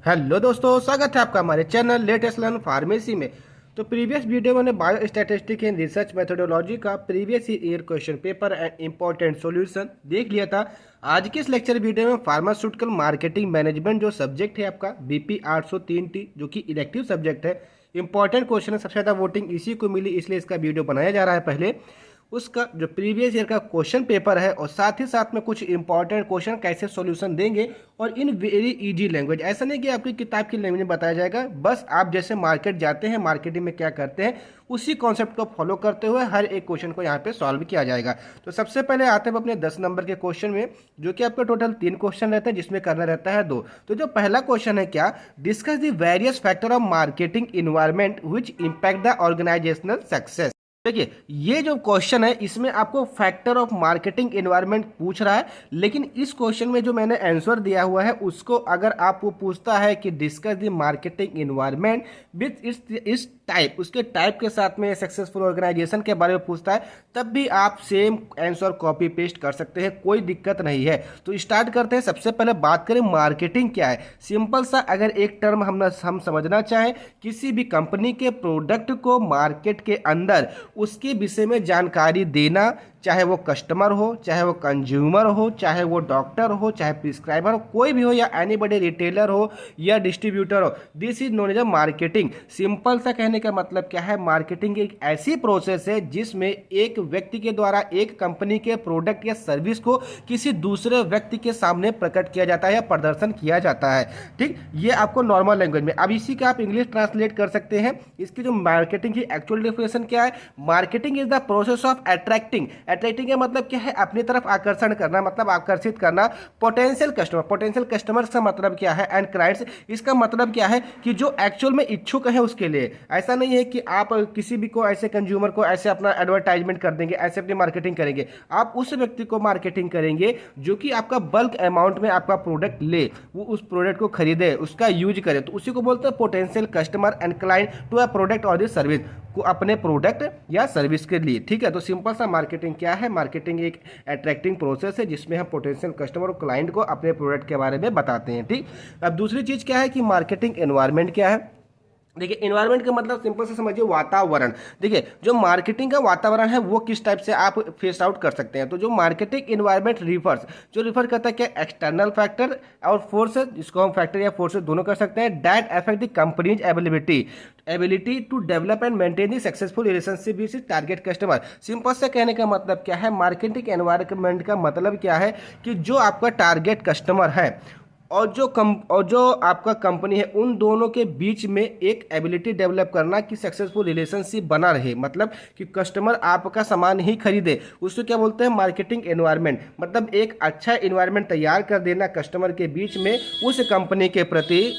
Hello दोस्तों, स्वागत है आपका हमारे चैनल लेटेस्ट लर्न फार्मेसी में। तो प्रीवियस वीडियो में bio statistic and research methodology का previous year question paper and important solution देख लिया था। आज के इस लेक्चर वीडियो में फार्मास्यूटिकल मार्केटिंग मैनेजमेंट जो सब्जेक्ट है आपका बीपी 803T जो कि इलेक्टिव सब्जेक्ट है, इंपॉर्टेंट क्वेश्चन है। सबसे ज़्यादा वोटिंग इसी को मिली, इसलिए इसका वीडियो बनाया जा रहा है। पहले उसका जो प्रीवियस ईयर का क्वेश्चन पेपर है और साथ ही साथ में कुछ इंपॉर्टेंट क्वेश्चन कैसे सॉल्यूशन देंगे और इन वेरी इजी लैंग्वेज। ऐसा नहीं कि आपकी किताब की लैंग्वेज में बताया जाएगा, बस आप जैसे मार्केट जाते हैं, मार्केटिंग में क्या करते हैं, उसी कॉन्सेप्ट को फॉलो करते हुए हर एक क्वेश्चन को यहाँ पे सॉल्व किया जाएगा। तो सबसे पहले आते हैं अपने 10 नंबर के क्वेश्चन में, जो कि आपका टोटल 3 क्वेश्चन रहते हैं, जिसमें करना रहता है 2। तो जो पहला क्वेश्चन है क्या, discuss the various factor of marketing environment which impact the organisational success. देखिए, ये जो क्वेश्चन है इसमें आपको फैक्टर ऑफ मार्केटिंग एनवायरनमेंट पूछ रहा है, लेकिन इस क्वेश्चन में जो मैंने आंसर दिया हुआ है उसको अगर आपको पूछता है कि discuss the marketing environment with इस टाइप, उसके टाइप के साथ में सक्सेसफुल ऑर्गेनाइजेशन के बारे में पूछता है, तब भी आप सेम आंसर कॉपी पेस्ट कर सकते हैं, कोई दिक्कत नहीं है। तो स्टार्ट करते हैं। सबसे पहले बात करें मार्केटिंग क्या है। सिंपल सा अगर एक टर्म हम समझना चाहें, किसी भी कंपनी के प्रोडक्ट को मार्केट के अंदर उसके विषय में जानकारी देना, चाहे वो कस्टमर हो, चाहे वो कंज्यूमर हो, चाहे वो डॉक्टर हो, चाहे प्रिस्क्राइबर हो, कोई भी हो, या एनीबॉडी रिटेलर हो या डिस्ट्रीब्यूटर हो, this is known as a marketing. Simple सा कहने का मतलब क्या है, मार्केटिंग एक ऐसी प्रोसेस है जिसमें एक व्यक्ति के द्वारा एक कंपनी के प्रोडक्ट या सर्विस को किसी दूसरे व्यक्ति के सामने प्रकट किया जाता है या प्रदर्शन किया जाता है। ठीक, ये आपको नॉर्मल लैंग्वेज में। अब इसी का आप इंग्लिश ट्रांसलेट कर सकते हैं। इसकी जो मार्केटिंग की एक्चुअल डेफिनेशन क्या है, marketing is the process of attracting का मतलब क्या है, अपनी तरफ आकर्षण करना, मतलब आकर्षित करना पोटेंशियल कस्टमर का मतलब क्या है, एंड क्लाइंट्स, इसका मतलब क्या है कि जो एक्चुअल में इच्छुक है उसके लिए। ऐसा नहीं है कि आप किसी भी को ऐसे कंज्यूमर को ऐसे अपना एडवर्टाइजमेंट कर देंगे, ऐसे अपनी मार्केटिंग करेंगे। आप उस व्यक्ति को मार्केटिंग करेंगे जो कि आपका बल्क अमाउंट में आपका प्रोडक्ट ले, वो उस प्रोडक्ट को खरीदे, उसका यूज करे, तो उसी को बोलते हैं potential customer and client to a product और दिस सर्विस, को अपने प्रोडक्ट या सर्विस के लिए। ठीक है, तो सिंपल सा मार्केटिंग क्या है, मार्केटिंग एक अट्रैक्टिंग प्रोसेस है जिसमें हम पोटेंशियल कस्टमर और क्लाइंट को अपने प्रोडक्ट के बारे में बताते हैं। ठीक, अब दूसरी चीज क्या है कि मार्केटिंग एनवायरनमेंट क्या है। देखिए, एनवायरनमेंट का मतलब सिंपल से समझिए वातावरण। देखिए, जो मार्केटिंग का वातावरण है वो किस टाइप से आप फेस आउट कर सकते हैं। तो जो मार्केटिंग एनवायरनमेंट रिफर करता है क्या, एक्सटर्नल फैक्टर और फोर्सेस, जिसको हम फैक्टर या फोर्सेस दोनों कर सकते हैं, that affect the company's ability to develop and maintain the successful relationship with target customer. Simple से कहने का मतलब क्या है, मार्केटिंग एनवायरनमेंट का मतलब क्या है कि जो आपका टारगेट कस्टमर है और जो आपका कंपनी है, उन दोनों के बीच में एक एबिलिटी डेवलप करना कि सक्सेसफुल रिलेशनशिप बना रहे, मतलब कि कस्टमर आपका सामान ही खरीदे। उसको क्या बोलते हैं, मार्केटिंग एनवायरनमेंट। मतलब एक अच्छा एनवायरनमेंट तैयार कर देना कस्टमर के बीच में उस कंपनी के प्रति,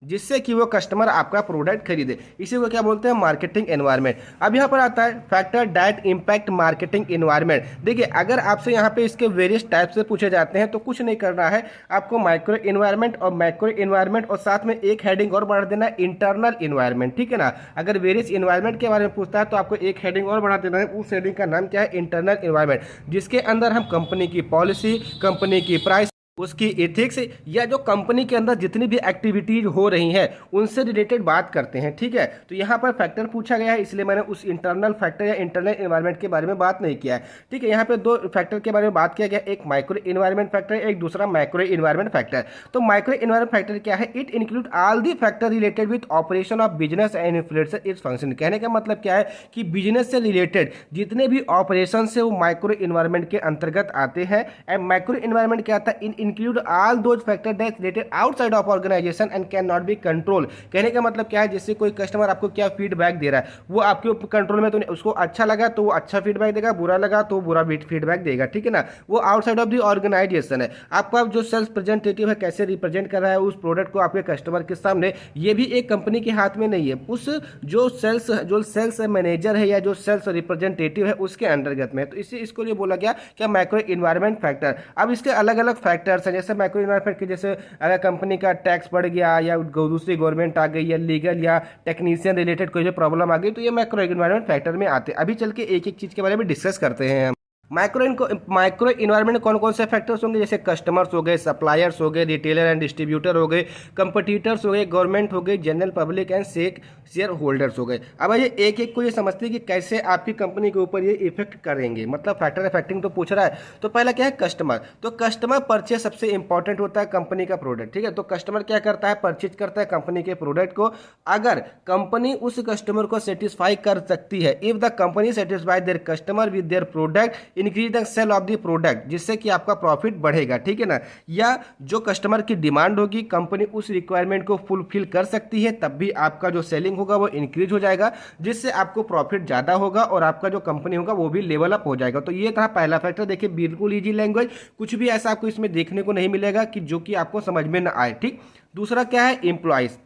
जिससे कि वो कस्टमर आपका प्रोडक्ट खरीदे, इसी को क्या बोलते हैं, मार्केटिंग एनवायरनमेंट। अब यहाँ पर आता है factor that impact marketing environment. देखिए, अगर आपसे यहाँ पे इसके वेरियस टाइप से पूछे जाते हैं तो कुछ नहीं करना है, आपको माइक्रो एनवायरनमेंट और मैक्रो एनवायरनमेंट और साथ में एक हेडिंग और बढ़ा देना है, इंटरनल एनवायरनमेंट। ठीक है ना, अगर वेरियस एनवायरनमेंट के बारे में पूछता है तो आपको एक हेडिंग और बढ़ा देना है, उस हेडिंग का नाम क्या है, इंटरनल एनवायरनमेंट, जिसके अंदर हम कंपनी की पॉलिसी, कंपनी की प्राइस, उसकी एथिक्स या जो कंपनी के अंदर जितनी भी एक्टिविटीज हो रही हैं उनसे रिलेटेड बात करते हैं। ठीक है, तो यहाँ पर फैक्टर पूछा गया है, इसलिए मैंने उस इंटरनल फैक्टर या इंटरनल एनवायरनमेंट के बारे में बात नहीं किया है। ठीक है, यहाँ पे 2 फैक्टर के बारे में बात किया गया, एक माइक्रो एनवायरनमेंट फैक्टर, एक दूसरा मैक्रो एनवायरनमेंट फैक्टर। तो माइक्रो एनवायरनमेंट फैक्टर क्या है, it include all the factor related with operation of business and influence its function. कहने का मतलब क्या है कि बिजनेस से रिलेटेड जितने भी ऑपरेशन है वो माइक्रो एनवायरनमेंट के अंतर्गत आते हैं। एंड मैक्रो एनवायरनमेंट क्या आता है, include all those factors that related outside of organization and cannot be control। कहने का मतलब क्या है, जैसे कोई कस्टमर आपको क्या फीडबैक दे रहा है, वो आपके कंट्रोल में तो नहीं, उसको अच्छा लगा तो वो अच्छा फीडबैक देगा, बुरा लगा तो बुरा फीडबैक देगा। ठीक है ना, वो आउटसाइड ऑफ द ऑर्गेनाइजेशन है। आपका जो सेल्स रिप्रेजेंटेटिव है कैसे रिप्रेजेंट कर रहा है उस प्रोडक्ट को आपके कस्टमर के सामने, ये भी एक कंपनी के हाथ में नहीं है, उस जो सेल्स मैनेजर है या जो सेल्स रिप्रेजेंटेटिव है उसके अंतर्गत में है। तो इसको लिए बोला गया क्या, मैक्रो एनवायरनमेंट फैक्टर। अब इसके अलग अलग फैक्टर्स हैं, जैसे मैक्रो एनवायरनमेंट के जैसे अगर कंपनी का टैक्स बढ़ गया या दूसरी गवर्नमेंट आ गई या लीगल या टेक्नीशियन रिलेटेड कोई प्रॉब्लम आ गई, तो ये मैक्रो एनवायरनमेंट फैक्टर में आते हैं। अभी चल के एक एक चीज के बारे में डिस्कस करते हैं हम। माइक्रो इन्वायरमेंट में कौन कौन से फैक्टर्स होंगे, जैसे कस्टमर्स हो गए, सप्लायर्स हो गए, रिटेलर एंड डिस्ट्रीब्यूटर हो गए, कंपटीटर्स हो गए, गवर्नमेंट हो गई, general public and share holders हो गए। अब ये एक एक को ये समझते हैं कि कैसे आपकी कंपनी के ऊपर ये इफेक्ट करेंगे, मतलब फैक्टर इफेक्टिंग तो पूछ रहा है। तो पहला क्या है, कस्टमर। तो कस्टमर परचेज सबसे इंपॉर्टेंट होता है कंपनी का प्रोडक्ट, ठीक है। तो कस्टमर क्या करता है, परचेज करता है कंपनी के प्रोडक्ट को। अगर कंपनी उस कस्टमर को सेटिस्फाई कर सकती है, if the company satisfy their customer with their product, increase the sale of the product, जिससे कि आपका प्रॉफिट बढ़ेगा, ठीक है ना। या जो कस्टमर की डिमांड होगी, कंपनी उस रिक्वायरमेंट को फुलफिल कर सकती है, तब भी आपका जो सेलिंग होगा वो इंक्रीज हो जाएगा, जिससे आपको प्रॉफिट ज़्यादा होगा और आपका जो कंपनी होगा वो भी लेवल अप हो जाएगा। तो ये था पहला फैक्टर। देखिए बिल्कुल ईजी लैंग्वेज, कुछ भी ऐसा आपको इसमें देखने को नहीं मिलेगा कि जो कि आपको समझ में ना आए, ठीक। दूसरा क्या है, employees.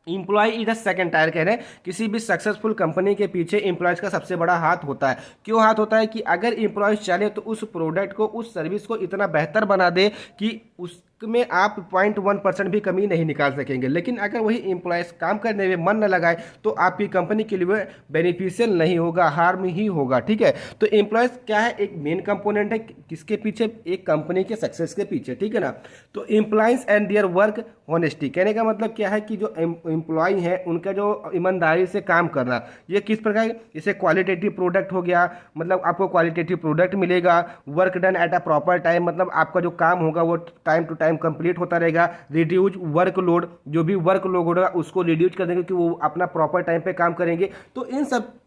Employee is the second tier कह रहे हैं, किसी भी सक्सेसफुल कंपनी के पीछे इंप्लॉयज का सबसे बड़ा हाथ होता है। क्यों हाथ होता है, कि अगर इंप्लॉयज चले तो उस प्रोडक्ट को, उस सर्विस को इतना बेहतर बना दे कि उसमें आप 0.1% भी कमी नहीं निकाल सकेंगे। लेकिन अगर वही इंप्लॉयज काम करने में मन न लगाए तो आपकी कंपनी के लिए बेनिफिशियल नहीं होगा, हार्म ही होगा, ठीक है। तो इंप्लॉयज क्या है, एक मेन कंपोनेंट है किसके पीछे, एक कंपनी के सक्सेस के पीछे, ठीक है ना। तो employees and their work honesty, कहने का मतलब क्या है कि जो एम्प्लॉय है उनका जो ईमानदारी से काम करना, ये किस प्रकार, जैसे क्वालिटेटिव प्रोडक्ट हो गया, मतलब आपको क्वालिटेटिव प्रोडक्ट मिलेगा, work done at a proper time, मतलब आपका जो काम होगा वो टाइम टू टाइम कंप्लीट होता रहेगा। रिड्यूज वर्कलोड, जो भी वर्कलोड होगा उसको रिड्यूज कर देंगे कि वो अपना प्रॉपर टाइम पे काम करेंगे। तो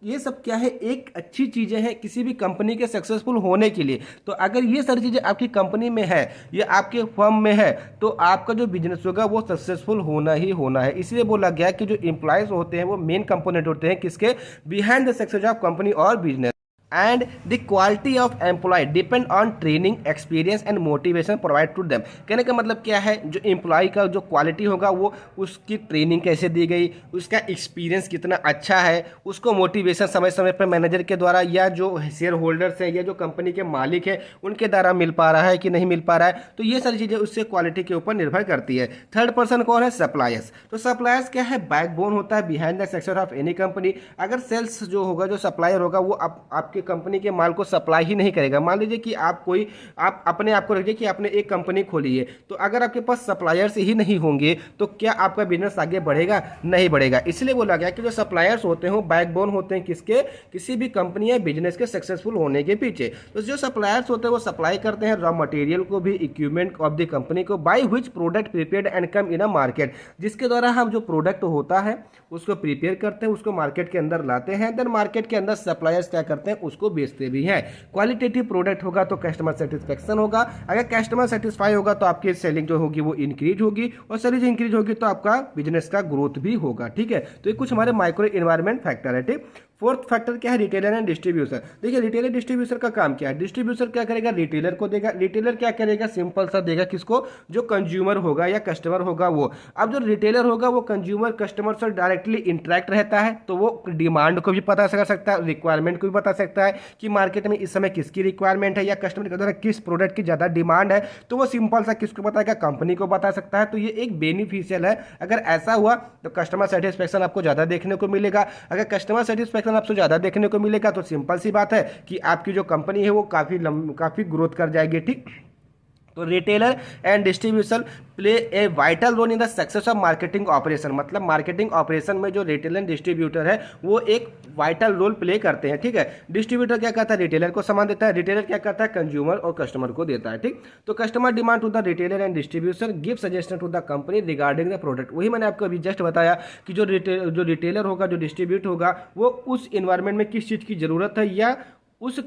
ये सब क्या है, एक अच्छी चीज़ें हैं किसी भी कंपनी के सक्सेसफुल होने के लिए। तो अगर ये सारी चीज़ें आपकी कंपनी में है या आपके फर्म में है तो आपका जो बिजनेस होगा वो सक्सेसफुल होना ही होना है। इसलिए बोला गया कि जो एम्प्लॉयज होते हैं वो मेन कंपोनेंट होते हैं किसके, behind the success of company और business. And the quality of employ depend on training, experience and motivation provide to them. कहने का मतलब क्या है, जो एम्प्लॉय का जो क्वालिटी होगा वो उसकी ट्रेनिंग कैसे दी गई, उसका एक्सपीरियंस कितना अच्छा है, उसको मोटिवेशन समय समय पर मैनेजर के द्वारा या जो शेयर होल्डर्स है या जो कंपनी के मालिक है उनके द्वारा मिल पा रहा है कि नहीं मिल पा रहा है। तो ये सारी चीज़ें उससे क्वालिटी के ऊपर निर्भर करती है। थर्ड पर्सन कौन है, सप्लायर्स। तो सप्लायर्स क्या है, बैकबोन होता है behind the success of any company. अगर सेल्स जो होगा, जो सप्लायर होगा वो आपके कंपनी के माल को सप्लाई ही नहीं करेगा। मान लीजिए कि आप अपने आप को रखिए कि आपने एक कंपनी खोली है, तो अगर आपके पास सप्लायर्स ही नहीं होंगे तो क्या आपका बिजनेस आगे बढ़ेगा, नहीं बढ़ेगा। इसलिए बोला गया कि जो सप्लायर्स होते हैं बैकबोन होते हैं किसके, किसी भी कंपनी या बिजनेस के सक्सेसफुल होने के पीछे। तो जो सप्लायर्स होते हैं वो सप्लाई करते हैं रॉ मटेरियल को भी, इक्विपमेंट ऑफ द कंपनी को, by which product prepared and come in a market, जिसके द्वारा हम जो प्रोडक्ट होता है उसको प्रिपेयर करते हैं, उसको मार्केट के अंदर लाते हैं, देन मार्केट के अंदर सप्लायर्स क्या करते हैं, उसको बेचते भी हैं। क्वालिटेटिव प्रोडक्ट होगा तो कस्टमर सेटिस्फेक्शन होगा, अगर कस्टमर सेटिस्फाई होगा तो आपकी सेलिंग जो होगी वो इंक्रीज होगी, और सेलिंग इंक्रीज होगी तो आपका बिजनेस का ग्रोथ भी होगा, ठीक है। तो ये कुछ हमारे माइक्रो एनवायरनमेंट फैक्टर है, ठीक। फोर्थ फैक्टर क्या है, रिटेलर एंड डिस्ट्रीब्यूटर। देखिए रिटेलर डिस्ट्रीब्यूटर का काम क्या है, डिस्ट्रीब्यूटर क्या करेगा, रिटेलर को देगा। रिटेलर क्या करेगा, सिंपल सा देगा किसको, जो कंज्यूमर होगा या कस्टमर होगा वो। अब जो रिटेलर होगा वो कंज्यूमर कस्टमर से डायरेक्टली इंटरेक्ट रहता है, तो वो डिमांड को भी पता कर सकता है, रिक्वायरमेंट को भी बता सकता है कि मार्केट में इस समय किसकी रिक्वायरमेंट है या कस्टमर के द्वारा किस प्रोडक्ट की ज़्यादा डिमांड है, तो वो सिंपल सा किसको बताएगा, कंपनी को बता सकता है। तो ये एक बेनिफिशियल है। अगर ऐसा हुआ तो कस्टमर सेटिस्फेक्शन आपको ज़्यादा देखने को मिलेगा। अगर कस्टमर सेटिस्फेक्शन आपको ज़्यादा देखने को मिलेगा तो सिंपल सी बात है कि आपकी जो कंपनी है वो काफ़ी ग्रोथ कर जाएगी, ठीक। तो retailer and distribution play a vital role in the success of marketing operation. मतलब मार्केटिंग ऑपरेशन में जो रिटेलर एंड डिस्ट्रीब्यूटर है वो एक वाइटल रोल प्ले करते हैं, ठीक है। डिस्ट्रीब्यूटर क्या करता है, रिटेलर को सामान देता है, रिटेलर क्या करता है, कंज्यूमर और कस्टमर को देता है, ठीक। तो customer demand to the retailer and distribution give suggestion to the company regarding the product. वही मैंने आपको अभी जस्ट बताया कि जो रिटेलर होगा, जो डिस्ट्रीब्यूट होगा, वो उस इन्वायरमेंट में किस चीज़ की ज़रूरत है या उस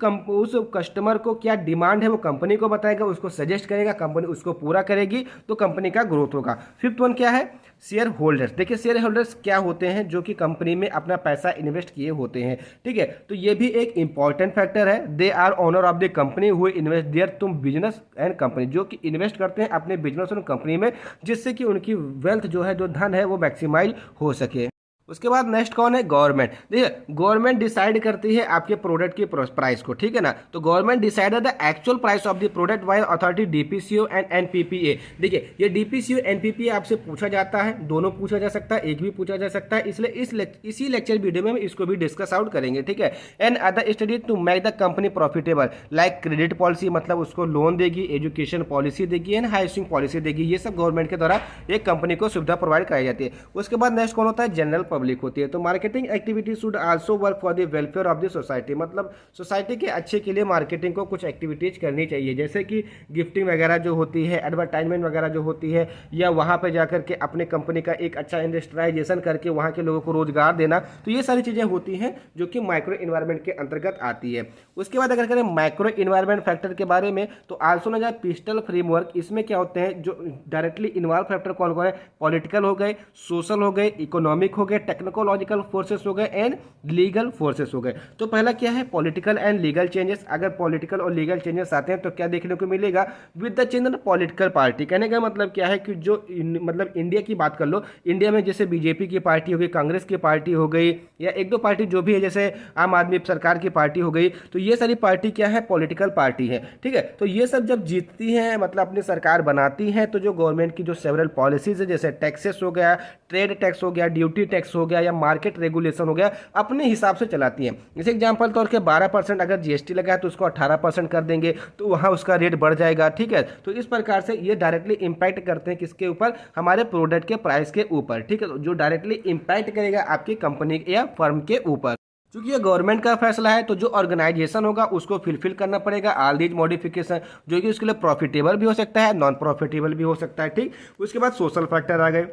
कस्टमर को क्या डिमांड है वो कंपनी को बताएगा, उसको सजेस्ट करेगा, कंपनी उसको पूरा करेगी, तो कंपनी का ग्रोथ होगा। फिफ्थ वन क्या है, शेयर होल्डर्स। देखिए शेयर होल्डर्स क्या होते हैं, जो कि कंपनी में अपना पैसा इन्वेस्ट किए होते हैं, ठीक है। तो ये भी एक इंपॉर्टेंट फैक्टर है। They are owner of the company who invest their तुम बिजनेस एंड कंपनी, जो कि इन्वेस्ट करते हैं अपने बिजनेस और कंपनी में, जिससे कि उनकी वेल्थ जो है, जो धन है वो मैक्सिमाइज हो सके। उसके बाद नेक्स्ट कौन है, गवर्नमेंट। देखिए गवर्नमेंट डिसाइड करती है आपके प्रोडक्ट की प्राइस को, ठीक है ना। तो government decide the actual price of the product by authority DPCO and NPPA. देखिए ये डीपीसीओ एनपीपीए आपसे पूछा जाता है, दोनों पूछा जा सकता है, एक भी पूछा जा सकता है, इसलिए इसी लेक्चर वीडियो में हम इसको भी डिस्कस आउट करेंगे, ठीक है। And other study to make the company profitable, like credit policy, मतलब उसको लोन देगी, एजुकेशन पॉलिसी देगी एंड हाउसिंग पॉलिसी देगी। ये सब गवर्नमेंट के द्वारा एक कंपनी को सुविधा प्रोवाइड कराई जाती है। उसके बाद नेक्स्ट कौन होता है, जनरल पब्लिक होती है। तो marketing activity should also work for the welfare of the society, मतलब सोसाइटी के अच्छे के लिए मार्केटिंग को कुछ एक्टिविटीज करनी चाहिए, जैसे कि गिफ्टिंग वगैरह जो होती है, एडवर्टाइजमेंट वगैरह जो होती है, या वहाँ पे जाकर के अपने कंपनी का एक अच्छा इंडस्ट्रियलाइजेशन करके वहाँ के लोगों को रोजगार देना। तो ये सारी चीज़ें होती हैं जो कि माइक्रो इन्वायरमेंट के अंतर्गत आती है। उसके बाद अगर करें माइक्रो इन्वायरमेंट फैक्टर के बारे में, तो आल्सो ना जाए पिस्टल फ्रेमवर्क, इसमें क्या होते हैं जो डायरेक्टली इन्वॉल्व फैक्टर कौन कौन है, पॉलिटिकल हो गए, सोशल हो गए, इकोनॉमिक हो गए, टेक्नोलॉजिकल फोर्सेस हो गए एंड लीगल फोर्सेस हो गए। तो पहला क्या है, पॉलिटिकल एंड लीगल चेंजेस। अगर पॉलिटिकल और लीगल चेंजेस आते हैं तो क्या देखने को मिलेगा, with the change in political party. कहने का मतलब क्या है कि जो मतलब इंडिया की बात कर लो, इंडिया में जैसे बीजेपी की पार्टी हो गई, कांग्रेस की पार्टी हो गई, या एक दो पार्टी जो भी है, जैसे आम आदमी सरकार की पार्टी हो गई, तो ये सारी पार्टी क्या है, पॉलिटिकल पार्टी है, ठीक है। तो ये सब जब जीतती हैं, मतलब अपनी सरकार बनाती हैं, तो जो गवर्नमेंट की जो सेवरल पॉलिसीज है, जैसे टैक्सेस हो गया, ट्रेड टैक्स हो गया, ड्यूटी टैक्स हो गया, या मार्केट रेगुलेशन हो गया, अपने हिसाब से चलाती हैं। जैसे एग्जांपल तौर के 12% अगर जीएसटी लगा है तो उसको 18% कर देंगे, तो वहाँ उसका रेट बढ़ जाएगा, ठीक है। तो इस प्रकार से ये डायरेक्टली इंपैक्ट करते हैं किसके ऊपर, हमारे प्रोडक्ट के प्राइस के ऊपर, ठीक है। जो डायरेक्टली इंपैक्ट करेगा आपकी कंपनी या फर्म के ऊपर। क्योंकि ये गवर्नमेंट का फैसला है, तो जो ऑर्गेनाइजेशन होगा उसको फुलफिल करना पड़ेगा ऑल दीज मॉडिफिकेशन, जो कि उसके लिए प्रॉफिटेबल भी हो सकता है, नॉन प्रॉफिटेबल भी हो सकता है, ठीक। उसके बाद सोशल फैक्टर आ गए।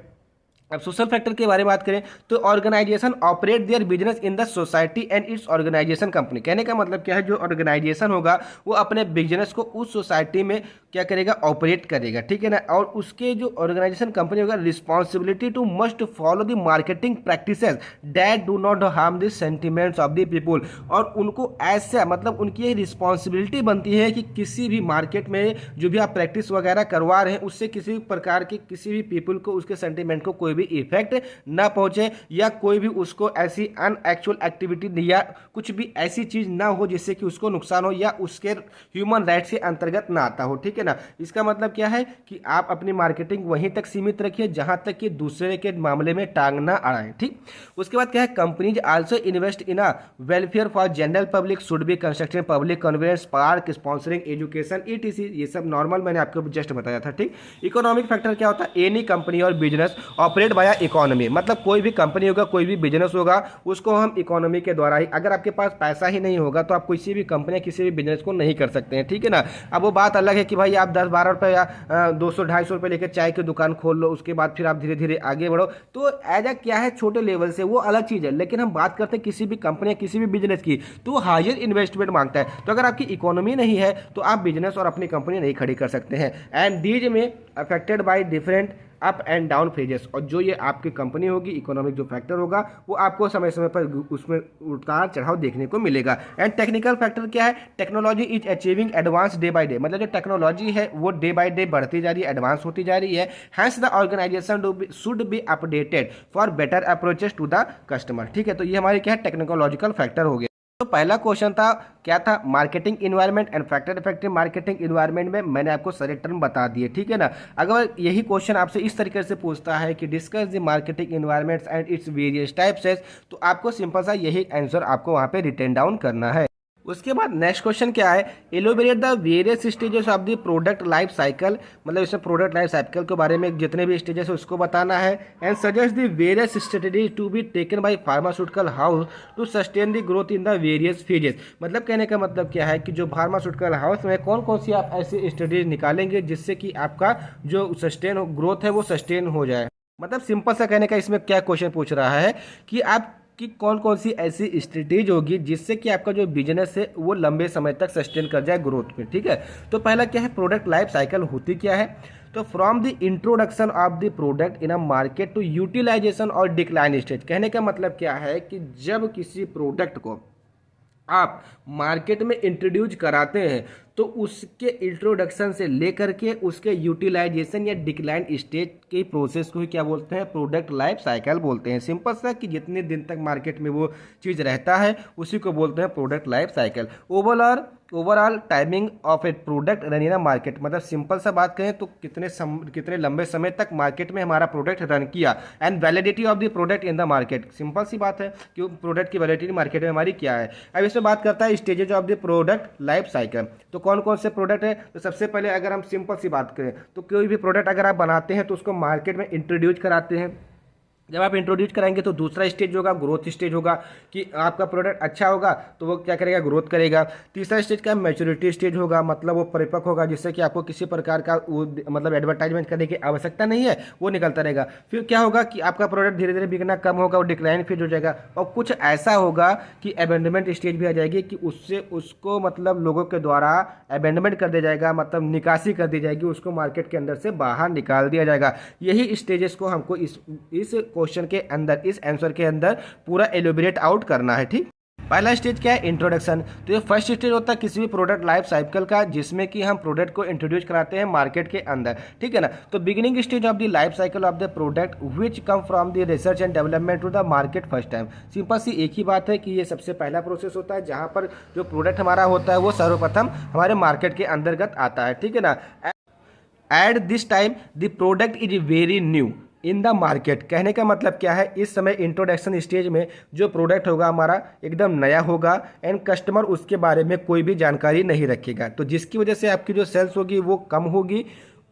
अब सोशल फैक्टर के बारे में बात करें तो organisation operate their business in the society and its organisation company. कहने का मतलब क्या है, जो ऑर्गेनाइजेशन होगा वो अपने बिजनेस को उस सोसाइटी में क्या करेगा, ऑपरेट करेगा, ठीक है ना। और उसके जो ऑर्गेनाइजेशन कंपनी होगा, responsibility to must follow the marketing practices that do not harm the sentiments of the people. और उनको ऐसा मतलब उनकी ये रिस्पॉन्सिबिलिटी बनती है कि किसी भी मार्केट में जो भी आप प्रैक्टिस वगैरह करवा रहे हैं, उससे किसी प्रकार की किसी भी पीपल को उसके सेंटिमेंट को कोई इफेक्ट ना पहुंचे, या कोई भी उसको ऐसी अनएक्चुअल एक्टिविटी या कुछ भी ऐसी चीज ना हो जिससे कि उसको नुकसान हो या उसके ह्यूमन राइट्स के अंतर्गत ना आता हो, ठीक है ना। इसका मतलब क्या है कि आप अपनी मार्केटिंग वहीं तक सीमित रखिए जहां तक कि दूसरे के मामले में टांग ना अड़ाएं, ठीक। उसके बाद क्या है, companies also invest in a welfare for general public, should be construction public conveyance, park, sponsoring, education, ETC. ये सब नॉर्मल मैंने आपको जस्ट बताया था, ठीक। इकोनॉमिक फैक्टर क्या होता है, एनी कंपनी और बिजनेस ऑपरेट बाय इकोनॉमी, मतलब कोई भी कंपनी होगा, कोई भी बिजनेस होगा, उसको हम इकोनॉमी के द्वारा ही, अगर आपके पास पैसा ही नहीं होगा तो आप किसी भी कंपनी किसी भी बिजनेस को नहीं कर सकते हैं, ठीक है ना। अब वो बात अलग है कि भाई आप 10-12 रुपये या 200-250 रुपये लेकर चाय की दुकान खोल लो, उसके बाद फिर आप धीरे धीरे आगे बढ़ो, तो एज अ क्या है छोटे लेवल से, वो अलग चीज़ है। लेकिन हम बात करते हैं किसी भी कंपनी किसी भी बिजनेस की, तो वो हायर इन्वेस्टमेंट मांगता है। तो अगर आपकी इकोनॉमी नहीं है तो आप बिजनेस और अपनी कंपनी नहीं खड़ी कर सकते हैं। एंड दीज में affected by different up and down phases, और जो ये आपकी कंपनी होगी, इकोनॉमिक जो फैक्टर होगा वो आपको समय समय पर उसमें उतार चढ़ाव देखने को मिलेगा। एंड टेक्निकल फैक्टर क्या है, technology is achieving advance day by day, मतलब जो टेक्नोलॉजी है वो डे बाय डे बढ़ती जा रही है, एडवांस होती जा रही है। Hence the organisation should be updated for better approaches to the customer, ठीक है। तो ये हमारे क्या है, टेक्नोलॉजिकल फैक्टर हो गया। तो पहला क्वेश्चन था क्या था, marketing environment and factor effective marketing environment में मैंने आपको सारे टर्म बता दिए, ठीक है ना। अगर यही क्वेश्चन आपसे इस तरीके से पूछता है कि discuss the marketing environments and its various types, तो आपको सिंपल सा यही आंसर आपको वहां पे रिटन डाउन करना है। उसके बाद नेक्स्ट क्वेश्चन क्या है, elaborate the various stages of the product life cycle, मतलब इसमें प्रोडक्ट लाइफ साइकिल के बारे में जितने भी स्टेजेस है उसको बताना है। And suggest the various strategy to be taken by pharmaceutical house to sustain the growth in the various phases, मतलब कहने का मतलब क्या है कि जो फार्मास्यूटिकल हाउस में कौन कौन सी आप ऐसी स्ट्रेटजी निकालेंगे जिससे कि आपका जो सस्टेन ग्रोथ है वो सस्टेन हो जाए। मतलब सिंपल सा कहने का इसमें क्या क्वेश्चन पूछ रहा है कि आप कि कौन कौन सी ऐसी स्ट्रेटेज होगी जिससे कि आपका जो बिजनेस है वो लंबे समय तक सस्टेन कर जाए ग्रोथ में, ठीक है। तो पहला क्या है, प्रोडक्ट लाइफ साइकिल होती क्या है, तो from the introduction of the product in a market to utilisation और डिक्लाइन स्टेज। कहने का मतलब क्या है कि जब किसी प्रोडक्ट को आप मार्केट में इंट्रोड्यूस कराते हैं तो उसके इंट्रोडक्शन से लेकर के उसके यूटिलाइजेशन या डिक्लाइन स्टेज के प्रोसेस को ही क्या बोलते हैं, प्रोडक्ट लाइफ साइकिल बोलते हैं। सिंपल सा कि जितने दिन तक मार्केट में वो चीज़ रहता है उसी को बोलते हैं product life cycle. Overall timing of a product run in market, मतलब सिंपल सा बात करें तो कितने लंबे समय तक मार्केट में हमारा प्रोडक्ट रन किया। And validity of the product in the market, simple सी बात है कि प्रोडक्ट की वैलिडिटी मार्केट में हमारी क्या है। अब इसमें बात करता है stages of the product life cycle. तो कौन कौन से प्रोडक्ट है, तो सबसे पहले अगर हम सिंपल सी बात करें तो कोई भी प्रोडक्ट अगर आप बनाते हैं तो उसको मार्केट में इंट्रोड्यूस कराते हैं। जब आप इंट्रोड्यूस कराएंगे तो दूसरा स्टेज होगा ग्रोथ स्टेज होगा, कि आपका प्रोडक्ट अच्छा होगा तो वो क्या करेगा, ग्रोथ करेगा। तीसरा स्टेज का मैच्योरिटी स्टेज होगा, मतलब वो परिपक्व होगा जिससे कि आपको किसी प्रकार का मतलब एडवर्टाइजमेंट करने की आवश्यकता नहीं है, वो निकलता रहेगा। फिर क्या होगा कि आपका प्रोडक्ट धीरे धीरे बिकना कम होगा, वो डिक्लाइन फेज हो जाएगा। और कुछ ऐसा होगा कि अबेंडमेंट स्टेज भी आ जाएगी, कि उससे उसको मतलब लोगों के द्वारा अबेंडमेंट कर दिया जाएगा, मतलब निकासी कर दी जाएगी, उसको मार्केट के अंदर से बाहर निकाल दिया जाएगा। यही स्टेजेस को हमको इस क्वेश्चन के अंदर, इस आंसर के अंदर पूरा एलोबरेट आउट करना है। ठीक, पहला स्टेज क्या है, इंट्रोडक्शन। तो ये फर्स्ट स्टेज होता है किसी भी प्रोडक्ट लाइफ साइकिल का, जिसमें कि हम प्रोडक्ट को इंट्रोड्यूस कराते हैं मार्केट के अंदर, ठीक है ना। तो beginning stage of the life cycle of the product which come from the research and development to the market first time. Simple सी एक ही बात है कि ये सबसे पहला प्रोसेस होता है जहां पर जो प्रोडक्ट हमारा होता है वो सर्वप्रथम हमारे मार्केट के अंतर्गत आता है, ठीक है ना। At this time the product is very new in the market. कहने का मतलब क्या है, इस समय इंट्रोडक्शन स्टेज में जो प्रोडक्ट होगा हमारा एकदम नया होगा एंड कस्टमर उसके बारे में कोई भी जानकारी नहीं रखेगा, तो जिसकी वजह से आपकी जो सेल्स होगी वो कम होगी,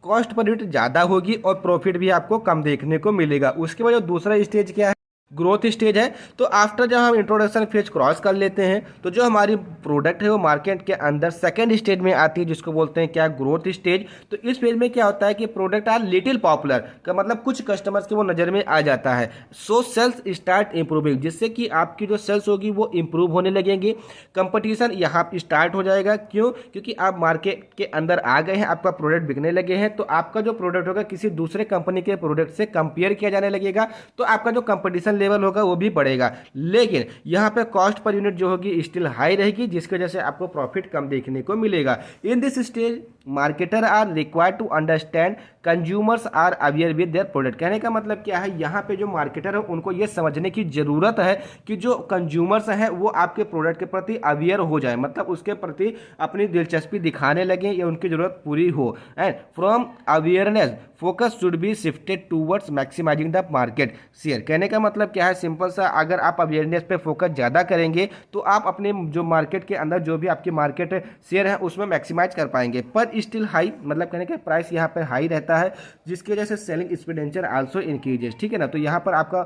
कॉस्ट पर यूनिट ज़्यादा होगी और प्रॉफिट भी आपको कम देखने को मिलेगा। उसके बाद जो दूसरा स्टेज क्या है, ग्रोथ स्टेज है। तो आफ्टर जब हम इंट्रोडक्शन फेज क्रॉस कर लेते हैं तो जो हमारी प्रोडक्ट है वो मार्केट के अंदर सेकंड स्टेज में आती है, जिसको बोलते हैं क्या, ग्रोथ स्टेज। तो इस फेज में क्या होता है कि प्रोडक्ट आर लिटिल पॉपुलर का मतलब कुछ कस्टमर्स के वो नज़र में आ जाता है। सो सेल्स स्टार्ट इंप्रूविंग, जिससे कि आपकी जो सेल्स होगी वो इंप्रूव होने लगेंगी। कंपटीशन यहाँ स्टार्ट हो जाएगा, क्यों, क्योंकि आप मार्केट के अंदर आ गए हैं, आपका प्रोडक्ट बिकने लगे हैं, तो आपका जो प्रोडक्ट होगा किसी दूसरे कंपनी के प्रोडक्ट से कंपेयर किया जाने लगेगा, तो आपका जो कंपटीशन लेवल होगा वो भी बढ़ेगा। लेकिन यहाँ पे कॉस्ट पर यूनिट जो होगी स्टिल हाई रहेगी, जिसकी वजह से आपको प्रॉफिट कम देखने को मिलेगा। In this stage marketer are required to understand consumers are aware with their product. कहने का मतलब क्या है, यहाँ पे जो मार्केटर है उनको ये समझने की जरूरत है कि जो कंज्यूमर्स हैं वो आपके प्रोडक्ट के प्रति अवेयर हो जाए, मतलब उसके प्रति अपनी दिलचस्पी दिखाने लगे या उनकी जरूरत पूरी हो। And from awareness focus should be shifted towards maximising the market share. कहने का मतलब क्या है, सिंपल सा, अगर आप अवेयरनेस पे फोकस ज़्यादा करेंगे तो आप अपने जो मार्केट के अंदर जो भी आपकी मार्केट शेयर है उसमें मैक्सिमाइज कर पाएंगे। पर स्टिल हाई, मतलब कहने का प्राइस यहाँ पर हाई रहता है, जिसकी वजह से सेलिंग एक्सपेंडिचर आल्सो इंक्रीजेस, ठीक है ना। तो यहाँ पर आपका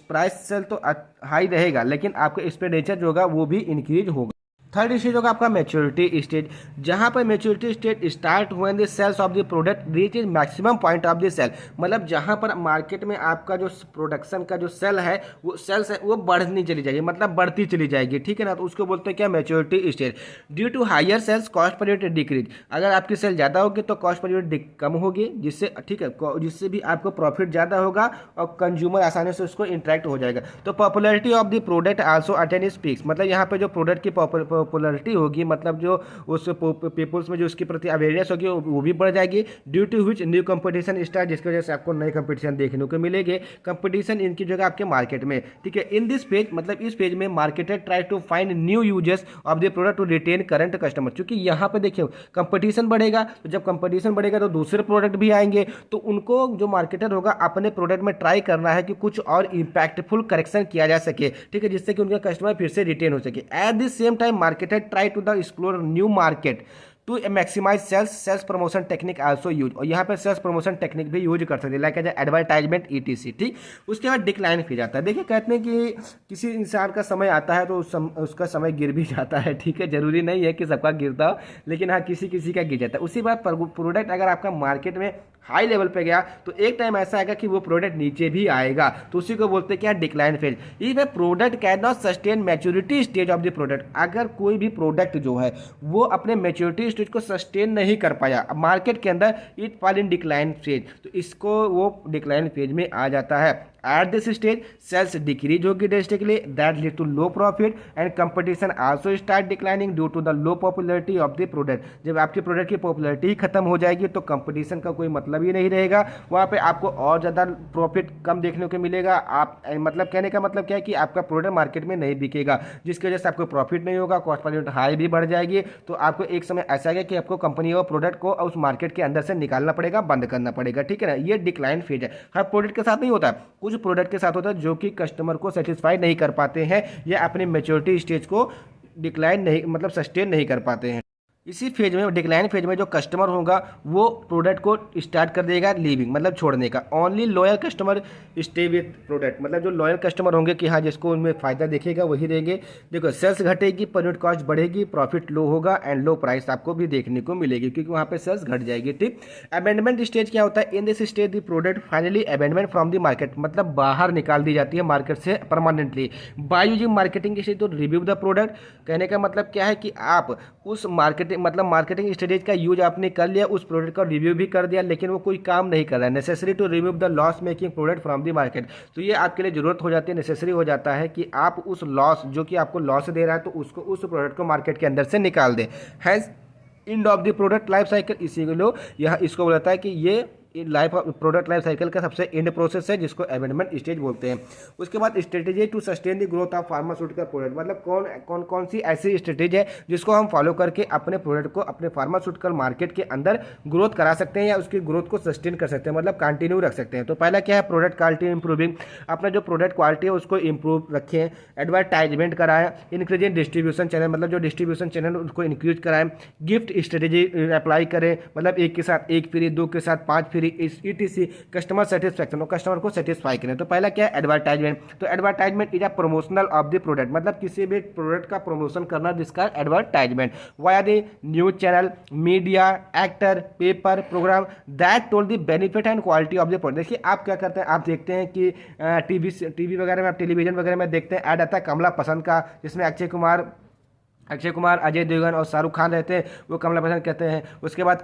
प्राइस सेल तो हाई रहेगा लेकिन आपका एक्सपेंडिचर जो होगा वो भी इंक्रीज होगा। थर्ड स्टेज होगा आपका मैच्योरिटी स्टेज, जहां पर maturity stage start when the sales of the product reach is maximum point of the sale. मतलब जहां पर मार्केट में आपका जो प्रोडक्शन का जो सेल है वो सेल्स है वो बढ़नी चली जाएगी, मतलब बढ़ती चली जाएगी, ठीक है ना। तो उसको बोलते हैं क्या, maturity stage. Due to higher sales cost per unit decrease, अगर आपकी सेल ज़्यादा होगी तो कॉस्ट पर यूनिट कम होगी, जिससे ठीक है, जिससे भी आपको प्रॉफिट ज़्यादा होगा और कंज्यूमर आसानी से उसको इंटरेक्ट हो जाएगा। तो popularity of the product also attain is peaks, मतलब यहाँ पे जो प्रोडक्ट की पॉपुलरिटी होगी, मतलब जो उस पीपल्स में जो उसके प्रति अवेयरनेस होगी वो भी बढ़ जाएगी। Due to which new competition start, जिसकी वजह से आपको नए कंपटीशन देखने को मिलेंगे। कंपटीशन इनकी जगह आपके मार्केट में, ठीक है। इन दिस पेज, मतलब इस पेज में marketer try to find new users of the product to retain current customer. क्योंकि यहाँ पे देखिए कंपटीशन बढ़ेगा, तो जब कंपटीशन बढ़ेगा तो दूसरे प्रोडक्ट भी आएंगे, तो उनको जो मार्केटर होगा अपने प्रोडक्ट में ट्राई करना है कि कुछ और इम्पैक्टफुल करेक्शन किया जा सके, ठीक है, जिससे कि उनका कस्टमर फिर से रिटेन हो सके। At the same time marketer try to the explore new market to maximise sales promotion technique also use, और यहाँ पर सेल्स प्रमोशन टेक्निक भी यूज कर सकते हैं, लाइक एज एडवर्टाइजमेंट ईटीसी, ठीक। उसके बाद डिक्लाइन फिर जाता है। देखिए कहते हैं कि किसी इंसान का समय आता है तो उसका समय गिर भी जाता है, ठीक है, जरूरी नहीं है कि सबका गिरता हो, लेकिन हाँ किसी किसी का गिर जाता है। उसी बात प्रोडक्ट अगर आपका मार्केट में हाई लेवल पे गया तो एक टाइम ऐसा आएगा कि वो प्रोडक्ट नीचे भी आएगा, तो उसी को बोलते हैं क्या, decline phase. If A product can not sustain maturity stage of the product, अगर कोई भी प्रोडक्ट जो है वो अपने मैच्योरिटी स्टेज को सस्टेन नहीं कर पाया मार्केट के अंदर, it fall in decline phase, तो इसको वो डिक्लाइन फेज में आ जाता है। At this stage sales decrease होगी drastically, that lead to low profit and competition also start declining due to the low popularity of the product. जब आपके प्रोडक्ट की पॉपुलरिटी ही खत्म हो जाएगी तो कंपटीशन का कोई मतलब ही नहीं रहेगा, वहाँ पे आपको और ज़्यादा प्रॉफिट कम देखने को मिलेगा। आप मतलब कहने का मतलब क्या है कि आपका प्रोडक्ट मार्केट में नहीं बिकेगा, जिसकी वजह से आपको प्रॉफिट नहीं होगा, कॉस्ट पर यूनिट हाई भी बढ़ जाएगी। तो आपको एक समय ऐसा है कि आपको कंपनी और प्रोडक्ट को उस मार्केट के अंदर से निकालना पड़ेगा, बंद करना पड़ेगा, ठीक है ना। ये डिक्लाइन फेज है, हर प्रोडक्ट के साथ नहीं होता, कुछ प्रोडक्ट के साथ होता है जो कि कस्टमर को सेटिस्फाई नहीं कर पाते हैं या अपनी मैच्योरिटी स्टेज को डिक्लाइन नहीं मतलब सस्टेन नहीं कर पाते हैं। इसी फेज में, डिक्लाइन फेज में, जो कस्टमर होगा वो प्रोडक्ट को स्टार्ट कर देगा लीविंग मतलब छोड़ने का। Only loyal customer stay with product, मतलब जो लॉयल कस्टमर होंगे कि हाँ जिसको उनमें फ़ायदा दिखेगा वही रहेंगे। देखो सेल्स घटेगी, पर यूनिट कॉस्ट बढ़ेगी, प्रॉफिट लो होगा एंड लो प्राइस आपको भी देखने को मिलेगी क्योंकि वहाँ पे सेल्स घट जाएगी, ठीक। अबेंडमेंट स्टेज क्या होता है, in this stage the product finally abandonment from the market, मतलब बाहर निकाल दी जाती है मार्केट से permanently. By using marketing stage to review the product, कहने का मतलब क्या है कि आप उस मार्केटिंग मतलब मार्केटिंग स्ट्रेटेजी का यूज आपने कर लिया, उस प्रोडक्ट का रिव्यू भी कर दिया, लेकिन वो कोई काम नहीं कर रहा है। Necessary to remove the loss making product from the market, तो ये आपके लिए जरूरत हो जाती है, नेसेसरी हो जाता है कि आप उस लॉस जो कि आपको लॉस दे रहा है तो उसको उस प्रोडक्ट को मार्केट के अंदर से निकाल दें। Has end of the product life cycle, इसी को लो यहाँ इसको बोलता है कि ये लाइफ प्रोडक्ट लाइफ साइकिल का सबसे एंड प्रोसेस है जिसको अबेंडमेंट स्टेज बोलते हैं। उसके बाद strategy to sustain the growth of pharmaceutical product, मतलब कौन सी ऐसी स्ट्रेटेजी है जिसको हम फॉलो करके अपने प्रोडक्ट को अपने फार्मास्यूटिकल मार्केट के अंदर ग्रोथ करा सकते हैं या उसकी ग्रोथ को सस्टेन कर सकते हैं, मतलब कंटिन्यू रख सकते हैं। तो पहला क्या है, प्रोडक्ट क्वालिटी इंप्रूविंग, अपना जो प्रोडक्ट क्वालिटी है उसको इंप्रूव रखें। एडवर्टाइजमेंट कराएं, इंक्रीज इन डिस्ट्रीब्यूशन चैनल, मतलब जो डिस्ट्रीब्यूशन चैनल उसको इंक्रीज कराएं। गिफ्ट स्ट्रेटेजी अप्लाई करें, मतलब एक के साथ एक फ्री, दो के साथ 5 फ्री, ETC। कस्टमर सेटिस्फैक्शन, और कस्टमर को सेटिस्फाई करें। तो पहला क्या है, एडवर्टाइजमेंट। तो advertisement is a promotional of the product, मतलब किसी भी प्रोडक्ट का प्रमोशन करना जिसका advertisement via the news channel, media, actor, paper, programme that told the benefit and quality of the product. देखिए आप क्या करते हैं, आप देखते हैं कि टीवी वगैरह में, आप टेलीविजन वगैरह में देखते हैं ऐड आता है कमला पसंद का, जिसमें अक्षय कुमार, अजय देवगन और शाहरुख खान रहते हैं, वो कमला पसंद कहते हैं। उसके बाद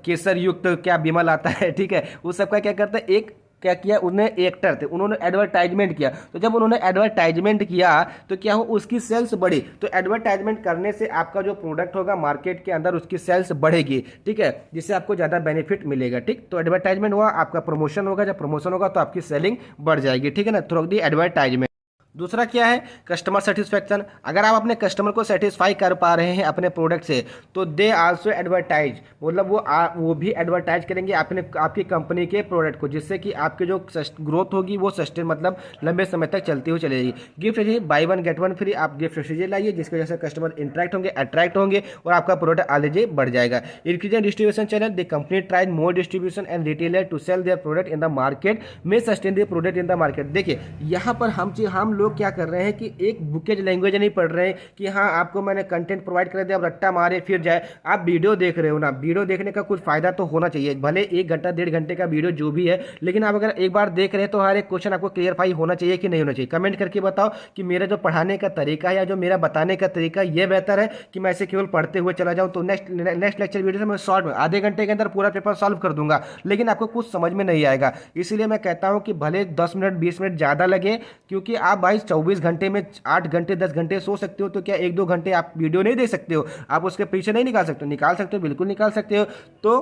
केसर युक्त क्या विमल आता है, ठीक है। उस सबका क्या करते हैं, एक क्या किया, उन्हें एक्टर थे, उन्होंने एडवर्टाइजमेंट किया। तो जब उन्होंने एडवर्टाइजमेंट किया तो क्या हो, उसकी सेल्स बढ़ी। तो एडवर्टाइजमेंट करने से आपका जो प्रोडक्ट होगा मार्केट के अंदर उसकी सेल्स बढ़ेगी, ठीक है, जिससे आपको ज़्यादा बेनिफिट मिलेगा, ठीक। तो एडवर्टाइजमेंट हुआ, आपका प्रमोशन होगा, जब प्रमोशन होगा तो आपकी सेलिंग बढ़ जाएगी, ठीक है ना, थ्रू दी एडवर्टाइजमेंट। दूसरा क्या है, कस्टमर सेटिस्फैक्शन। अगर आप अपने कस्टमर को सेटिस्फाई कर पा रहे हैं अपने प्रोडक्ट से तो दे आल्सो एडवर्टाइज, मतलब वो भी एडवर्टाइज करेंगे आपकी कंपनी के प्रोडक्ट को, जिससे कि आपकी जो ग्रोथ होगी वो सस्टेन मतलब लंबे समय तक चलती हुई चलेगी। गिफ्ट है, बाई 1 गेट 1 फ्री, आप गिफ्ट स्ट्रेटेजी लाइए जिसकी वजह से कस्टमर इंटरेक्ट होंगे, अट्रैक्ट होंगे और आपका प्रोडक्ट आगे बढ़ जाएगा। Increase distribution channel, the company tried more distribution and retailer to sell their product in the market में sustain their product in the market. देखिए यहाँ पर हम लोग क्या कर रहे हैं कि एक बुकेज लैंग्वेज नहीं पढ़ रहे हैं कि हाँ आपको मैंने कंटेंट प्रोवाइड कर दिया, अब रट्टा मारे फिर जाए। आप वीडियो देख रहे हो ना, वीडियो देखने का कुछ फायदा तो होना चाहिए, भले 1 घंटा 1.5 घंटे का वीडियो जो भी है, लेकिन आप अगर एक बार देख रहे हैं तो हर एक क्वेश्चन आपको क्लियरफाई होना चाहिए कि नहीं होना चाहिए। कमेंट करके बताओ कि मेरा जो पढ़ाने का तरीका है या जो मेरा बताने का तरीका ये बेहतर है कि मैं ऐसे केवल पढ़ते हुए चला जाऊँ। तो नेक्स्ट लेक्चर वीडियो से मैं शॉर्ट में आधे घंटे के अंदर पूरा पेपर सॉल्व कर दूंगा, लेकिन आपको कुछ समझ में नहीं आएगा। इसलिए मैं कहता हूँ कि भले 10 मिनट 20 मिनट ज़्यादा लगे, क्योंकि आप भाई 24 घंटे में 8 घंटे 10 घंटे सो सकते हो, तो क्या 1-2 घंटे आप वीडियो नहीं देख सकते हो? आप उसके पीछे नहीं निकाल सकते हो? निकाल सकते हो, बिल्कुल निकाल सकते हो। तो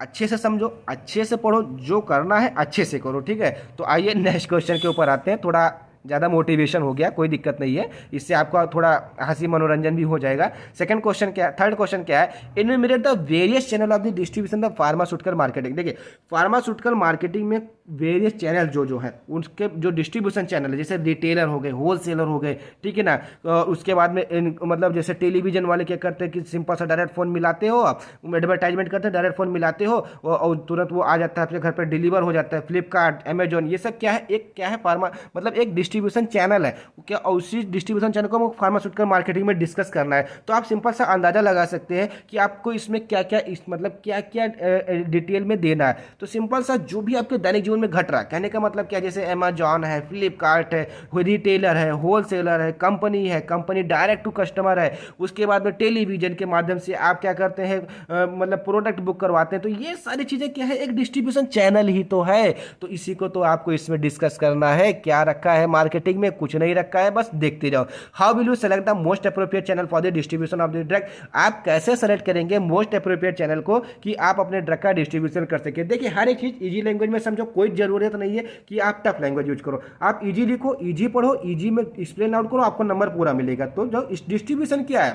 अच्छे से समझो, अच्छे से पढ़ो, जो करना है अच्छे से करो, ठीक है। तो आइए नेक्स्ट क्वेश्चन के ऊपर आते हैं। थोड़ा ज़्यादा मोटिवेशन हो गया, कोई दिक्कत नहीं है, इससे आपका थोड़ा हंसी मनोरंजन भी हो जाएगा। सेकंड क्वेश्चन क्या है, थर्ड क्वेश्चन क्या है, enumerate the various channel of the distribution the pharmaceutical marketing. देखिए फार्मास्यूटिकल मार्केटिंग में वेरियस चैनल जो है उनके जो डिस्ट्रीब्यूशन चैनल है, जैसे रिटेलर हो गए, होलसेलर हो गए, ठीक है ना। उसके बाद में मतलब जैसे टेलीविजन वाले क्या करते हैं कि सिंपल सा डायरेक्ट फ़ोन मिलाते हो, आप एडवर्टाइजमेंट करते हैं, डायरेक्ट फ़ोन मिलाते हो और तुरंत वो आ जाता है आपके घर पर, डिलीवर हो जाता है। फ्लिपकार्ट, अमेजोन, ये सब क्या है, एक क्या है फार्मा मतलब एक डिस्ट्रीब्यूशन चैनल है क्या, उसी डिस्ट्रीब्यूशन चैनल को फार्मास्यूटिकल मार्केटिंग में डिस्कस करना है। तो आप सिंपल सा अंदाजा लगा सकते हैं कि आपको इसमें क्या क्या मतलब क्या क्या डिटेल में देना है। तो सिंपल सा जो भी आपके दैनिक जीवन में घट रहा है। कहने का मतलब क्या, जैसे अमेजॉन है, फ्लिपकार्ट है, रिटेलर है, होलसेलर है, कंपनी डायरेक्ट टू कस्टमर है, उसके बाद में टेलीविजन के माध्यम से आप क्या करते हैं मतलब प्रोडक्ट बुक करवाते हैं। तो ये सारी चीज़ें क्या है, एक डिस्ट्रीब्यूशन चैनल ही तो है। तो इसी को तो आपको इसमें डिस्कस करना है। क्या रखा है मार्केटिंग में, कुछ नहीं रखा है, बस देखते जाओ। How will you select the most appropriate channel for the distribution of the drug. आप कैसे सेलेक्ट करेंगे मोस्ट अप्रोप्रिएट चैनल को कि आप अपने ड्रग का डिस्ट्रीब्यूशन कर सके। देखिए हर एक चीज़ इजी लैंग्वेज में समझो, कोई जरूरत नहीं है कि आप टफ लैंग्वेज यूज करो। आप इजी लिखो, इजी पढ़ो, इजी में एक्सप्लेन आउट करो, आपको नंबर पूरा मिलेगा। तो जो डिस्ट्रीब्यूशन क्या है,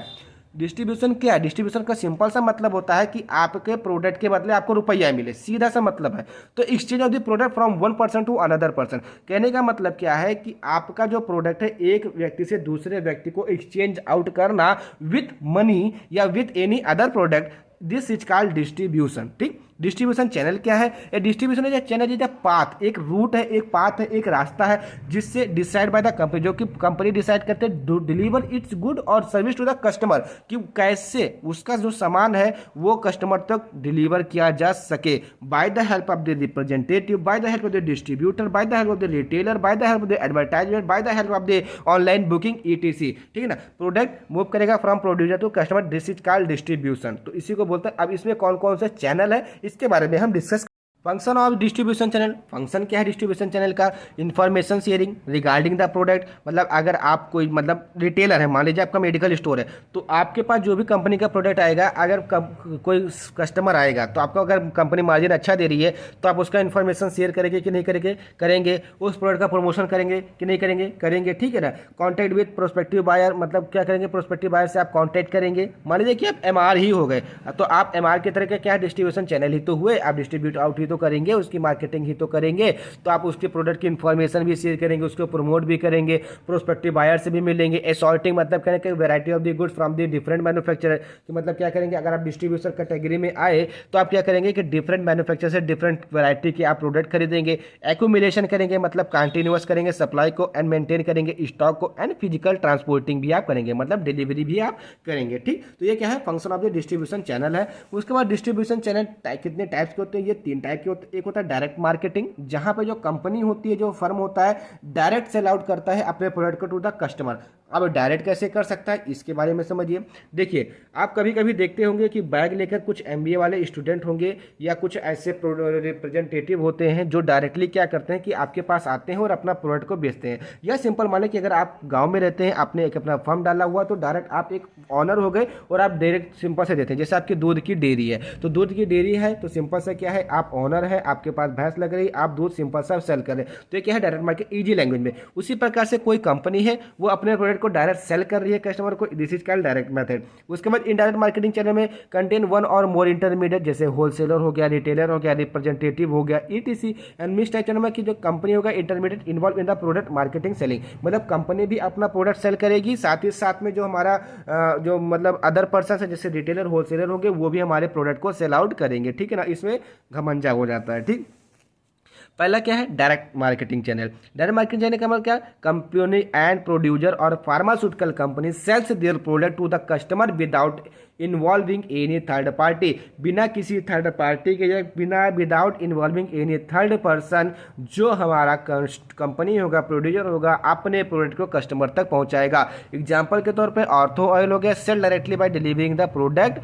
डिस्ट्रीब्यूशन का सिंपल सा मतलब होता है कि आपके प्रोडक्ट के बदले आपको रुपया मिले, सीधा सा मतलब है। तो exchange of the product from one person to another person, कहने का मतलब क्या है कि आपका जो प्रोडक्ट है एक व्यक्ति से दूसरे व्यक्ति को एक्सचेंज आउट करना विथ मनी या with any other product, this is called distribution. ठीक, डिस्ट्रीब्यूशन चैनल क्या है, a distribution is channel is a path, एक रूट है, एक पाथ है, एक रास्ता है जिससे डिसाइड बाय द कंपनी, जो कि कंपनी डिसाइड करते हैं डिलीवर इट्स गुड और सर्विस टू द कस्टमर, कि कैसे उसका जो सामान है वो कस्टमर तक डिलीवर किया जा सके by the help of the representative, by the help of the distributor, by the help of the retailer, by the help of the advertisement, by the help of the online booking ETC. ठीक है ना, product move करेगा from producer to customer, this is called distribution. तो इसी को बोलते हैं। अब इसमें कौन कौन से चैनल है इसके बारे में हम discuss. Function of distribution channel, function क्या है डिस्ट्रीब्यूशन चैनल का, information sharing regarding the product. मतलब अगर आप कोई मतलब रिटेलर है, मान लीजिए आपका मेडिकल स्टोर है, तो आपके पास जो भी कंपनी का प्रोडक्ट आएगा, अगर कोई कस्टमर आएगा तो आपको अगर कंपनी मार्जिन अच्छा दे रही है तो आप उसका इन्फॉर्मेशन शेयर करेंगे कि नहीं करेंगे, करेंगे। उस प्रोडक्ट का प्रमोशन करेंगे कि नहीं करेंगे, करेंगे। ठीक है ना, कॉन्टैक्ट विद प्रोस्पेक्टिव बायर, मतलब क्या करेंगे, प्रोस्पेक्टिव बायर से आप कॉन्टैक्ट करेंगे। मान लीजिए कि आप एमआर ही हो गए, तो आप एमआर की तरह के क्या डिस्ट्रीब्यूशन चैनल ही तो हुए, आप डिस्ट्रीब्यूट आउट ही तो करेंगे, उसकी मार्केटिंग ही तो करेंगे। तो आप उसके प्रोडक्ट की इन्फॉर्मेशन भी शेयर करेंगे, उसको प्रमोट भी करेंगे, प्रोस्पेक्टिव बायर से भी मिलेंगे। असॉर्टिंग मतलब करेंगे variety of the goods from the different manufacturer, कि मतलब क्या करेंगे, अगर आप डिस्ट्रीब्यूशन कैटेगरी में आए तो आप क्या करेंगे कि डिफरेंट मैन्युफैक्चरर से डिफरेंट वैरायटी के आप प्रोडक्ट खरीदेंगे। एक्यूमुलेशन करेंगे, मतलब कंटिन्यूअस करेंगे सप्लाई को एंड मेंटेन करेंगे स्टॉक को, एंड फिजिकल ट्रांसपोर्टिंग भी आप करेंगे, मतलब डिलीवरी भी आप करेंगे। ठीक, तो ये क्या है, function of the distribution channel है। उसके बाद डिस्ट्रीब्यूशन चैनल कितने टाइप्स के होते हैं, ये 3 टाइप के होते हैं। एक होता है डायरेक्ट मार्केटिंग, जहां पे जो कंपनी होती है, जो फर्म होता है, डायरेक्ट सेल आउट करता है अपने प्रोडक्ट को टू द कस्टमर। अब डायरेक्ट कैसे कर सकता है इसके बारे में समझिए। देखिए आप कभी कभी देखते होंगे कि बैग लेकर कुछ एमबीए वाले स्टूडेंट होंगे या कुछ ऐसे रिप्रेजेंटेटिव होते हैं जो डायरेक्टली क्या करते हैं कि आपके पास आते हैं और अपना प्रोडक्ट को बेचते हैं। या सिंपल माने कि अगर आप गांव में रहते हैं, आपने एक अपना फर्म डाला हुआ, तो डायरेक्ट आप एक ऑनर हो गए और आप डायरेक्ट सिंपल से देते हैं। जैसे आपकी दूध की डेयरी है, तो दूध की डेयरी है तो सिंपल से क्या है, आप ऑनर है, आपके पास भैंस लग रही, आप दूध सिंपल सा सेल कर रहे हैं। तो ये क्या है, डायरेक्ट मार्केट इजी लैंग्वेज में। उसी प्रकार से कोई कंपनी है वो अपने प्रोडक्ट को डायरेक्ट सेल कर रही है कस्टमर को, this is called direct method. उसके बाद इनडायरेक्ट मार्केटिंग चैनल में कंटेन वन और मोर इंटरमीडिएट, जैसे होलसेलर हो गया, रिटेलर हो गया, रिप्रेजेंटेटिव हो गया, etc. And mix type channel में कि जो कंपनी होगा intermediate involve in the product marketing selling, मतलब कंपनी भी अपना प्रोडक्ट सेल करेगी, साथ ही साथ में जो हमारा जो मतलब अदर पर्सन है जैसे रिटेलर होलसेलर होंगे वो भी हमारे प्रोडक्ट को सेल आउट करेंगे। ठीक है ना, इसमें घमंजा हो जाता है। ठीक, पहला क्या है, direct marketing channel. Direct marketing channel का मतलब क्या, कंपनी एंड प्रोड्यूसर और pharmaceutical company sells their product to the customer without involving any third party, बिना किसी थर्ड पार्टी के, या बिना without involving any third person, जो हमारा कंपनी होगा, प्रोड्यूसर होगा, अपने प्रोडक्ट को कस्टमर तक पहुंचाएगा। एग्जाम्पल के तौर पे ऑर्थो ऑयल हो गया, sell directly by delivering the product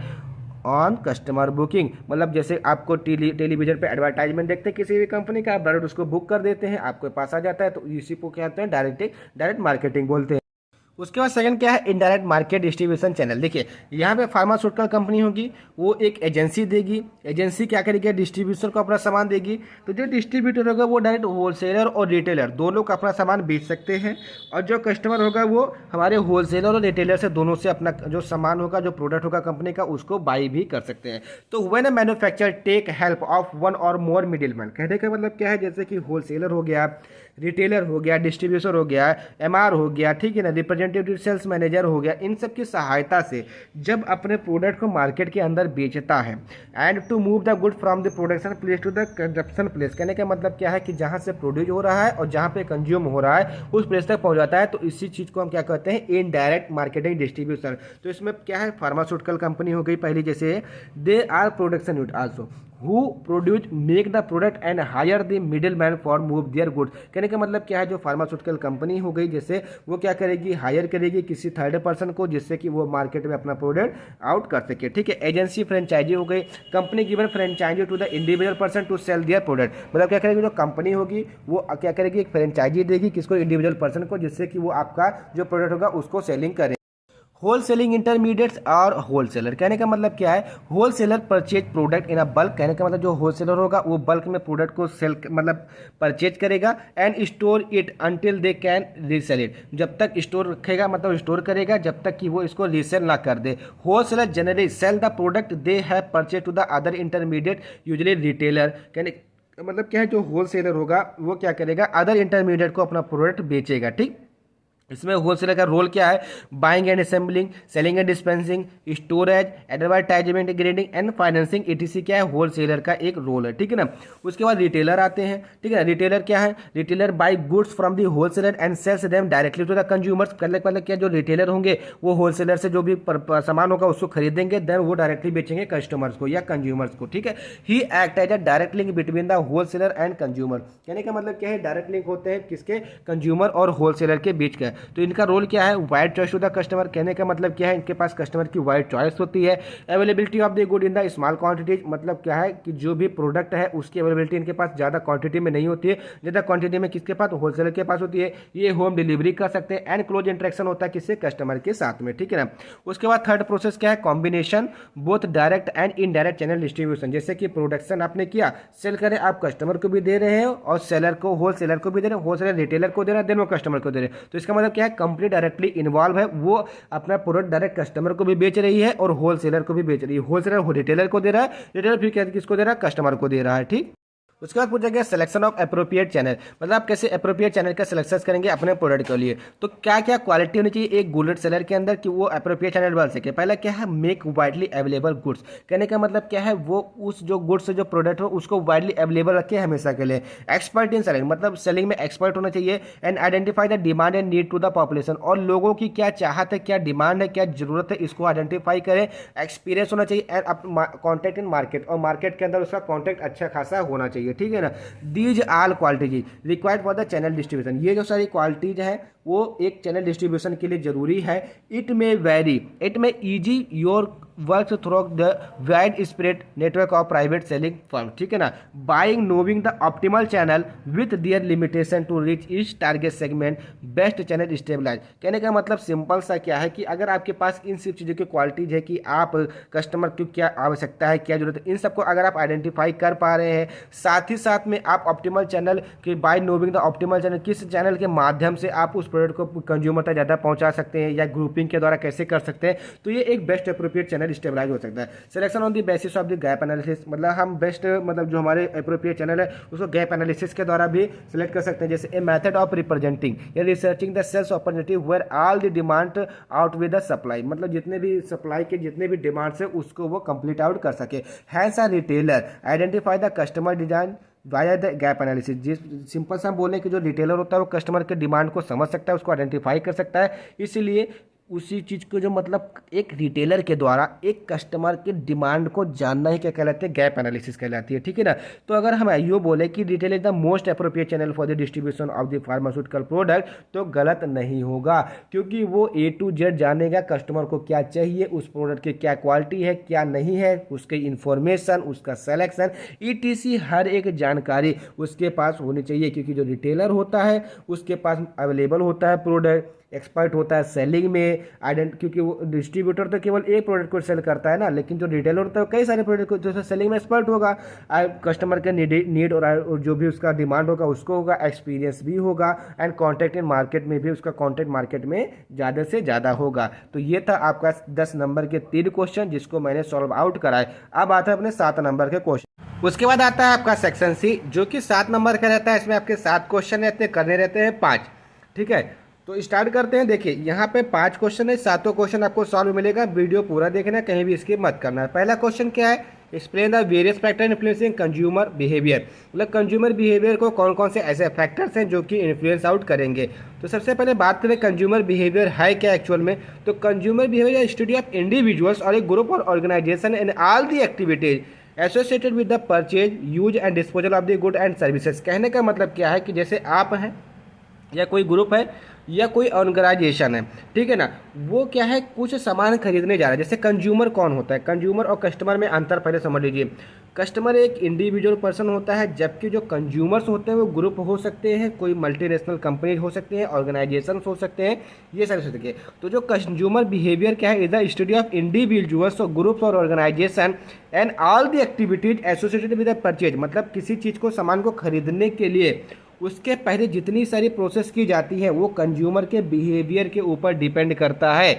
on customer booking, मतलब जैसे आपको टेलीविजन पे एडवर्टाइजमेंट देखते हैं किसी भी कंपनी का, आप डायरेक्ट उसको बुक कर देते हैं, आपके पास आ जाता है, तो इसी को क्या कहते हैं, डायरेक्ट मार्केटिंग बोलते हैं। उसके बाद सेकंड क्या है, इनडायरेक्ट मार्केट डिस्ट्रीब्यूशन चैनल। देखिए यहाँ पे फार्मास्यूटिकल कंपनी होगी, वो एक एजेंसी देगी, एजेंसी क्या करेगी, डिस्ट्रीब्यूटर को अपना सामान देगी। तो जो डिस्ट्रीब्यूटर होगा वो डायरेक्ट होलसेलर और रिटेलर दोनों को अपना सामान बेच सकते हैं, और जो कस्टमर होगा वो हमारे होलसेलर और रिटेलर से दोनों से अपना जो सामान होगा, जो प्रोडक्ट होगा कंपनी का, उसको बाई भी कर सकते हैं। तो when a manufacturer take help of one और मोर मिडिलमैन, कहने का मतलब क्या है, जैसे कि होलसेलर हो गया, रिटेलर हो गया, डिस्ट्रीब्यूटर हो गया, एमआर हो गया, ठीक है ना, रिप्रेजेंटेटिव सेल्स मैनेजर हो गया, इन सब की सहायता से जब अपने प्रोडक्ट को मार्केट के अंदर बेचता है, and to move the good from the production place to the consumption place, कहने का मतलब क्या है कि जहां से प्रोड्यूस हो रहा है और जहां पे कंज्यूम हो रहा है उस प्लेस तक पहुंच जाता है। तो इसी चीज को हम क्या कहते हैं, इनडायरेक्ट मार्केटिंग डिस्ट्रीब्यूशन। तो इसमें क्या है, फार्मास्यूटिकल कंपनी हो गई पहली, जैसे they are production unit also, who produce make the product and hire the middle man for move their goods. कहने का मतलब क्या है, जो फार्मास्यूटिकल कंपनी हो गई जैसे वो क्या करेगी, हायर करेगी किसी थर्ड पर्सन को जिससे कि वो मार्केट में अपना प्रोडक्ट आउट कर सके। ठीक है, एजेंसी फ्रेंचाइजी हो गई, company given franchisee to the individual person to sell their product. मतलब क्या करेगी, जो कंपनी होगी वो क्या करेगी, एक फ्रेंचाइजी देगी किसको, इंडिविजुअल पर्सन को, जिससे कि वो आपका जो प्रोडक्ट होगा उसको सेलिंग करे। होल सेलिंग इंटरमीडिएट्स और होलसेलर, कहने का मतलब क्या है, wholesaler purchase product in a bulk. कहने का मतलब जो होलसेलर होगा वो बल्क में प्रोडक्ट को सेल मतलब परचेज करेगा and store it until they can resale it. जब तक स्टोर रखेगा मतलब स्टोर करेगा जब तक कि वो इसको रीसेल ना कर दे। Wholesaler generally sell the product they have purchase to the other intermediate usually retailer. कहने मतलब क्या है, जो होलसेलर होगा वो क्या करेगा, अदर इंटरमीडिएट को अपना प्रोडक्ट बेचेगा। ठीक, इसमें होलसेलर का रोल क्या है, buying and assembling, selling and dispensing, storage, advertisement, grading and financing etc क्या है, होलसेलर का एक रोल है। ठीक है ना। उसके बाद रिटेलर आते हैं। ठीक है, रिटेलर क्या है, retailer buy goods from the wholesaler and sells them directly to the consumers. मतलब क्या, जो रिटेलर होंगे वो होलसेलर से जो भी सामान होगा उसको खरीदेंगे, देन वो डायरेक्टली बेचेंगे कस्टमर्स को या कंज्यूमर्स को। ठीक है, he act as a direct link between the wholesaler and consumer. कहने का मतलब क्या है, डायरेक्ट लिंक होते हैं किसके, कंज्यूमर और होलसेलर के बीच का। तो इनका रोल क्या है, wide choice to the customer. कहने का मतलब क्या है, इनके पास कस्टमर की वाइड चॉइस होती है। Availability of the good in the small quantities, मतलब क्या है कि जो भी प्रोडक्ट है उसकी अवेलेबिलिटी इनके पास ज़्यादा क्वांटिटी में नहीं होती है, ज़्यादा क्वांटिटी में किसके पास, होलसेलर के पास होती है। ये होम डिलीवरी कर सकते हैं एंड क्लोज इंटरेक्शन होता है किससे, कस्टमर के साथ में। ठीक है ना। उसके बाद थर्ड प्रोसेस क्या है, combination both direct and indirect channel distribution. जैसे कि प्रोडक्शन आपने किया, सेल करें, आप कस्टमर को भी दे रहे हैं और सेलर को, होलसेलर को भी दे रहे हैं, होलसेलर रिटेलर को दे रहा है, देन वो कस्टमर को दे रहे हैं। तो इसका मतलब क्या है, कंपनी डायरेक्टली इन्वॉल्व है, वो अपना प्रोडक्ट डायरेक्ट कस्टमर को भी बेच रही है और होलसेलर को भी बेच रही है। होलसेलर रिटेलर को दे रहा है, रिटेलर फिर किसको दे रहा है, कस्टमर को दे रहा है। ठीक, उसके बाद पूछा गया सिलेक्शन ऑफ अप्रोप्रिएट चैनल, मतलब आप कैसे अप्रोप्रिएट चैनल का सिलेक्शन करेंगे अपने प्रोडक्ट के लिए। तो क्या क्या क्वालिटी होनी चाहिए एक गुड सेलर के अंदर कि वो अप्रोप्रिएट चैनल बन सके। पहला क्या है, मेक वाइडली अवेलेबल गुड्स। कहने का मतलब क्या है, वो उस जो गुड्स जो प्रोडक्ट हो उसको वाइडली अवेलेबल रखे हमेशा के लिए। एक्सपर्ट इन सेलिंग, मतलब सेलिंग में एक्सपर्ट होना चाहिए। And identify the demand and need to the population, और लोगों की क्या चाहत है, क्या डिमांड है, क्या जरूरत है, इसको आइडेंटिफाई करें। एक्सपीरियंस होना चाहिए एंड कॉन्टैक्ट इन मार्केट, और मार्केट के अंदर उसका कॉन्टैक्ट अच्छा खासा होना चाहिए। ठीक है ना। These all qualities required for the channel distribution, ये जो सारी क्वालिटीज है वो एक चैनल डिस्ट्रीब्यूशन के लिए जरूरी है। It may very, it may easy your work through the wide spread network of private selling firm. ठीक है ना। Buying knowing the optimal channel with their limitation to reach each target segment, best channel stabilise. कहने का मतलब simple सा क्या है कि अगर आपके पास इन सब चीज़ों की क्वालिटीज है कि आप कस्टमर की क्या आवश्यकता है, क्या जरूरत है, इन सबको अगर आप आइडेंटिफाई कर पा रहे हैं, साथ ही साथ में आप ऑप्टिमल चैनल के by knowing the optimal channel, किस चैनल के माध्यम से आप उस प्रोडक्ट को कंज्यूमर तक ज़्यादा पहुंचा सकते हैं या ग्रुपिंग के द्वारा कैसे कर सकते हैं, तो ये एक बेस्ट अप्रोप्रिएट चैनल स्टेबलाइज हो सकता है। Selection on the basis of the gap analysis, मतलब हम बेस्ट मतलब जो हमारे अप्रोप्रिएट चैनल है उसको गैप एनालिसिस के द्वारा भी सिलेक्ट कर सकते हैं। जैसे ए मेथड ऑफ रिप्रेजेंटिंग या researching the sales opportunity where all the demand out with the supply, मतलब जितने भी सप्लाई के जितने भी डिमांड्स है उसको वो कंप्लीट आउट कर सके। Hence a retailer identify the customer design via the gap analysis, जिस सिंपल सा हम बोले कि जो रिटेलर होता है वो कस्टमर के डिमांड को समझ सकता है, उसको आइडेंटिफाई कर सकता है, इसलिए उसी चीज़ को जो मतलब एक रिटेलर के द्वारा एक कस्टमर के डिमांड को जानना ही क्या कहलाते हैं, गैप एनालिसिस कहलाती है। ठीक है ना। तो अगर हम यो बोले कि retail is the most appropriate channel for the distribution of the pharmaceutical product, तो गलत नहीं होगा, क्योंकि वो ए टू जेड जानेगा कस्टमर को क्या चाहिए, उस प्रोडक्ट की क्या क्वालिटी है, क्या नहीं है, उसके इन्फॉर्मेशन, उसका सेलेक्शन, ईटीसी हर एक जानकारी उसके पास होनी चाहिए। क्योंकि जो रिटेलर होता है उसके पास अवेलेबल होता है प्रोडक्ट, एक्सपर्ट होता है सेलिंग में, क्योंकि वो डिस्ट्रीब्यूटर तो केवल एक प्रोडक्ट को सेल करता है ना, लेकिन जो रिटेलर होता है वो कई सारे प्रोडक्ट को जो सेलिंग में एक्सपर्ट होगा, कस्टमर के नीड और जो भी उसका डिमांड होगा उसको होगा, एक्सपीरियंस भी होगा, एंड कॉन्टैक्ट इन मार्केट में भी उसका कॉन्टैक्ट मार्केट में ज़्यादा से ज़्यादा होगा। तो ये था आपका 10 नंबर के 3 क्वेश्चन जिसको मैंने सॉल्व आउट कराए। अब आता है अपने 7 नंबर के क्वेश्चन। उसके बाद आता है आपका सेक्शन सी, जो कि 7 नंबर का रहता है। इसमें आपके 7 क्वेश्चन रहते हैं, करने रहते हैं 5। ठीक है, तो स्टार्ट करते हैं। देखिए यहाँ पे 5 क्वेश्चन है, 7 क्वेश्चन आपको सॉल्व मिलेगा, वीडियो पूरा देखना, कहीं भी स्किप मत करना है। पहला क्वेश्चन क्या है, explain the various factor influencing consumer behaviour, मतलब कंज्यूमर बिहेवियर को कौन कौन से ऐसे फैक्टर्स हैं जो कि इन्फ्लुएंस आउट करेंगे। तो सबसे पहले बात करें कंज्यूमर बिहेवियर है क्या एक्चुअल में। तो consumer behaviour study of individuals और ए ग्रुप और organisation and all the activities associated with the purchase, use and disposal of the good and services. कहने का मतलब क्या है कि जैसे आप हैं या कोई ग्रुप है या कोई ऑर्गेनाइजेशन है, ठीक है ना, वो क्या है कुछ सामान खरीदने जा रहा है। जैसे कंज्यूमर कौन होता है, कंज्यूमर और कस्टमर में अंतर पहले समझ लीजिए। कस्टमर एक इंडिविजुअल पर्सन होता है, जबकि जो कंज्यूमर्स होते हैं वो ग्रुप हो सकते हैं, कोई मल्टीनेशनल कंपनी हो सकती हैं, ऑर्गेनाइजेशन हो सकते हैं, ये सारे हो सकते हैं। तो जो कंज्यूमर बिहेवियर क्या है, is the study of individuals और ग्रुप्स और organisation and all the activities associated with the purchase. मतलब किसी चीज़ को, सामान को खरीदने के लिए उसके पहले जितनी सारी प्रोसेस की जाती है वो कंज्यूमर के बिहेवियर के ऊपर डिपेंड करता है।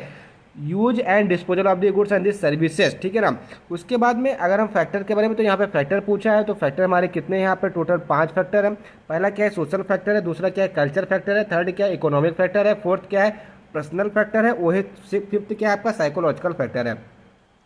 Use and disposal of the goods and the services, ठीक है ना। उसके बाद में अगर हम फैक्टर के बारे में, तो यहाँ पे फैक्टर पूछा है, तो फैक्टर हमारे कितने हैं यहाँ पे, टोटल 5 फैक्टर है। पहला क्या है, सोशल फैक्टर है, दूसरा क्या है, कल्चर फैक्टर है, थर्ड क्या है, इकोनॉमिक फैक्टर है, फोर्थ क्या है, पर्सनल फैक्टर है, वही फिफ्थ क्या है आपका, साइकोलॉजिकल फैक्टर है।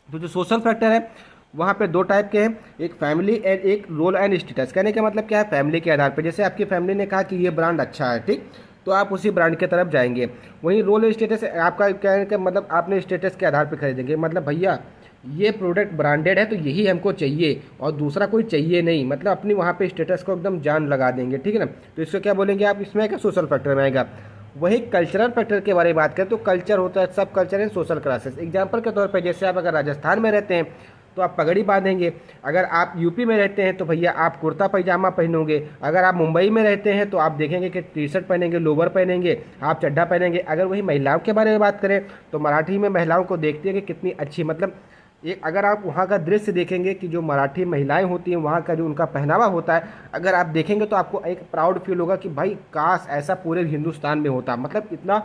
तो जो सोशल फैक्टर है वहाँ पे 2 टाइप के हैं, एक फैमिली एंड एक रोल एंड स्टेटस। कहने का मतलब क्या है, फैमिली के आधार पे, जैसे आपकी फैमिली ने कहा कि ये ब्रांड अच्छा है, ठीक, तो आप उसी ब्रांड की तरफ जाएंगे। वहीं रोल स्टेटस आपका कहने का मतलब आपने स्टेटस के आधार पे खरीदेंगे, मतलब भैया ये प्रोडक्ट ब्रांडेड है तो यही हमको चाहिए और दूसरा कोई चाहिए नहीं, मतलब अपनी वहाँ पे स्टेटस को एकदम जान लगा देंगे, ठीक है ना। तो इसको क्या बोलेंगे आप, इसमें आएगा सोशल फैक्टर में आएगा। वही कल्चरल फैक्टर के बारे में बात करें तो कल्चर होता है, सब culture and social classes. Example के तौर पर जैसे आप अगर राजस्थान में रहते हैं तो आप पगड़ी बांधेंगे, अगर आप यूपी में रहते हैं तो भैया आप कुर्ता पैजामा पहनोगे, अगर आप मुंबई में रहते हैं तो आप देखेंगे कि टी शर्ट पहनेंगे, लोवर पहनेंगे, आप चड्ढा पहनेंगे। अगर वही महिलाओं के बारे में बात करें तो मराठी में महिलाओं को देखते हैं कि कितनी अच्छी, मतलब एक अगर आप वहाँ का दृश्य देखेंगे कि जो मराठी महिलाएं होती हैं वहाँ का जो उनका पहनावा होता है, अगर आप देखेंगे तो आपको एक प्राउड फील होगा कि भाई काश ऐसा पूरे हिंदुस्तान में होता। मतलब इतना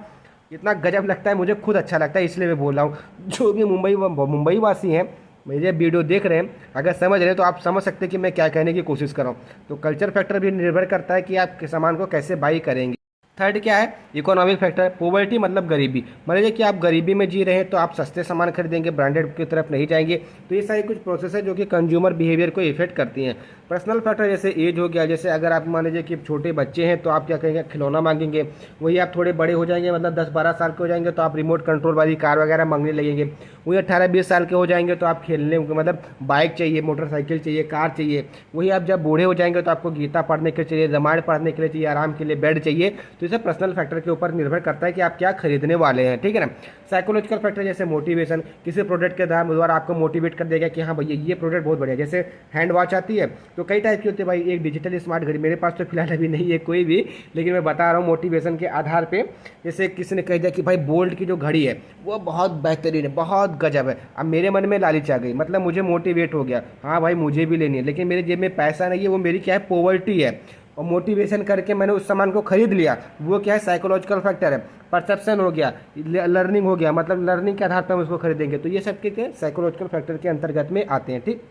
इतना गजब लगता है, मुझे खुद अच्छा लगता है, इसलिए मैं बोल रहा हूँ। जो भी मुंबई वासी हैं, मेरे वीडियो देख रहे हैं, अगर समझ रहे हैं तो आप समझ सकते हैं कि मैं क्या कहने की कोशिश कर रहा हूँ। तो कल्चर फैक्टर भी निर्भर करता है कि आप सामान को कैसे बाई करेंगे। थर्ड क्या है, इकोनॉमिक फैक्टर। पॉवर्टी मतलब गरीबी, मान लीजिए कि आप गरीबी में जी रहे हैं तो आप सस्ते सामान खरीदेंगे, ब्रांडेड की तरफ नहीं जाएंगे। तो ये सारी कुछ प्रोसेस है जो कि कंज्यूमर बिहेवियर को इफेक्ट करती हैं। पर्सनल फैक्टर जैसे एज हो गया, जैसे अगर आप मान लीजिए कि छोटे बच्चे हैं तो आप क्या करेंगे, खिलौना मांगेंगे। वही आप थोड़े बड़े हो जाएंगे, मतलब 10-12 साल के हो जाएंगे तो आप रिमोट कंट्रोल वाली कार वगैरह मांगने लगेंगे। वही 18-20 साल के हो जाएंगे तो आप खेलने, मतलब बाइक चाहिए, मोटरसाइकिल चाहिए, कार चाहिए। वही आप जब बूढ़े हो जाएंगे तो आपको गीता पढ़ने के लिए चाहिए, रामायण पढ़ने के लिए चाहिए, आराम के लिए बेड चाहिए। तो इसे पर्सनल फैक्टर के ऊपर निर्भर करता है कि आप क्या खरीदने वाले हैं, ठीक है ना। साइकोलॉजिकल फैक्टर जैसे मोटिवेशन, किसी प्रोडक्ट के द्वारा आपको मोटिवेट कर देगा कि हाँ भैया ये प्रोडक्ट बहुत बढ़िया। जैसे हैंड वॉच आती है तो कई टाइप की होती है भाई, एक डिजिटल स्मार्ट घड़ी, मेरे पास तो फिलहाल अभी नहीं है कोई भी, लेकिन मैं बता रहा हूँ मोटिवेशन के आधार पे। जैसे किसी ने कह दिया कि भाई बोल्ट की जो घड़ी है वो बहुत बेहतरीन है, बहुत गजब है। अब मेरे मन में लालच आ गई, मतलब मुझे मोटिवेट हो गया, हाँ भाई मुझे भी लेनी है, लेकिन मेरे जेब में पैसा नहीं है, वो मेरी क्या है, पॉवर्टी है। और मोटिवेशन करके मैंने उस सामान को खरीद लिया, वो क्या है, साइकोलॉजिकल फैक्टर है। परसेप्शन हो गया, लर्निंग हो गया, मतलब लर्निंग के आधार पर हम उसको खरीदेंगे। तो ये सब के साइकोलॉजिकल फैक्टर के अंतर्गत में आते हैं, ठीक।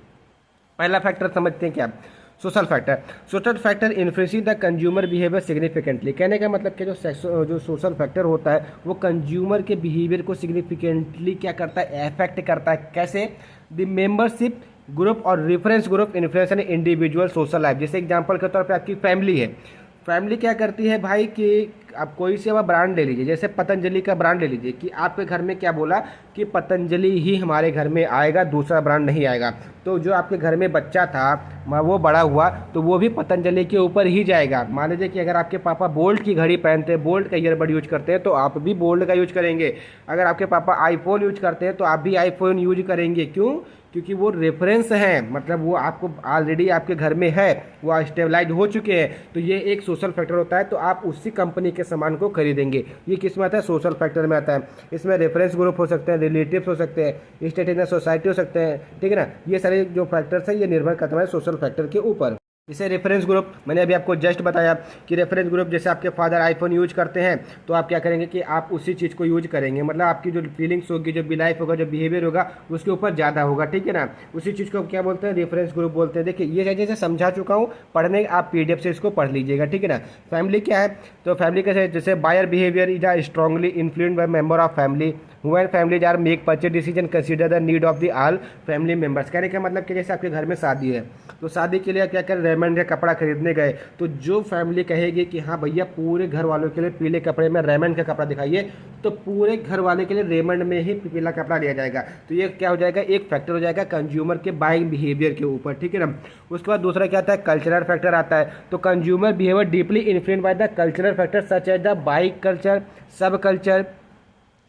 पहला फैक्टर समझते हैं क्या, social factor. Social factor influencing the consumer behaviour significantly. कहने का मतलब कि जो सोशल फैक्टर होता है वो कंज्यूमर के बिहेवियर को सिग्निफिकेंटली क्या करता है, अफेक्ट करता है। कैसे, द मेंबरशिप ग्रुप और reference group influence an individual social life. जैसे एग्जांपल के तौर पे आपकी फैमिली है, फैमिली क्या करती है भाई कि आप कोई से वह ब्रांड ले लीजिए, जैसे पतंजलि का ब्रांड ले लीजिए, कि आपके घर में क्या बोला कि पतंजलि ही हमारे घर में आएगा, दूसरा ब्रांड नहीं आएगा। तो जो आपके घर में बच्चा था वो बड़ा हुआ तो वो भी पतंजलि के ऊपर ही जाएगा। मान लीजिए कि अगर आपके पापा बोल्ट की घड़ी पहनते हैं, बोल्ट का ईयरबड यूज करते हैं तो आप भी बोल्ट का यूज करेंगे। अगर आपके पापा आईफोन यूज करते हैं तो आप भी आईफोन यूज करेंगे। क्यों, क्योंकि वो रेफरेंस हैं, मतलब वो आपको ऑलरेडी आपके घर में है, वो स्टेबलाइज हो चुके हैं। तो ये एक सोशल फैक्टर होता है, तो आप उसी कंपनी के सामान को खरीदेंगे। ये किस में आता है, सोशल फैक्टर में आता है। इसमें रेफरेंस ग्रुप हो सकते हैं, रिलेटिव्स हो सकते हैं, स्टेटस इन सोसाइटी हो सकते हैं, ठीक है ना। ये सारे जो फैक्टर्स हैं ये निर्भर करता है सोशल फैक्टर के ऊपर। इसे रेफरेंस ग्रुप, मैंने अभी आपको जस्ट बताया कि रेफरेंस ग्रुप जैसे आपके फादर आईफोन यूज करते हैं तो आप क्या करेंगे कि आप उसी चीज़ को यूज करेंगे, मतलब आपकी जो फीलिंग्स होगी, जो बिलाइफ होगा, जो बिहेवियर होगा उसके ऊपर ज़्यादा होगा, ठीक है ना। उसी चीज़ को क्या बोलते हैं, रेफरेंस ग्रुप बोलते हैं। देखिए ये जैसे समझा चुका हूँ, पढ़ने आप PDF से इसको पढ़ लीजिएगा, ठीक है ना। फैमिली क्या है, तो फैमिली कैसे, जैसे buyer behaviour is a strongly influenced by member of family, when families are make purchase decision consider the need of the all family members. कहने का मतलब कि जैसे आपके घर में शादी है तो शादी के लिए क्या कर रेमंड का कपड़ा खरीदने गए, तो जो फैमिली कहेगी कि हाँ भैया पूरे घर वालों के लिए पीले कपड़े में रेमंड का कपड़ा दिखाइए, तो पूरे घर वाले के लिए रेमंड में ही पीला कपड़ा लिया जाएगा। तो ये क्या हो जाएगा, एक फैक्टर हो जाएगा कंज्यूमर के बाइंग बिहेवियर के ऊपर, ठीक है ना। उसके बाद दूसरा क्या आता है, कल्चरल फैक्टर आता है। तो consumer behaviour deeply influenced by the cultural factor such as the bike culture, sub culture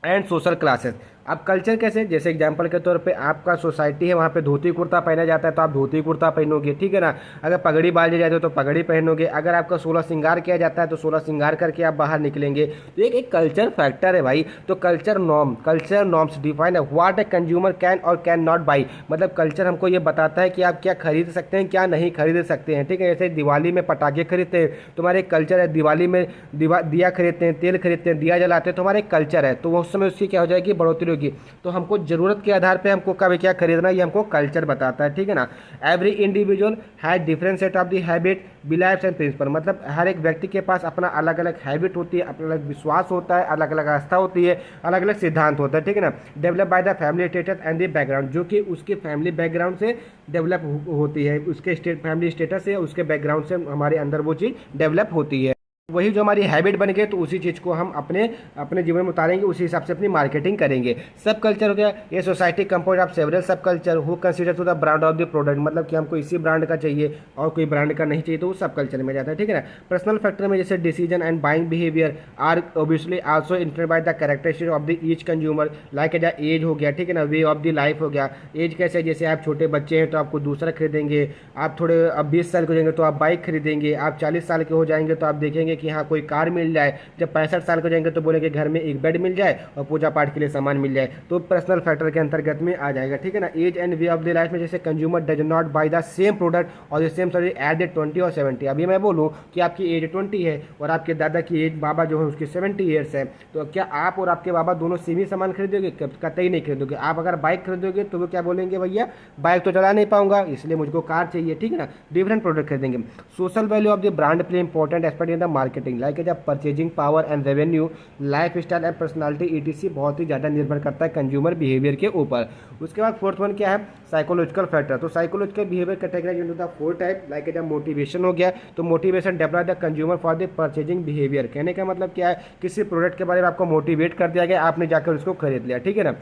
and social classes. अब कल्चर कैसे, जैसे एग्जांपल के तौर पे आपका सोसाइटी है, वहाँ पे धोती कुर्ता पहना जाता है तो आप धोती कुर्ता पहनोगे, ठीक है ना। अगर पगड़ी बांधी जाती है तो पगड़ी पहनोगे। अगर आपका 16 श्रृंगार किया जाता है तो 16 श्रृंगार करके आप बाहर निकलेंगे। तो एक कल्चर फैक्टर है भाई। तो कल्चर नॉर्म्स डिफाइन है व्हाट ए कंज्यूमर कैन और कैन नॉट बाई। मतलब कल्चर हमको ये बताता है कि आप क्या खरीद सकते हैं, क्या नहीं खरीद सकते हैं, ठीक है। जैसे दिवाली में पटाखे खरीदते हैं, तुम्हारे एक कल्चर है। दिवाली में दिया खरीदते हैं, तेल खरीदते हैं, दिया जलाते हैं, तो हमारा एक कल्चर है। तो उस समय उसकी क्या हो जाएगी, बढ़ोतरी होगी। तो हमको जरूरत के आधार पे हमको कभी क्या खरीदना, ये हमको कल्चर बताता है, ठीक है ना। Every individual has different set of the habit believes and principle. मतलब हर एक व्यक्ति के पास अपना अलग अलग हैबिट होती है, अपना अलग विश्वास होता है, अलग अलग आस्था होती है, अलग अलग सिद्धांत होता है, ठीक है ना। Develop by the family status and the background, जो कि उसके फैमिली बैकग्राउंड से डेवलप होती है, उसके फैमिली स्टेटस से, उसके बैकग्राउंड से हमारे अंदर वो चीज़ डेवलप होती है। वही जो हमारी हैबिट बन गई तो उसी चीज़ को हम अपने जीवन में उतारेंगे, उसी हिसाब से अपनी मार्केटिंग करेंगे। सब कल्चर हो गया, ये society compose of several sub culture who consider to the brand of the product. मतलब कि हमको इसी ब्रांड का चाहिए और कोई ब्रांड का नहीं चाहिए, तो वो सब कल्चर में जाता है, ठीक है ना। पर्सनल फैक्टर में जैसे decision and buying behaviour are obviously also influenced by the characteristic of the each consumer, like age age हो गया, ठीक है ना। वे ऑफ द लाइफ हो गया। एज कैसे, जैसे आप छोटे बच्चे हैं तो आपको दूसरा खरीदेंगे, आप थोड़े अब 20 साल के हो जाएंगे तो आप बाइक खरीदेंगे, आप 40 साल के हो जाएंगे तो आप देखेंगे कि हाँ कोई कार मिल जाए, जब 65 साल के हो जाएंगे तो बोलेंगे घर में एक बेड मिल जाए और पूजा पाठ के लिए सामान मिल जाए। तो पर्सनल फैक्टर के अंतर्गत में आ जाएगा, ठीक है ना। As and way of the life में जैसे consumer does not buy the same product और the same service at the 20 और 70। अभी मैं बोलूँ कि आपकी एज 20 है और आपके दादा की एज बाबा जो है उसकी 70 ईयर्स है, तो क्या आप और आपके बाबा दोनों सेम ही सामान खरीदोगे? कतई नहीं खरीदोगे। आप अगर बाइक खरीदोगे तो वो क्या बोलेंगे, भैया बाइक तो चला नहीं पाऊंगा इसलिए मुझको कार चाहिए, ठीक है ना। डिफरेंट प्रोडक्ट खरीदेंगे। Social value of the brand play important aspect in the marketing, like जब purchasing power and revenue, life style and personality ETC बहुत ही ज़्यादा निर्भर करता है कंज्यूमर बिहेवियर के ऊपर। उसके बाद फोर्थ वन क्या है, साइकोलॉजिकल फैक्टर। तो psychological behaviour categorise into the 4 type, like जब मोटिवेशन हो गया तो motivation develop the consumer for the purchasing behaviour. कहने का मतलब क्या है, किसी प्रोडक्ट के बारे में आपको मोटिवेट कर दिया गया, आपने जाकर उसको खरीद लिया, ठीक है ना।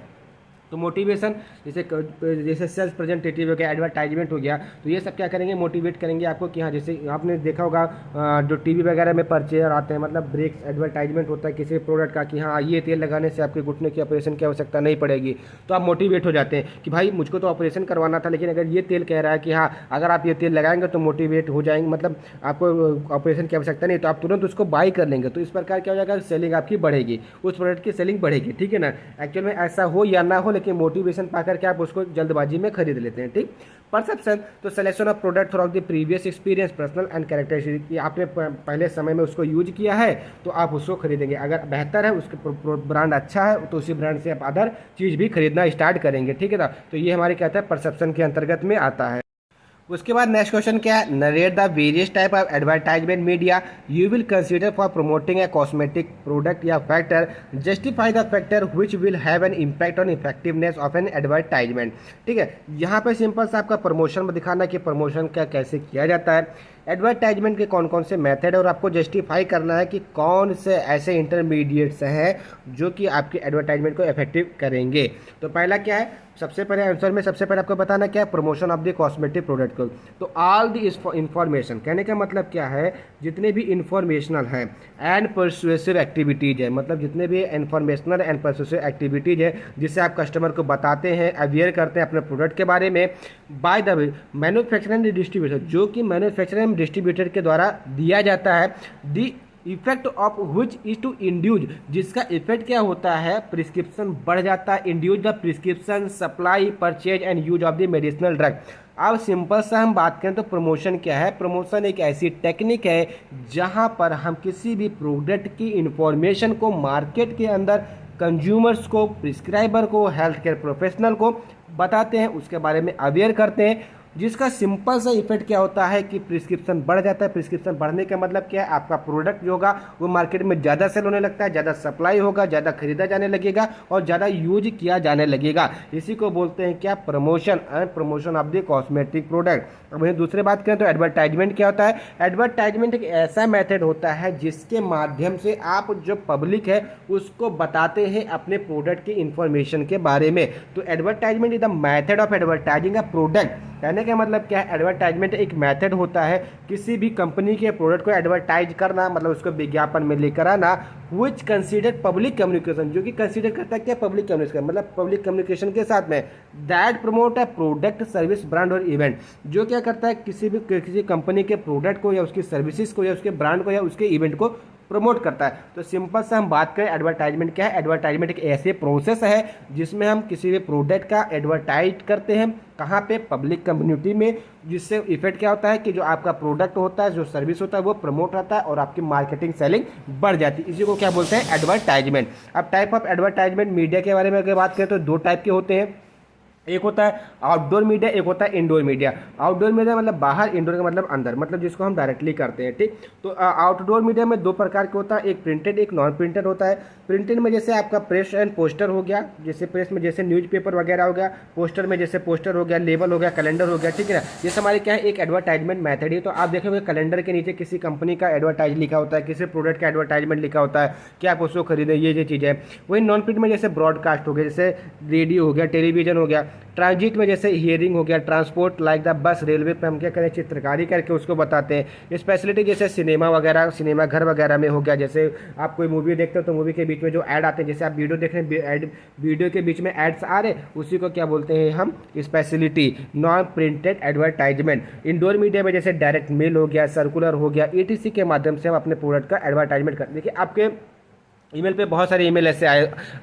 तो मोटिवेशन जैसे सेल्स प्रेजेंटेटिव हो गया, एडवर्टाइजमेंट हो गया, तो ये सब क्या करेंगे, मोटिवेट करेंगे आपको कि हाँ जैसे आपने देखा होगा जो टीवी वगैरह में परचेयर आते हैं, मतलब ब्रेक्स एडवर्टाइजमेंट होता है किसी प्रोडक्ट का कि हाँ ये तेल लगाने से आपके घुटने की ऑपरेशन की आवश्यकता नहीं पड़ेगी, तो आप मोटिवेट हो जाते हैं कि भाई मुझको तो ऑपरेशन करवाना था, लेकिन अगर ये तेल कह रहा है कि हाँ अगर आप ये तेल लगाएंगे तो मोटिवेट हो जाएंगे, मतलब आपको ऑपरेशन की आवश्यकता नहीं, तो आप तुरंत उसको बाई कर लेंगे। तो इस प्रकार क्या हो जाएगा, सेलिंग आपकी बढ़ेगी, उस प्रोडक्ट की सेलिंग बढ़ेगी, ठीक है ना। एक्चुअल में ऐसा हो या ना हो, लेकिन मोटिवेशन पाकर के आप उसको जल्दबाजी में खरीद लेते हैं, ठीक। परसेप्शन, तो selection of product through the previous experience, personal and characteristic, आपने पहले समय में उसको यूज किया है तो आप उसको खरीदेंगे। अगर बेहतर है, उसके ब्रांड अच्छा है, तो उसी ब्रांड से आप अदर चीज़ भी खरीदना स्टार्ट करेंगे, ठीक है ना। तो ये हमारे क्या था, परसेप्शन के अंतर्गत में आता है। उसके बाद नेक्स्ट क्वेश्चन क्या है, narrate the various type of advertisement media you will consider for promoting a cosmetic product या factor, justify the factor which will have an impact on effectiveness of an advertisement. ठीक है, यहाँ पे simple सा आपका promotion में दिखाना कि प्रमोशन का कैसे किया जाता है, एडवर्टाइजमेंट के कौन कौन से मेथड है, और आपको जस्टिफाई करना है कि कौन से ऐसे इंटरमीडिएट्स हैं जो कि आपके एडवर्टाइजमेंट को इफेक्टिव करेंगे। तो पहला क्या है, सबसे पहले आंसर में सबसे पहले आपको बताना क्या है, promotion of the cosmetic product को। तो ऑल द इंफॉर्मेशन, कहने का मतलब क्या है, जितने भी इंफॉर्मेशनल हैं एंड परसुएसिव एक्टिविटीज़ है, मतलब जितने भी इंफॉर्मेशनल एंड परसुएसिव एक्टिविटीज़ है जिससे आप कस्टमर को बताते हैं, अवेयर करते हैं अपने प्रोडक्ट के बारे में, by the way manufacturer and distributor, जो कि मैन्युफैक्चरर एंड डिस्ट्रीब्यूटर के द्वारा दिया जाता है, the effect of which is to induce, जिसका इफेक्ट क्या होता है, प्रिस्क्रिप्शन बढ़ जाता है, induce the prescription, supply, purchase and use of the medicinal drug. अब सिंपल सा हम बात करें तो प्रमोशन क्या है, प्रमोशन एक ऐसी टेक्निक है जहां पर हम किसी भी प्रोडक्ट की इंफॉर्मेशन को मार्केट के अंदर कंज्यूमर्स को, प्रिस्क्राइबर को, हेल्थ केयर प्रोफेशनल को बताते हैं, उसके बारे में अवेयर करते हैं, जिसका सिंपल सा इफेक्ट क्या होता है कि प्रिस्क्रिप्शन बढ़ जाता है। प्रिस्क्रिप्शन बढ़ने का मतलब क्या है, आपका प्रोडक्ट जो होगा वो मार्केट में ज़्यादा सेल होने लगता है, ज़्यादा सप्लाई होगा, ज़्यादा खरीदा जाने लगेगा और ज़्यादा यूज किया जाने लगेगा। इसी को बोलते हैं क्या, promotion and promotion of the cosmetic product. अब वहीं दूसरी बात करें तो एडवर्टाइजमेंट क्या होता है। एडवर्टाइजमेंट एक ऐसा मेथड होता है जिसके माध्यम से आप जो पब्लिक है उसको बताते हैं अपने प्रोडक्ट की इंफॉर्मेशन के बारे में। तो advertisement is the method of advertising a product. कहने का मतलब क्या है, एडवर्टाइजमेंट एक मेथड होता है किसी भी कंपनी के प्रोडक्ट को एडवर्टाइज करना, मतलब उसको विज्ञापन में लेकर आना, विच कंसीडर पब्लिक कम्युनिकेशन, जो कि कंसीडर करता है क्या, पब्लिक कम्युनिकेशन, मतलब पब्लिक कम्युनिकेशन के साथ में that promote a product service brand और इवेंट, जो क्या करता है किसी कंपनी के प्रोडक्ट को या उसकी सर्विसेज को या उसके ब्रांड को या उसके इवेंट को प्रमोट करता है। तो सिंपल से हम बात करें एडवर्टाइजमेंट क्या है। एडवर्टाइजमेंट एक ऐसे प्रोसेस है जिसमें हम किसी भी प्रोडक्ट का एडवर्टाइज करते हैं, कहाँ पे, पब्लिक कम्युनिटी में, जिससे इफेक्ट क्या होता है कि जो आपका प्रोडक्ट होता है, जो सर्विस होता है वो प्रमोट होता है और आपकी मार्केटिंग सेलिंग बढ़ जाती है। इसी को क्या बोलते हैं, एडवर्टाइजमेंट। अब टाइप ऑफ एडवर्टाइजमेंट मीडिया के बारे में अगर बात करें तो दो टाइप के होते हैं, एक होता है आउटडोर मीडिया, एक होता है इंडोर मीडिया। आउटडोर मीडिया मतलब बाहर, इंडोर का मतलब अंदर, मतलब जिसको हम डायरेक्टली करते हैं, ठीक। तो आउटडोर मीडिया में दो प्रकार के होता है, एक प्रिंटेड एक नॉन प्रिंटेड होता है। प्रिंटेड में जैसे आपका प्रेस एंड पोस्टर हो गया, जैसे प्रेस में जैसे न्यूज़पेपर वगैरह हो गया, पोस्टर में जैसे पोस्टर हो गया, लेबल हो गया, कैलेंडर हो गया, ठीक है ना। ये हमारे क्या है, एक एडवर्टाइजमेंट मेथड है। तो आप देखेंगे कैलेंडर के नीचे किसी कंपनी का एडवर्टाइज लिखा होता है, किसी प्रोडक्ट का एडवर्टाइजमेंट लिखा होता है कि आप उसको खरीदें, ये चीज़ें। वही नॉन प्रिंट में जैसे ब्रॉडकास्ट हो गया, जैसे रेडियो हो गया, टेलीविजन हो गया। ट्रांजिट में जैसे हियरिंग हो गया, transport like the bus, railway पे हम क्या करें, चित्रकारी करके उसको बताते हैं। स्पेशलिटी जैसे सिनेमा वगैरह, सिनेमा घर वगैरह में हो गया, जैसे आप कोई मूवी देखते हो तो मूवी के बीच में जो ऐड आते हैं, जैसे आप वीडियो देख रहे हैं, वीडियो के बीच में एड्स आ रहे, उसी को क्या बोलते हैं हम, speciality, non printed advertisement. Indoor media में जैसे डायरेक्ट मेल हो गया, सर्कुलर हो गया, ETC के माध्यम से हम अपने प्रोडक्ट का एडवर्टाइजमेंट करते हैं। देखिए आपके ईमेल पे बहुत सारे ईमेल ऐसे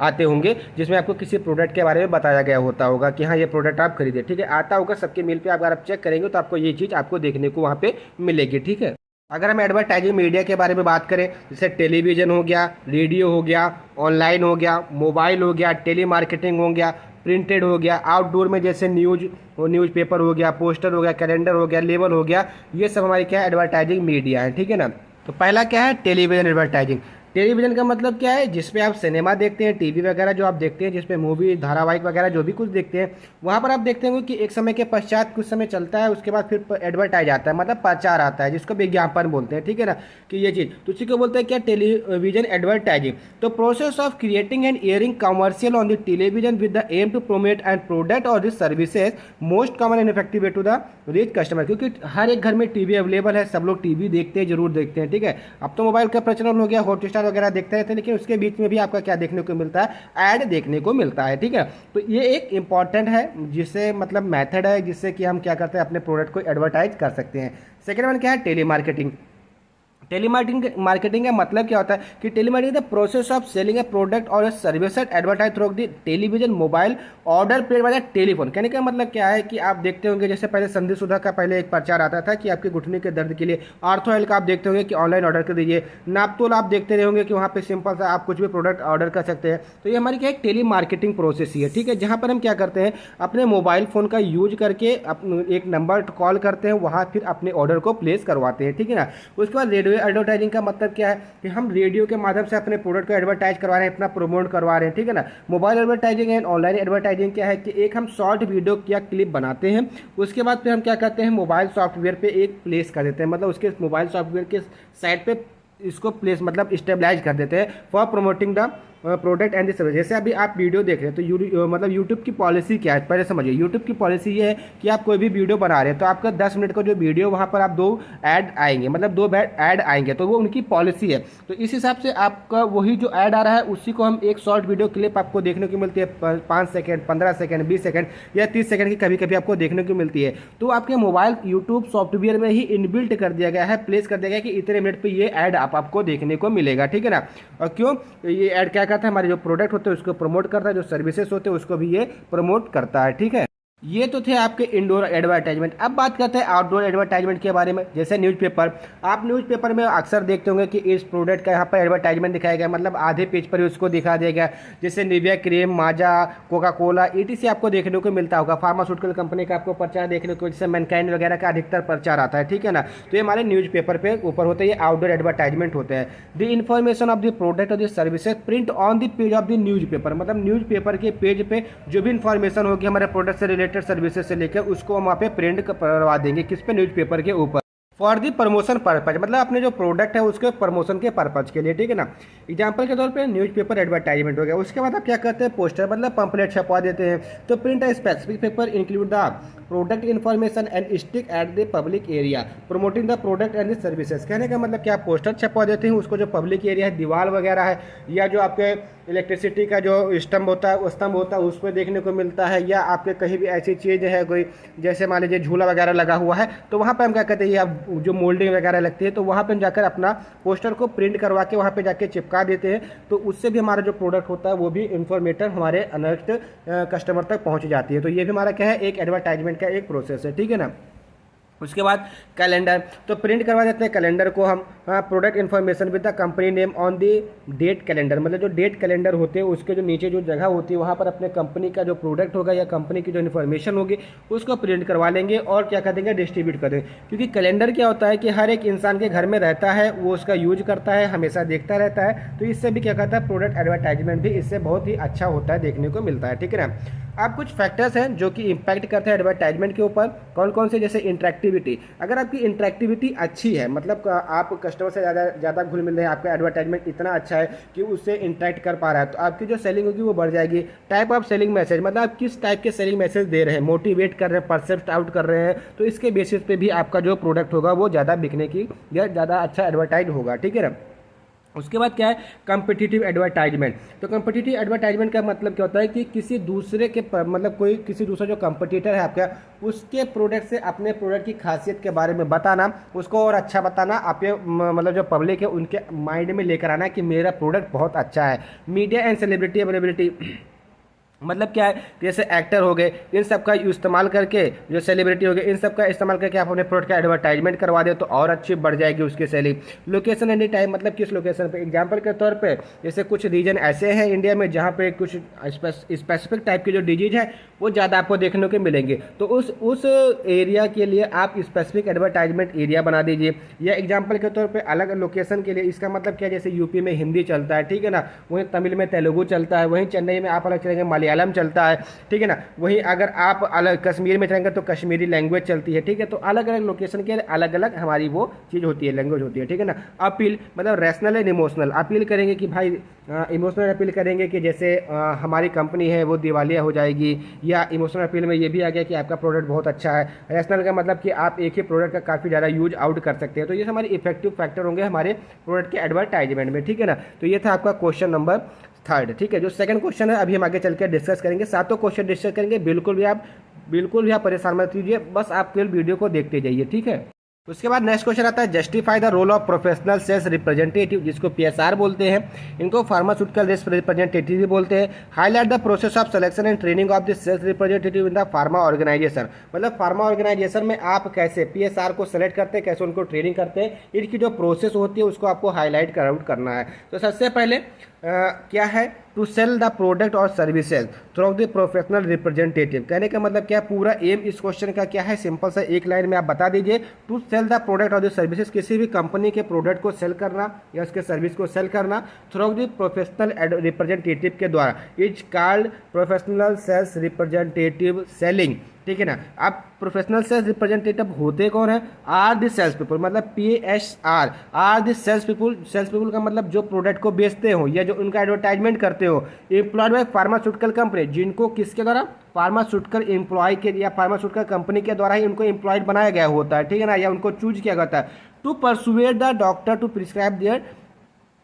आते होंगे जिसमें आपको किसी प्रोडक्ट के बारे में बताया गया होता होगा कि हाँ ये प्रोडक्ट आप खरीदे, ठीक है, आता होगा सबके मेल पे। अगर आप चेक करेंगे तो आपको ये चीज़ आपको देखने को वहाँ पे मिलेगी, ठीक है। अगर हम एडवर्टाइजिंग मीडिया के बारे में बात करें, जैसे टेलीविज़न हो गया, रेडियो हो गया, ऑनलाइन हो गया, मोबाइल हो गया, टेली मार्केटिंग हो गया, प्रिंटेड हो गया, आउटडोर में जैसे न्यूज़पेपर हो गया, पोस्टर हो गया, कैलेंडर हो गया, लेबल हो गया, ये सब हमारी क्या है, एडवर्टाइजिंग मीडिया है, ठीक है ना। तो पहला क्या है, टेलीविज़न एडवर्टाइजिंग। टेलीविज़न का मतलब क्या है, जिसपे आप सिनेमा देखते हैं, टीवी वगैरह जो आप देखते हैं, जिसपे मूवी धारावाहिक वगैरह जो भी कुछ देखते हैं, वहाँ पर आप देखते होंगे कि एक समय के पश्चात कुछ समय चलता है, उसके बाद फिर एडवर्टाइज आता है, मतलब प्रचार आता है, जिसको विज्ञापन बोलते हैं, ठीक है ना, कि ये चीज़। तो उसी को बोलते हैं क्या, टेलीविजन एडवर्टाइजिंग। तो process of creating and airing commercial on the television with the aim to promote and product और this services most common and effective way to the reach customer. क्योंकि हर एक घर में टीवी अवेलेबल है, सब लोग टीवी देखते हैं, जरूर देखते हैं, ठीक है। अब तो मोबाइल का प्रचलन हो गया, हॉटस्टार वगैरह देखते रहते हैं, लेकिन उसके बीच में भी आपका क्या देखने को मिलता है, ऐड देखने को मिलता है, ठीक है। तो ये एक इंपॉर्टेंट है, जिससे मतलब मेथड है जिससे कि हम क्या करते हैं, अपने प्रोडक्ट को एडवर्टाइज कर सकते हैं। सेकेंड वन क्या है, टेली मार्केटिंग। मार्केटिंग का मतलब क्या होता है कि telemarketing the process of selling a product और service advertise through the television, mobile, order place by the telephone. कहने का मतलब क्या है कि आप देखते होंगे, जैसे पहले संधि सुधा का पहले एक प्रचार आता था कि आपके घुटने के दर्द के लिए आर्थो ऑयल का आप देखते होंगे कि ऑनलाइन ऑर्डर कर दीजिए। नापतोल आप देखते रहोगे कि वहाँ पे सिंपल सा आप कुछ भी प्रोडक्ट ऑर्डर कर सकते हैं। तो ये हमारी क्या एक टेली मार्केटिंग प्रोसेस ही है, ठीक है, जहाँ पर हम क्या करते हैं, अपने मोबाइल फ़ोन का यूज करके एक नंबर कॉल करते हैं, वहाँ फिर अपने ऑर्डर को प्लेस करवाते हैं, ठीक है ना। उसके बाद रेडियो एडवर्टाइजिंग का मतलब क्या है कि हम रेडियो के माध्यम से अपने प्रोडक्ट को एडवर्टाइज करवा रहे हैं, अपना प्रमोट करवा रहे हैं, ठीक है ना। Mobile advertising and online advertising क्या है कि एक हम शॉर्ट वीडियो या क्लिप बनाते हैं, उसके बाद फिर हम क्या करते हैं, मोबाइल सॉफ्टवेयर पे एक प्लेस कर देते हैं, मतलब उसके मोबाइल सॉफ्टवेयर के साइट पे इसको प्लेस मतलब स्टेबलाइज कर देते हैं for promoting the product and the service. जैसे अभी आप वीडियो देख रहे हैं तो मतलब यूट्यूब की पॉलिसी क्या है, पहले समझिए। यूट्यूब की पॉलिसी ये है कि आप कोई भी वीडियो बना रहे हैं तो आपका 10 मिनट का जो वीडियो, वहाँ पर आप 2 ऐड आएंगे, मतलब 2 ऐड आएंगे, तो वो उनकी पॉलिसी है। तो इस हिसाब से आपका वही जो ऐड आ रहा है उसी को हम एक शॉर्ट वीडियो क्लिप आपको देखने को मिलती है, 5 सेकंड, 15 सेकंड, 20 सेकंड या 30 सेकंड की कभी कभी आपको देखने को मिलती है। तो आपके मोबाइल यूट्यूब सॉफ्टवेयर में ही इनबिल्ट कर दिया गया है, प्लेस कर दिया गया है कि इतने मिनट पर ये ऐड आपको देखने को मिलेगा, ठीक है ना। और क्यों, ये ऐड क्या करता है, हमारे जो प्रोडक्ट होते हैं उसको प्रमोट करता है, जो सर्विसेज होते हैं उसको भी ये प्रमोट करता है, ठीक है। ये तो थे आपके इंडोर एडवर्टाइजमेंट। अब बात करते हैं आउटडोर एडवर्टाइजमेंट के बारे में। जैसे न्यूज़पेपर, आप न्यूज़पेपर में अक्सर देखते होंगे कि इस प्रोडक्ट का यहाँ पर एडवर्टाइजमेंट दिखाया गया, मतलब आधे पेज पर ही उसको दिखा दिया गया। जैसे निविया क्रीम, माजा, कोका कोला, ETC आपको देखने को मिलता होगा। फार्मास्यूटिकल कंपनी का आपको प्रचार देखने को, जैसे मैनकाइंड वगैरह का अधिकतर प्रचार आता है, ठीक है ना। तो ये हमारे न्यूज़पेपर पे ऊपर होते हैं, ये आउटडोर एडवर्टाइजमेंट होते हैं। The information of the product और the services print on the page of the newspaper, मतलब न्यूज़पेपर के पेज पे जो भी इन्फॉर्मेशन होगी हमारे प्रोडक्ट से रिलेटेड, सर्विसेज से लेकर, उसको हम वहाँ पे प्रिंट करवा देंगे। किस पे? न्यूज़पेपर के ऊपर। फॉर दी प्रमोशन पर्पज, मतलब अपने जो प्रोडक्ट है उसके प्रमोशन के पर्पज के लिए, ठीक है ना। एग्जांपल के तौर पे न्यूज़पेपर एडवर्टाइजमेंट हो गया। उसके बाद आप क्या करते हैं? पोस्टर, मतलब पंपलेट छपवा देते हैं। तो print a specific paper include the product information and stick at the public area promoting the product and the services. कहने का मतलब क्या, पोस्टर छपवा देते हैं, उसको जो पब्लिक एरिया है, दीवार वगैरह है, या जो आपके इलेक्ट्रिसिटी का जो स्तंभ होता है, स्तंभ होता है, उस पर देखने को मिलता है, या आपके कहीं भी ऐसी चीज़ है कोई, जैसे मान लीजिए झूला वगैरह लगा हुआ है, तो वहाँ पे हम क्या कहते हैं, या जो मोल्डिंग वगैरह लगती है, तो वहाँ पे जाकर अपना पोस्टर को प्रिंट करवा के वहाँ पे जाके चिपका देते हैं। तो उससे भी हमारा जो प्रोडक्ट होता है वो भी इन्फॉर्मेटिव हमारे नेक्स्ट कस्टमर तक पहुँच जाती है। तो ये भी हमारा क्या है, एक एडवर्टाइजमेंट का एक प्रोसेस है, ठीक है ना। उसके बाद कैलेंडर, तो प्रिंट करवा देते हैं कैलेंडर को हम, product information with the company name on the date calendar, मतलब जो डेट कैलेंडर होते हैं उसके जो नीचे जो जगह होती है वहाँ पर अपने कंपनी का जो प्रोडक्ट होगा या कंपनी की जो इन्फॉर्मेशन होगी उसको प्रिंट करवा लेंगे और क्या कर देंगे, डिस्ट्रीब्यूट कर देंगे। क्योंकि कैलेंडर क्या होता है कि हर एक इंसान के घर में रहता है, वो उसका यूज करता है, हमेशा देखता रहता है। तो इससे भी क्या कहता है, प्रोडक्ट एडवर्टाइजमेंट भी इससे बहुत ही अच्छा होता है, देखने को मिलता है, ठीक है ना। अब कुछ फैक्टर्स हैं जो कि इम्पैक्ट करते हैं एडवर्टाइजमेंट के ऊपर। कौन कौन से? जैसे इंटरेक्टिविटी, अगर आपकी इंटरेक्टिविटी अच्छी है, मतलब आप कस्टमर से ज़्यादा घुल मिल रहे हैं, आपका एडवर्टाइजमेंट इतना अच्छा है कि उससे इंटरेक्ट कर पा रहा है, तो आपकी जो सेलिंग होगी वो बढ़ जाएगी। टाइप ऑफ सेलिंग मैसेज, मतलब आप किस टाइप के सेलिंग मैसेज दे रहे हैं, मोटिवेट कर रहे हैं, परसेप्ट आउट कर रहे हैं, तो इसके बेसिस पे भी आपका जो प्रोडक्ट होगा वो ज़्यादा बिकने की या ज़्यादा अच्छा एडवर्टाइज होगा, ठीक है ना। उसके बाद क्या है, कम्पिटिटिव एडवर्टाइजमेंट। तो कम्पिटिटिव एडवर्टाइजमेंट का मतलब क्या होता है कि किसी दूसरे के मतलब कोई किसी दूसरा जो कंपटीटर है आपका, उसके प्रोडक्ट से अपने प्रोडक्ट की खासियत के बारे में बताना, उसको और अच्छा बताना, आपके मतलब जो पब्लिक है उनके माइंड में लेकर आना कि मेरा प्रोडक्ट बहुत अच्छा है। मीडिया एंड सेलिब्रिटी अवेलेबिलिटी, मतलब क्या है, जैसे एक्टर हो गए, इन सब का इस्तेमाल करके, जो सेलिब्रिटी हो गए, इन सब का इस्तेमाल करके आप अपने प्रोडक्ट का एडवर्टाइजमेंट करवा दे तो और अच्छी बढ़ जाएगी उसकी सेलिंग। लोकेशन एनी टाइम, मतलब किस लोकेशन पे। एग्जांपल के तौर पे जैसे कुछ रीजन ऐसे हैं इंडिया में जहाँ पे कुछ स्पेसिफिक टाइप की जो डिजीज है वो ज़्यादा आपको देखने को मिलेंगे, तो उस एरिया के लिए आप स्पेसिफिक एडवर्टाइजमेंट एरिया बना दीजिए। या एग्जाम्पल के तौर पर अलग लोकेशन के लिए, इसका मतलब क्या, जैसे यूपी में हिंदी चलता है, ठीक है ना, वहीं तमिल में तेलुगु चलता है, वहीं चेन्नई में आप अलग चलेंगे मलयालम चलता है, ठीक है ना। वहीं अगर आप अलग कश्मीर में चलेंगे तो कश्मीरी लैंग्वेज चलती है, ठीक है। तो अलग अलग लोकेशन के अलग अलग हमारी वो चीज़ होती है, लैंग्वेज होती है, ठीक है ना। अपील, मतलब रैशनल एंड इमोशनल अपील करेंगे कि भाई, इमोशनल अपील करेंगे कि जैसे हमारी कंपनी है वो दिवालिया हो जाएगी, या इमोशनल अपील में ये भी आ गया कि आपका प्रोडक्ट बहुत अच्छा है। रैशनल का मतलब कि आप एक ही प्रोडक्ट का काफ़ी ज़्यादा यूज आउट कर सकते हैं। तो ये हमारे इफेक्टिव फैक्टर होंगे हमारे प्रोडक्ट के एडवर्टाइजमेंट में, ठीक है ना। तो ये था आपका क्वेश्चन नंबर 3, ठीक है। जो सेकंड क्वेश्चन है अभी हम आगे चल के डिस्कस करेंगे, सातों क्वेश्चन डिस्कस करेंगे। बिल्कुल भी आप परेशान मत कीजिए, बस आप केवल वीडियो को देखते जाइए, ठीक है। उसके बाद नेक्स्ट क्वेश्चन आता है, justify the role of professional sales representative, जिसको PSR बोलते हैं, इनको फार्मास्यूटिकल रिप्रेजेंटेटिव भी बोलते हैं। Highlight the process of selection and training of the sales representative in the pharma organisation, मतलब फार्मा ऑर्गेनाइजेशन में आप कैसे PSR को सेलेक्ट करते हैं, कैसे उनको ट्रेनिंग करते हैं, इनकी जो प्रोसेस होती है उसको आपको हाईलाइट आउट करना है। तो सबसे पहले क्या है, टू सेल द प्रोडक्ट और services through the professional representative. कहने का मतलब क्या, पूरा एम इस क्वेश्चन का क्या है, सिंपल सा एक लाइन में आप बता दीजिए। टू सेल द प्रोडक्ट और द सर्विसेज, किसी भी कंपनी के प्रोडक्ट को सेल करना या उसके सर्विस को सेल करना थ्रू द प्रोफेशनल रिप्रेजेंटेटिव के द्वारा, is called professional sales representative selling, ठीक है ना। अब प्रोफेशनल सेल्स रिप्रेजेंटेटिव होते कौन है, आर द सेल्स पीपल, मतलब PSR are the sales people. Sales people का मतलब जो प्रोडक्ट को बेचते हो या जो उनका एडवर्टाइजमेंट करते हो, एम्प्लॉयड बाय फार्मास्यूटिकल कंपनी, जिनको किसके द्वारा, फार्मास्यूटिकल एम्प्लॉय के या फार्मास्यूटिकल कंपनी के द्वारा ही उनको एम्प्लॉयड बनाया गया होता है, ठीक है ना, या उनको चूज किया जाता है। To persuade the doctor to prescribe their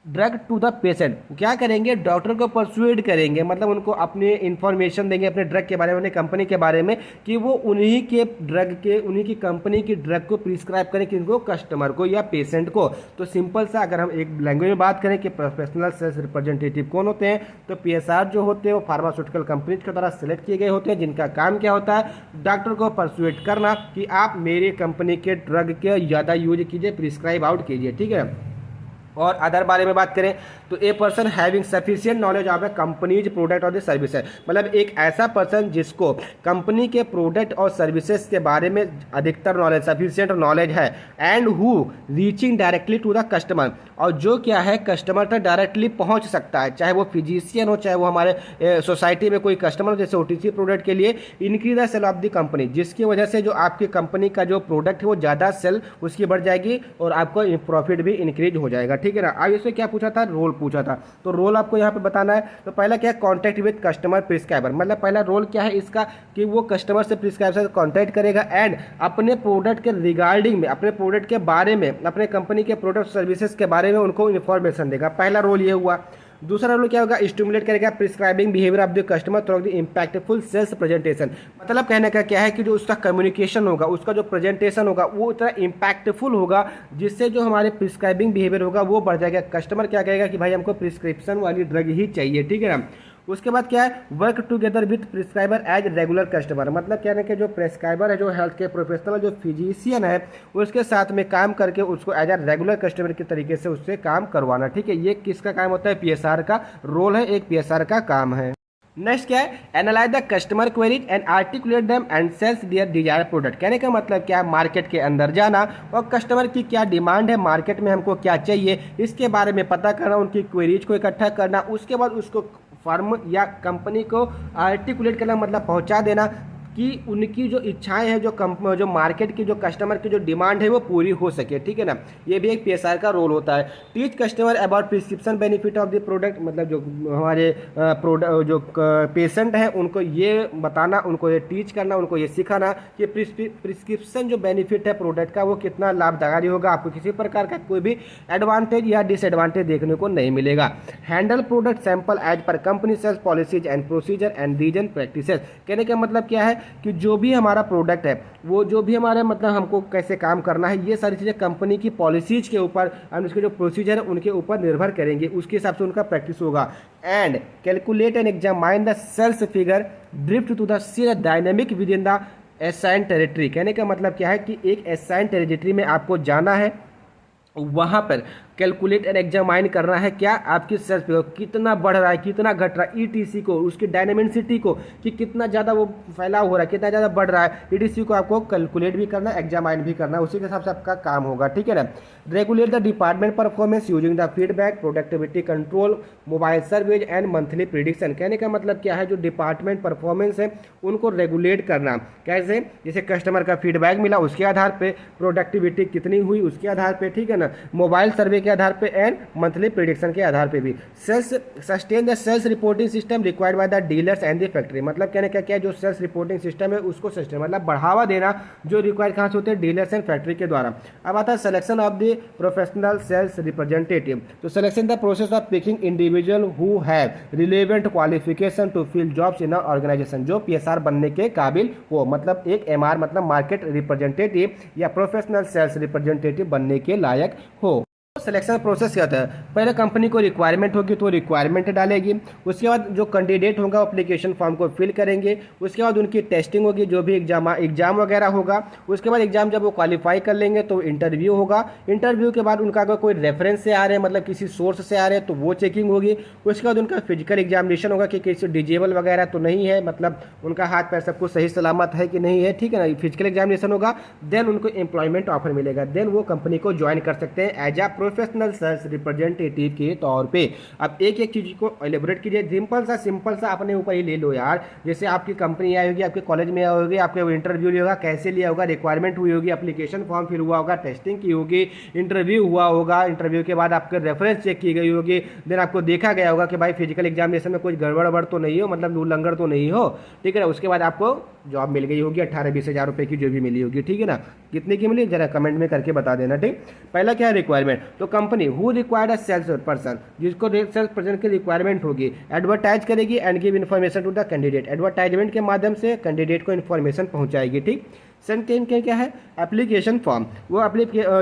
drug to the patient, क्या करेंगे, डॉक्टर को परसुएड करेंगे, मतलब उनको अपनी इन्फॉर्मेशन देंगे अपने ड्रग के बारे में, अपनी कंपनी के बारे में, कि वो उन्हीं के ड्रग के, उन्हीं की कंपनी की ड्रग को प्रिस्क्राइब करें, किनको, कस्टमर को या पेशेंट को। तो सिंपल सा अगर हम एक लैंग्वेज में बात करें कि प्रोफेशनल सेल्स रिप्रेजेंटेटिव कौन होते हैं, तो पीएसआर जो होते हैं वो फार्मास्यूटिकल कंपनीज के द्वारा सेलेक्ट किए गए होते हैं, जिनका काम क्या होता है, डॉक्टर को परसुएड करना कि आप मेरी कंपनी के ड्रग के ज़्यादा यूज कीजिए, प्रिस्क्राइब आउट कीजिए, ठीक है। और अदर बारे में बात करें तो a person having sufficient knowledge of A companies product और द सर्विसेज, मतलब एक ऐसा पर्सन जिसको कंपनी के प्रोडक्ट और सर्विसेज के बारे में अधिकतर नॉलेज, सफिशिएंट नॉलेज है, and who reaching directly to the customer, और जो क्या है कस्टमर तक डायरेक्टली पहुंच सकता है, चाहे वो फिजिशियन हो, चाहे वो हमारे सोसाइटी में कोई कस्टमर हो, जैसे ओटीसी प्रोडक्ट के लिए increase the sale of the company, जिसकी वजह से जो आपकी कंपनी का जो प्रोडक्ट है वो ज़्यादा सेल उसकी बढ़ जाएगी और आपको प्रॉफिट भी इंक्रीज हो जाएगा, ठीक है ना। अब इसमें क्या पूछा था, रोल पूछा था, तो रोल आपको यहाँ पे बताना है। तो पहला क्या है, कॉन्टैक्ट विद कस्टमर प्रिस्क्राइबर, मतलब पहला रोल क्या है इसका कि वो कस्टमर से प्रिस्क्राइबर से कॉन्टैक्ट करेगा एंड अपने प्रोडक्ट के रिगार्डिंग में, अपने प्रोडक्ट के बारे में, अपने कंपनी के प्रोडक्ट सर्विसेज के बारे में उनको इन्फॉर्मेशन देगा। पहला रोल ये हुआ। दूसरा रोल क्या होगा, स्टिमुलेट करेगा prescribing behaviour of the customer through the impactful sales presentation, मतलब कहने का क्या है कि जो उसका कम्युनिकेशन होगा, उसका जो प्रेजेंटेशन होगा वो इतना इम्पैक्टफुल होगा जिससे जो हमारे प्रिस्क्राइबिंग बिहेवियर होगा वो बढ़ जाएगा। कस्टमर क्या कहेगा कि भाई हमको प्रिस्क्रिप्शन वाली ड्रग ही चाहिए, ठीक है ना। उसके बाद क्या है, work together with prescriber as regular customer, मतलब क्या है कि जो प्रिस्क्राइबर है, जो हेल्थ केयर प्रोफेशनल, जो फिजिशियन है, उसके साथ में काम करके उसको एज अ रेगुलर कस्टमर के तरीके से उससे काम करवाना, ठीक है। ये किसका काम होता है, पीएसआर का रोल है, एक पीएसआर का काम है। नेक्स्ट क्या है, analyse the customer queries and articulate them and sells their desire product, कहने का मतलब क्या है, मार्केट के अंदर जाना और कस्टमर की क्या डिमांड है, मार्केट में हमको क्या चाहिए, इसके बारे में पता करना, उनकी क्वेरीज को इकट्ठा करना, उसके बाद उसको फर्म या कंपनी को आर्टिकुलेट करना, मतलब पहुंचा देना कि उनकी जो इच्छाएं हैं, जो मार्केट की, जो कस्टमर की जो डिमांड है वो पूरी हो सके, ठीक है ना। ये भी एक पीएसआर का रोल होता है। Teach customer about prescription benefit of the product, मतलब जो हमारे प्रोडक्ट जो पेशेंट हैं उनको ये बताना, उनको ये टीच करना, उनको ये सिखाना कि प्रिस्क्रिप्शन जो बेनिफिट है प्रोडक्ट का वो कितना लाभदायी होगा, आपको किसी प्रकार का कोई भी एडवांटेज या डिसएडवांटेज देखने को नहीं मिलेगा। Handle product sample as per company sales policies and procedure and region practices, कहने का मतलब क्या है कि जो भी हमारा प्रोडक्ट है, वो जो भी हमारे मतलब हमको कैसे काम करना है, ये सारी चीज़ें कंपनी की पॉलिसीज के ऊपर और उसके जो प्रोसीजर है उनके ऊपर निर्भर करेंगे, उसके हिसाब से उनका प्रैक्टिस होगा। And calculate and examine the sales figure drift to the sheer dynamic within the assign territory, कहने का मतलब क्या है कि एक असाइन टेरिटरी में आपको जाना है, वहाँ पर कैलकुलेट एंड एग्जामाइन करना है क्या आपकी सेल्स कितना बढ़ रहा है, कितना घट रहा है, ईटीसी को, उसकी डायनेमिसिटी को, कि कितना ज़्यादा वो फैलाव हो रहा है, कितना ज़्यादा बढ़ रहा है, ईटीसी को आपको कैलकुलेट भी करना है, एग्जामाइन भी करना है, उसी के हिसाब से आपका काम होगा, ठीक है ना। Regulate the department performance using the feedback, productivity control, mobile surveys and monthly prediction, कहने का मतलब क्या है, जो डिपार्टमेंट परफॉर्मेंस है उनको रेगुलेट करना, कैसे, जैसे कस्टमर का फीडबैक मिला उसके आधार पे, प्रोडक्टिविटी कितनी हुई उसके आधार पे, ठीक है ना, मोबाइल सर्वे के आधार पे एंड मंथली प्रेडिक्शन के आधार पे भी। Sales sustain the sales reporting system required by the dealers and the factory, मतलब कहने का क्या है, जो सेल्स रिपोर्टिंग सिस्टम है उसको सस्टेन मतलब बढ़ावा देना, जो रिक्वायर्ड कहाँ से होते हैं, डीलर्स एंड फैक्ट्री के द्वारा। अब आता है selection of the professional sales representative, तो selection the process of picking individual who have relevant qualification to fill jobs in organization, जो पीएसआर बनने के काबिल हो, मतलब एक एमआर मतलब मार्केट रिप्रेजेंटेटिव या प्रोफेशनल सेल्स रिप्रेजेंटेटिव बनने के लायक हो। सिलेक्शन प्रोसेस क्या होता है, पहले कंपनी को रिक्वायरमेंट होगी तो रिक्वायरमेंट डालेगी, उसके बाद जो कैंडिडेट होगा एप्लीकेशन फॉर्म को फिल करेंगे, उसके बाद उनकी टेस्टिंग होगी, जो भी एग्जाम वगैरह होगा, उसके बाद एग्जाम जब वो क्वालिफाई कर लेंगे तो इंटरव्यू होगा, इंटरव्यू के बाद उनका अगर कोई रेफरेंस से आ रहे हैं, मतलब किसी सोर्स से आ रहे हैं तो वो चेकिंग होगी, उसके बाद उनका फिजिकल एग्जामिनेशन होगा कि किसी डिजेबल वगैरह तो नहीं है, मतलब उनका हाथ पैर सब कुछ सही सलामत है कि नहीं है, ठीक है ना, फिजिकल एग्जामिनेशन होगा, देन उनको एम्प्लॉयमेंट ऑफर मिलेगा, देन वो कंपनी को ज्वाइन कर सकते हैं एज आ प्रोफेशनल सेल्स रिप्रेजेंटेटिव के तौर पे। अब एक एक चीज को एलिब्रेट कीजिए, सिंपल सा अपने ऊपर ही ले लो यार, जैसे आपकी कंपनी आई होगी, आपके कॉलेज में आई होगी, आपके इंटरव्यू लिया होगा, कैसे लिया होगा, रिक्वायरमेंट हुई होगी, एप्लीकेशन फॉर्म फिल हुआ होगा, टेस्टिंग की होगी, इंटरव्यू हुआ होगा, इंटरव्यू के बाद आपके रेफरेंस चेक की गई होगी, देन आपको देखा गया होगा कि भाई फिजिकल एग्जामिनेशन में कुछ गड़बड़ तो नहीं हो, मतलब लूलंगर तो नहीं हो, ठीक है ना, उसके बाद आपको जॉब मिल गई होगी 18-20 हज़ार रुपये की जो भी मिली होगी, ठीक है ना, कितने की मिली जरा कमेंट में करके बता देना, ठीक। पहला क्या है रिक्वायरमेंट, तो तो company who required a sales person, जिसको सेल्स पर्सन की रिक्वायरमेंट होगी, एडवर्टाइज करेगी and give information to the candidate, advertisement के माध्यम से कैंडिडेट को इन्फॉर्मेशन पहुंचाएगी। ठीक, सेकंड के क्या है, एप्लीकेशन फॉर्म, वो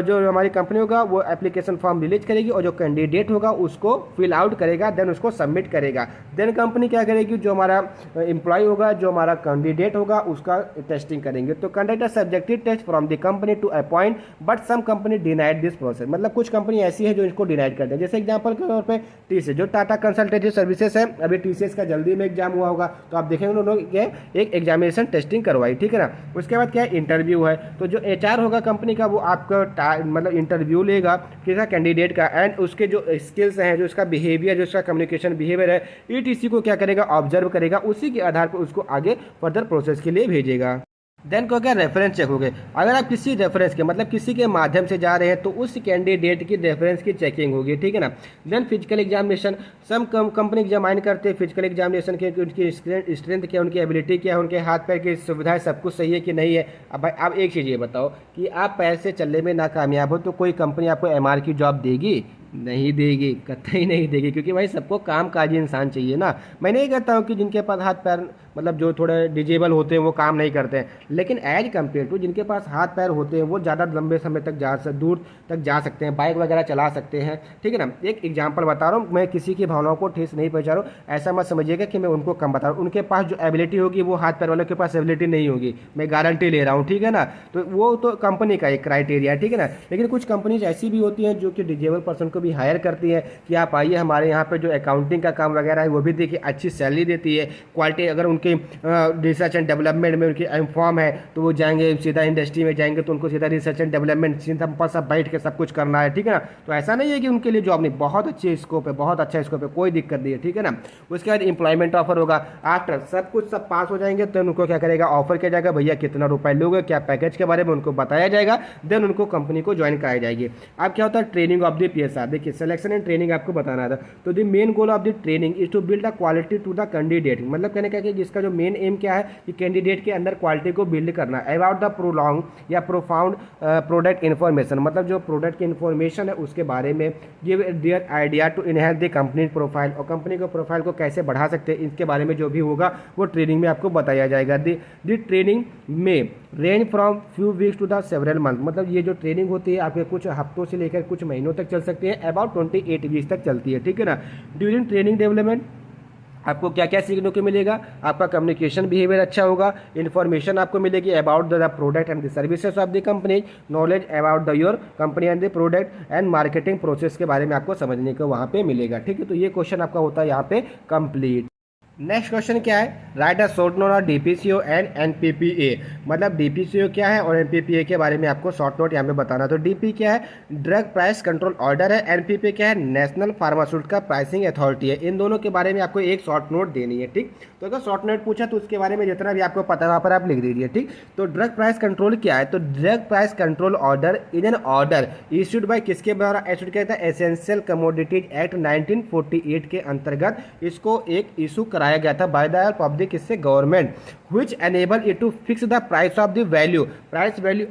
जो हमारी कंपनी होगा वो एप्लीकेशन फॉर्म रिलीज करेगी और जो कैंडिडेट होगा उसको फिल आउट करेगा, देन उसको सबमिट करेगा। देन कंपनी क्या करेगी, जो हमारा एम्प्लॉय होगा, जो हमारा कैंडिडेट होगा उसका टेस्टिंग करेंगे। तो conduct a subjective test from the company to appoint, but some company denied this process, मतलब कुछ कंपनी ऐसी है जो इसको डिनाइड करते हैं। जैसे एग्जाम्पल के तौर पर टीसीएस, जो टाटा कंसल्टेंसी सर्विसेज है, अभी टीसीएस का जल्दी में एग्जाम हुआ होगा, तो आप देखेंगे उन्होंने एक एग्जामिनेशन टेस्टिंग करवाई, ठीक है ना। उसके बाद क्या है, इंटरव्यू है, तो जो एचआर होगा कंपनी का वो आपका मतलब इंटरव्यू लेगा किसी कैंडिडेट का, एंड उसके जो स्किल्स हैं, जो उसका बिहेवियर, जो उसका कम्युनिकेशन बिहेवियर है, ईटीसी को क्या करेगा, ऑब्जर्व करेगा, उसी के आधार पर उसको आगे फर्दर प्रोसेस के लिए भेजेगा। देन को क्या, रेफरेंस चेक हो गए। अगर आप किसी रेफरेंस के मतलब किसी के माध्यम से जा रहे हैं तो उस कैंडिडेट की रेफरेंस की चेकिंग होगी, ठीक है ना। Then physical examination, some company examine करते हैं फिजिकल एग्जामिनेशन के, उनकी स्ट्रेंथ क्या, उनकी एबिलिटी क्या है, उनके हाथ पैर की सुविधाएं सब कुछ सही है कि नहीं है। अब भाई आप एक चीज़ ये बताओ कि आप पैर से चलने में नाकामयाब हो तो कोई कंपनी आपको एमआर की जॉब देगी? नहीं देगी, कतई नहीं देगी, क्योंकि भाई सबको कामकाजी इंसान चाहिए ना। मैं नहीं कहता हूँ कि जिनके पास हाथ पैर मतलब जो थोड़े डिजेबल होते हैं वो काम नहीं करते हैं, लेकिन एज कम्पेयर टू जिनके पास हाथ पैर होते हैं वो ज़्यादा लंबे समय तक दूर तक जा सकते हैं, बाइक वगैरह चला सकते हैं, ठीक है ना। एक एग्जांपल बता रहा हूँ, मैं किसी की भावनाओं को ठेस नहीं पहुँचा रहा हूँ, ऐसा मत समझिएगा कि मैं उनको कम बता रहा हूँ। उनके पास जो एबिलिटी होगी वो हाथ पैर वालों के पास एबिलिटी नहीं होगी, मैं गारंटी ले रहा हूँ, ठीक है ना। तो वो तो कंपनी का एक क्राइटेरिया है, ठीक है ना। लेकिन कुछ कंपनीज ऐसी भी होती हैं जो कि डिजेबल पर्सन को भी हायर करती है कि आप आइए हमारे यहाँ पे जो अकाउंटिंग का काम वगैरह है वो भी देखिए, अच्छी सैलरी देती है, क्वालिटी, अगर उनके रिसर्च एंड डेवलपमेंट में उनकी फॉर्म है तो वो जाएंगे सीधा इंडस्ट्री में जाएंगे तो उनको सीधा रिसर्च एंड डेवलपमेंट सीधा सब बैठ के सब कुछ करना है, ठीक है ना। तो ऐसा नहीं है कि उनके लिए जॉब नहीं, बहुत अच्छी स्कोप है, बहुत अच्छा स्कोप है, कोई दिक्कत नहीं है, ठीक है ना। उसके बाद इंप्लॉयमेंट ऑफर होगा, आफ्टर सब पास हो जाएंगे तो उनको क्या करेगा, ऑफर किया जाएगा, भैया कितना रुपए लोगे, क्या पैकेज के बारे में उनको बताया जाएगा, देन उनको कंपनी को ज्वाइन कराई जाएगी। अब क्या होता है, ट्रेनिंग ऑफ द पीएसआर, देखिए सिलेक्शन एंड ट्रेनिंग आपको बताना था। तो the main goal of the training is to build a quality to the candidate, मतलब कहने का कि जिसका जो मेन एम क्या है कि कैंडिडेट के अंदर क्वालिटी को बिल्ड करना, अबाउट द प्रोलॉन्ग या प्रोफाउंड प्रोडक्ट इन्फॉर्मेशन, मतलब जो प्रोडक्ट की इन्फॉर्मेशन है उसके बारे में, give their idea to enhance the company profile, और कंपनी को प्रोफाइल को कैसे बढ़ा सकते हैं इसके बारे में जो भी होगा वो ट्रेनिंग में आपको बताया जाएगा। The training may range from few weeks to the several month, मतलब ये जो ट्रेनिंग होती है आपके कुछ हफ्तों से लेकर कुछ महीनों तक चल सकती है, अबाउट 28 वीक्स तक चलती है, ठीक है ना। ड्यूरिंग ट्रेनिंग डेवलपमेंट आपको क्या क्या सीखने को मिलेगा, आपका कम्युनिकेशन बिहेवियर अच्छा होगा, इन्फॉर्मेशन आपको मिलेगी about the product and the services of the company, knowledge about the your company and the product and marketing process के बारे में आपको समझने को वहाँ पे मिलेगा, ठीक है। तो ये क्वेश्चन आपका होता है यहाँ पे कंप्लीट। नेक्स्ट क्वेश्चन क्या है, right a short note on DPCO and NPPA, मतलब डीपीसीओ क्या है और एनपीपीए के बारे में आपको शॉर्ट नोट यहाँ पे बताना। तो डीपी क्या है, ड्रग प्राइस कंट्रोल ऑर्डर है, एनपीपी क्या है, नेशनल फार्मास्यूटिकल प्राइसिंग अथॉरिटी है। इन दोनों के बारे में आपको एक शॉर्ट नोट देनी है, ठीक। तो अगर शॉर्ट नोट पूछा तो उसके बारे में जितना भी आपको पता है वहाँ पर आप लिख दीजिए, ठीक। तो ड्रग प्राइस कंट्रोल क्या है, तो drug price control order is an order issued by किसके द्वारा इश्यूड किया था, एसेंशियल कमोडिटीज एक्ट 1948 के अंतर्गत इसको एक इशू कराया गया था बाय द पब्लिक, इससे government, which enable it to fix the price of the value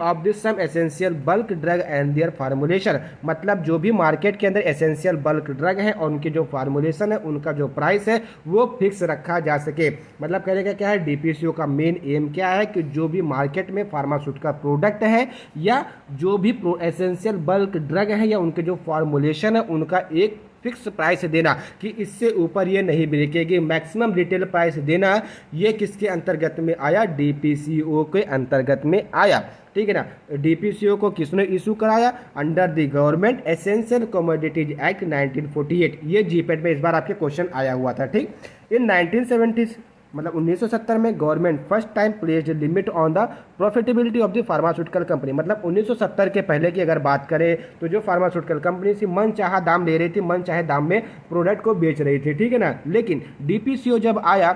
of this some essential bulk drug and their formulation, मतलब जो भी मार्केट के अंदर एसेंशियल बल्क ड्रग है और उनकी जो फार्मूलेशन है उनका जो प्राइस है वो फिक्स रखा जा सके। मतलब कहने का क्या है, डीपीसीओ का मेन एम क्या है कि जो भी मार्केट में फार्मास्यूटिकल प्रोडक्ट है या जो भी एसेंशियल बल्क ड्रग है या उनके जो फार्मूलेशन है उनका एक फिक्स प्राइस देना कि इससे ऊपर ये नहीं बिकेगी, मैक्सिमम रिटेल प्राइस देना, ये किसके अंतर्गत में आया, डीपीसीओ के अंतर्गत में आया, ठीक है ना। डीपीसीओ को किसने इशू कराया, under the government essential commodities act 1948, ये जीपेट में इस बार आपके क्वेश्चन आया हुआ था, ठीक। इन 1970 मतलब 1970 में government first time placed limit on the profitability of the pharmaceutical company, मतलब 1970 के पहले की अगर बात करें तो जो फार्मास्यूटिकल कंपनी थी मन चाहा दाम ले रही थी, मन चाहे दाम में प्रोडक्ट को बेच रही थी, ठीक है ना। लेकिन डीपीसीओ जब आया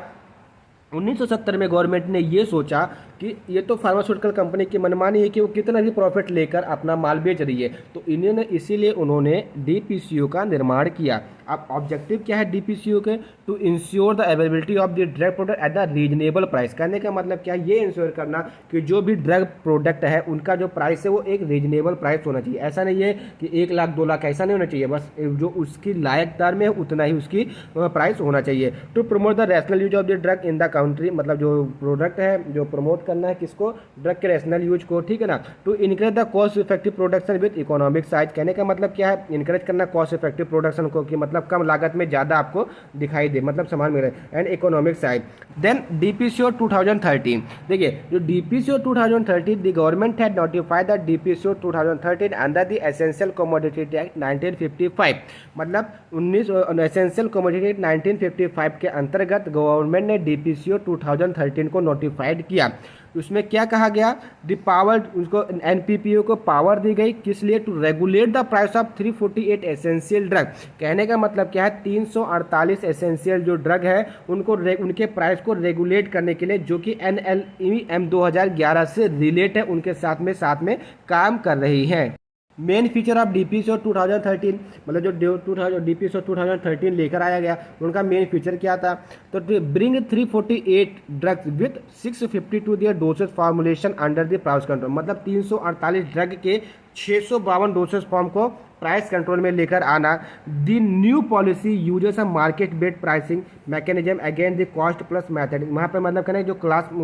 1970 में गवर्नमेंट ने ये सोचा कि ये तो फार्मास्यूटिकल कंपनी की मनमानी है कि वो कितना भी प्रॉफिट लेकर अपना माल बेच रही है, तो इन्होंने इसीलिए उन्होंने डीपीसीओ का निर्माण किया। अब ऑब्जेक्टिव क्या है डीपीसीओ के? To ensure the availability of the drug product at the reasonable price. कहने का मतलब क्या है? ये इंश्योर करना कि जो भी ड्रग प्रोडक्ट है उनका जो प्राइस है वो एक रीजनेबल प्राइस होना चाहिए। ऐसा नहीं है कि 1 लाख 2 लाख, ऐसा नहीं होना चाहिए, बस जो उसकी लायकदार में है उतना ही उसकी प्राइस होना चाहिए। To promote the rational use of the drug in the country, मतलब जो प्रोडक्ट है जो प्रमोट करना है किसको? ड्रग के रैशनल यूज को, ठीक है ना। To encourage the cost effective production with economic size. कहने का मतलब क्या है? इनकरेज करना कॉस्ट इफेक्टिव प्रोडक्शन को, कि मतलब कम लागत में ज़्यादा आपको दिखाई दे, मतलब सामान मिले, and economic size. Then DPCO 2013, देखिए जो DPCO 2013, the government had notified the DPCO 2013 under the essential commodity act 1955, मतलब 19 एसेंशियल कमोडिटी एक्ट 1955 के अंतर्गत गवर्नमेंट ने डीपीसीओ 2013 को नोटिफाइड किया। उसमें क्या कहा गया? द पावर, उसको एनपीपीओ को पावर दी गई, किस लिए? To regulate the price of 348 essential drug. कहने का मतलब क्या है? 348 एसेंशियल जो ड्रग है उनको उनके प्राइस को रेगुलेट करने के लिए, जो कि NLEM 2011 से रिलेट है, उनके साथ में काम कर रही है। मेन फीचर ऑफ डीपीसीओ 2013, मतलब जो डीपीसीओ 2013 लेकर आया गया, उनका मेन फीचर क्या था? तो bring 348 drugs with 652 their dosage formulation under the price control, मतलब 348 ड्रग के 652 डोसेज फॉर्म को प्राइस कंट्रोल में लेकर आना। The new policy uses a market based pricing mechanism against the cost plus method. वहाँ पे मतलब कहना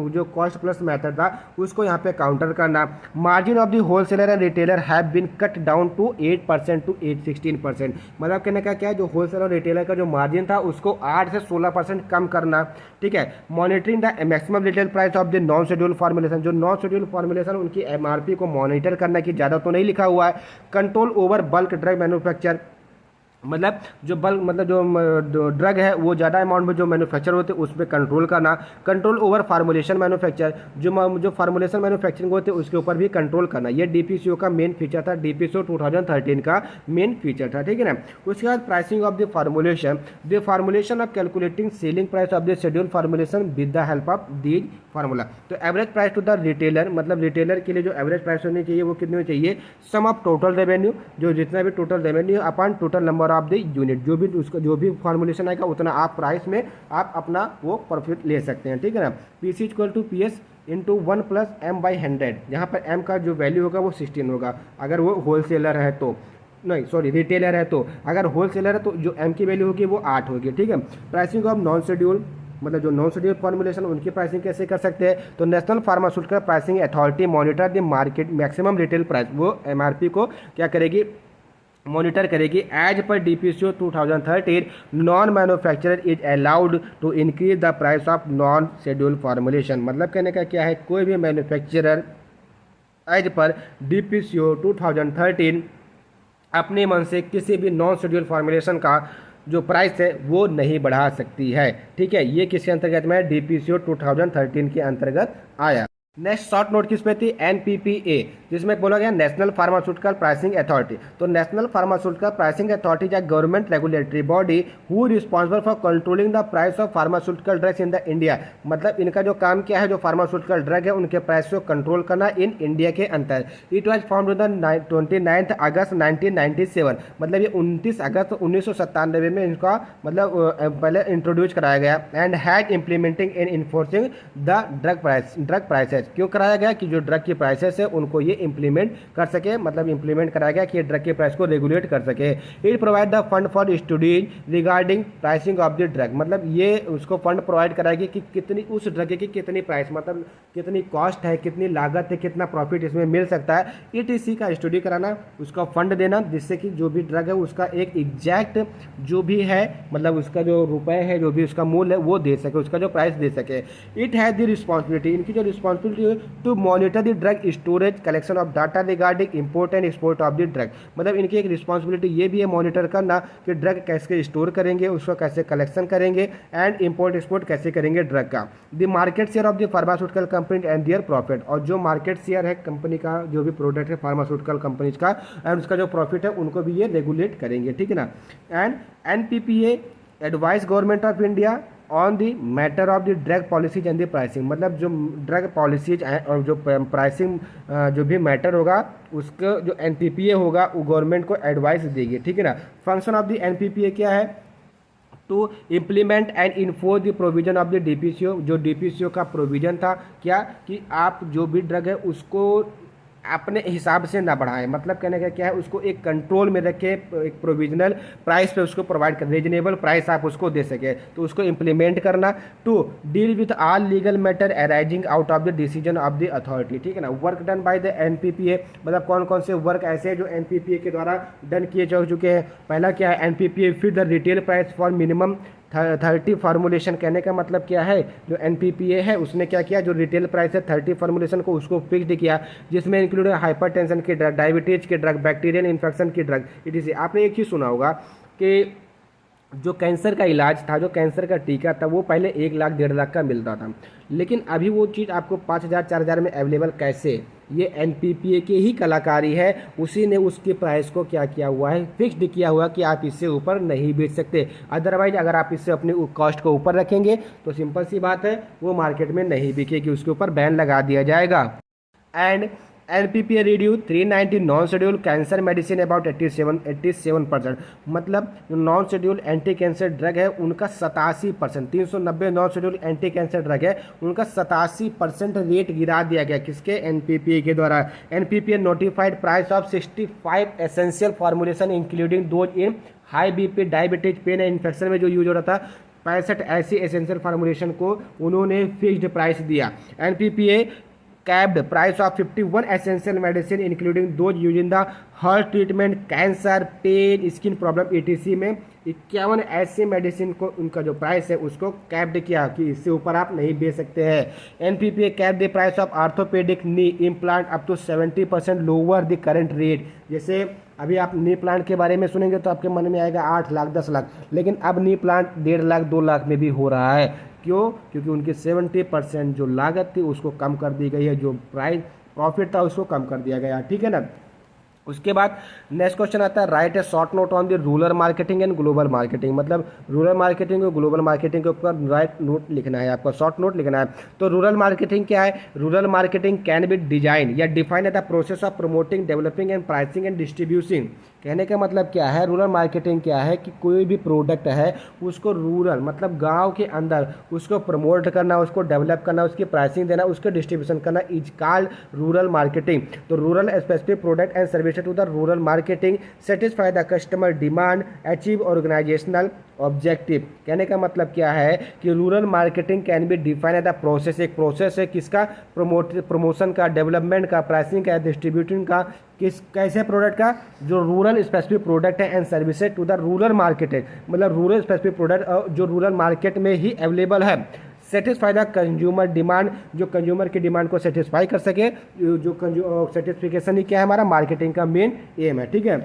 जो कॉस्ट प्लस मेथड था उसको यहाँ पे काउंटर करना। Margin of the wholesaler and retailer have been cut down to 8% to 16%, मतलब कहने का क्या है? जो होलसेलर और रिटेलर का जो मार्जिन था उसको 8 से 16% कम करना, ठीक है। Monitoring the maximum retail price of the non schedule formulation, जो नॉन शेड्यूल फॉर्मुलेशन उनकी MRP को मॉनिटर करना, कि ज़्यादा तो नहीं लिखा हुआ है। Control over bulk drug manufacture, मतलब जो बल्क, मतलब जो ड्रग है वो ज़्यादा अमाउंट में जो मैन्युफैक्चर होते हैं उस पर कंट्रोल करना। कंट्रोल ओवर फार्मुलेशन मैन्युफैक्चर, जो फार्मुलेशन मैन्युफैक्चरिंग होते हैं उसके ऊपर भी कंट्रोल करना। ये डीपीसीओ का मेन फीचर था, डीपीसीओ 2013 का मेन फीचर था, ठीक है ना। उसके बाद pricing of the formulation of calculating selling price of the schedule formulation with the help of these formula. तो average price to the retailer, मतलब रिटेलर के लिए जो एवरेज प्राइस होनी चाहिए वो कितनी होनी चाहिए? सम ऑफ टोटल रेवेन्यू, जो जितना भी total revenue upon total number of the unit, जो भी फॉर्मुलेशन आएगा उतना आप प्राइस में आप अपना वो प्रॉफिट ले सकते हैं, ठीक है ना। PC equal to PS into 1 plus M/100, जहाँ पर M का जो वैल्यू होगा वो 16 होगा अगर वो होलसेलर है तो, नहीं सॉरी रिटेलर है तो। अगर होलसेलर है तो जो M की वैल्यू होगी वो 8 होगी, ठीक है। प्राइसिंग ऑफ नॉन शेड्यूल, मतलब जो नॉन शेड्यूल फॉर्मुलेशन उनकी प्राइसिंग कैसे कर सकते हैं? तो national pharmaceutical pricing authority monitor the market maximum retail price, वो MRP को क्या करेगी? मॉनिटर करेगी। एज पर DPCO 2013 non manufacturer is allowed to increase the price of non schedule formulation, मतलब कहने का क्या है? कोई भी मैन्युफैक्चरर एज पर डीपीसीओ 2013 अपने मन से किसी भी नॉन शेड्यूल फॉर्मुलेशन का जो प्राइस है वो नहीं बढ़ा सकती है, ठीक है। ये किसके अंतर्गत में? डीपीसीओ 2013 के अंतर्गत आया। नेक्स्ट शॉर्ट नोट किस पे थी? NPPA, जिसमें बोला गया नेशनल फार्मास्यूटिकल प्राइसिंग अथॉरिटी। तो national pharmaceutical pricing authority is a government regulatory body who responsible for controlling the price of pharmaceutical drugs in the India, मतलब इनका जो काम क्या है? जो फार्मास्यूटिकल ड्रग है उनके प्राइस को कंट्रोल करना इन इंडिया के अंतर। इट वॉज फॉर्म्ड द 29 अगस्त 1997, मतलब ये 29 अगस्त 1997 में इनका मतलब पहले इंट्रोड्यूस कराया गया। And had implementing in enforcing the drug prices, क्यों कराया गया? कि जो ड्रग की प्राइसेस है उनको ये इंप्लीमेंट कर सके, मतलब इंप्लीमेंट कराया गया कि ये ड्रग के प्राइस को रेगुलेट कर सके। It provide the fund for studies regarding pricing of the drug, मतलब ये उसको फंड प्रोवाइड कराएगी कि कितनी उस ड्रग की कितनी प्राइस, मतलब कितनी कॉस्ट है, कितनी लागत है, कितना प्रॉफिट इसमें मिल सकता है। ETC का स्टडी कराना, उसका फंड देना, जिससे कि जो भी ड्रग है उसका एक एग्जैक्ट जो भी है, मतलब उसका जो रुपए है, जो भी उसका मूल्य है वो दे सके, उसका जो प्राइस दे सके। इट हैज द रिस्पॉन्सिबिलिटी, इनकी जो responsibility to monitor the drug storage collection of data regarding import and export of the drug, मतलब इनकी एक रिस्पॉन्सिबिलिटी ये भी है मॉनिटर करना कि ड्रग कैसे स्टोर करेंगे, उसको कैसे कलेक्शन करेंगे एंड इंपोर्ट एक्सपोर्ट कैसे करेंगे ड्रग का। The market share of the pharmaceutical company and their profit, और जो मार्केट शेयर है कंपनी का, जो भी प्रोडक्ट है फार्मास्यूटिकल कंपनीज का एंड उसका जो प्रॉफिट है उनको भी ये रेगुलेट करेंगे, ठीक है ना। And NPPA advice government of India on the matter of the drug policies and the pricing, मतलब जो ड्रग पॉलिसीज और जो प्राइसिंग जो भी मैटर होगा उसका जो एनपीपीए होगा वो गवर्नमेंट को एडवाइस देगी, ठीक है ना। फंक्शन ऑफ द एनपीपीए क्या है, to implement and enforce the provision of the DPCO, जो डीपीसीओ का प्रोविजन था क्या कि आप जो भी ड्रग है उसको अपने हिसाब से ना बढ़ाएं, मतलब कहने का क्या है उसको एक कंट्रोल में रखे, एक प्रोविजनल प्राइस पे उसको प्रोवाइड कर, रीजनेबल प्राइस आप उसको दे सके, तो उसको इम्प्लीमेंट करना। To deal with all legal matter arising out of the decision of the authority, ठीक है ना। Work done by the NPPA, मतलब कौन कौन से वर्क ऐसे जो एनपीपीए के द्वारा डन किए जा चुके हैं। पहला क्या है, NPPA fix the retail price for minimum 30 formulation, कहने का मतलब क्या है, जो एनपीपीए है उसने क्या किया, जो रिटेल प्राइस है 30 फार्मूलेशन को उसको फिक्स्ड किया, जिसमें इंक्लूड है हाइपरटेंशन के ड्रग, डायबिटीज के ड्रग, बैक्टीरियल इन्फेक्शन की ड्रग, इट। आपने एक चीज़ सुना होगा कि जो कैंसर का इलाज था, जो कैंसर का टीका था, वो पहले 1 लाख 1.5 लाख का मिलता था, लेकिन अभी वो चीज़ आपको 5,000 4,000 में अवेलेबल कैसे, ये एनपीपीए की ही कलाकारी है, उसी ने उसके प्राइस को क्या किया हुआ है, फिक्स्ड किया हुआ कि आप इससे ऊपर नहीं बेच सकते। अदरवाइज अगर आप इससे अपनी कॉस्ट को ऊपर रखेंगे तो सिंपल सी बात है वो मार्केट में नहीं बिकेगी, उसके ऊपर बैन लगा दिया जाएगा। And NPPA reduce 390 non schedule cancer medicine about 87%, मतलब जो non schedule anti cancer drug है उनका 87%, 390 non schedule anti cancer drug है उनका 87% रेट गिरा दिया गया, किसके, एनपीपीए के द्वारा। NPPA notified price of 65 essential formulation including those in high BP, diabetes, pain and infection में जो यूज हो रहा था, 65 ऐसी एसेंशियल फार्मूलेशन को उन्होंने फिक्स्ड प्राइस दिया। NPPA capped price of 51 essential medicine including those used in the heart treatment, cancer, pain, skin problem etc में 51 ऐसे मेडिसिन को उनका जो प्राइस है उसको कैप्ड किया कि इससे ऊपर आप नहीं बेच सकते हैं। NPPA cap the price of orthopaedic knee implant up to 70% lower the current rate. जैसे अभी आप नी प्लांट के बारे में सुनेंगे तो आपके मन में आएगा 8 लाख 10 लाख, लेकिन अब नी प्लांट 1.5 लाख 2 लाख में भी हो रहा है। क्यों? क्योंकि उनकी 70% जो लागत थी उसको कम कर दी गई है, जो प्राइस प्रॉफिट था उसको कम कर दिया गया, ठीक है ना। उसके बाद नेक्स्ट क्वेश्चन आता है, right A short note on the rural marketing and global marketing, मतलब रूरल मार्केटिंग और ग्लोबल मार्केटिंग के ऊपर राइट नोट लिखना है, आपका शॉर्ट नोट लिखना है। तो रूरल मार्केटिंग क्या है, rural marketing can be design या define at the process of promoting, developing and pricing and distribution. कहने का मतलब क्या है, रूरल मार्केटिंग क्या है कि कोई भी प्रोडक्ट है उसको रूरल मतलब गांव के अंदर उसको प्रमोट करना, उसको डेवलप करना, उसकी प्राइसिंग देना, उसके डिस्ट्रीब्यूशन करना इज कॉल्ड रूरल मार्केटिंग। तो rural specific product and services to the rural marketing satisfy the customer demand, achieve organisational objective. कहने का मतलब क्या है कि rural marketing can be define as the process, एक प्रोसेस है किसका, प्रमोशन का, डेवलपमेंट का, प्राइसिंग का, डिस्ट्रीब्यूटिंग का, किस कैसे प्रोडक्ट का, जो रूरल स्पेसिफिक प्रोडक्ट है and services to the rural market है, मतलब रूरल स्पेसिफिक प्रोडक्ट जो रूरल मार्केट में ही अवेलेबल है। सेटिस्फाई द कंज्यूमर डिमांड, जो कंज्यूमर की डिमांड को सेटिस्फाई कर सके, जो सेटिस्फिकेशन ही क्या है हमारा मार्केटिंग का मेन एम है, ठीक है।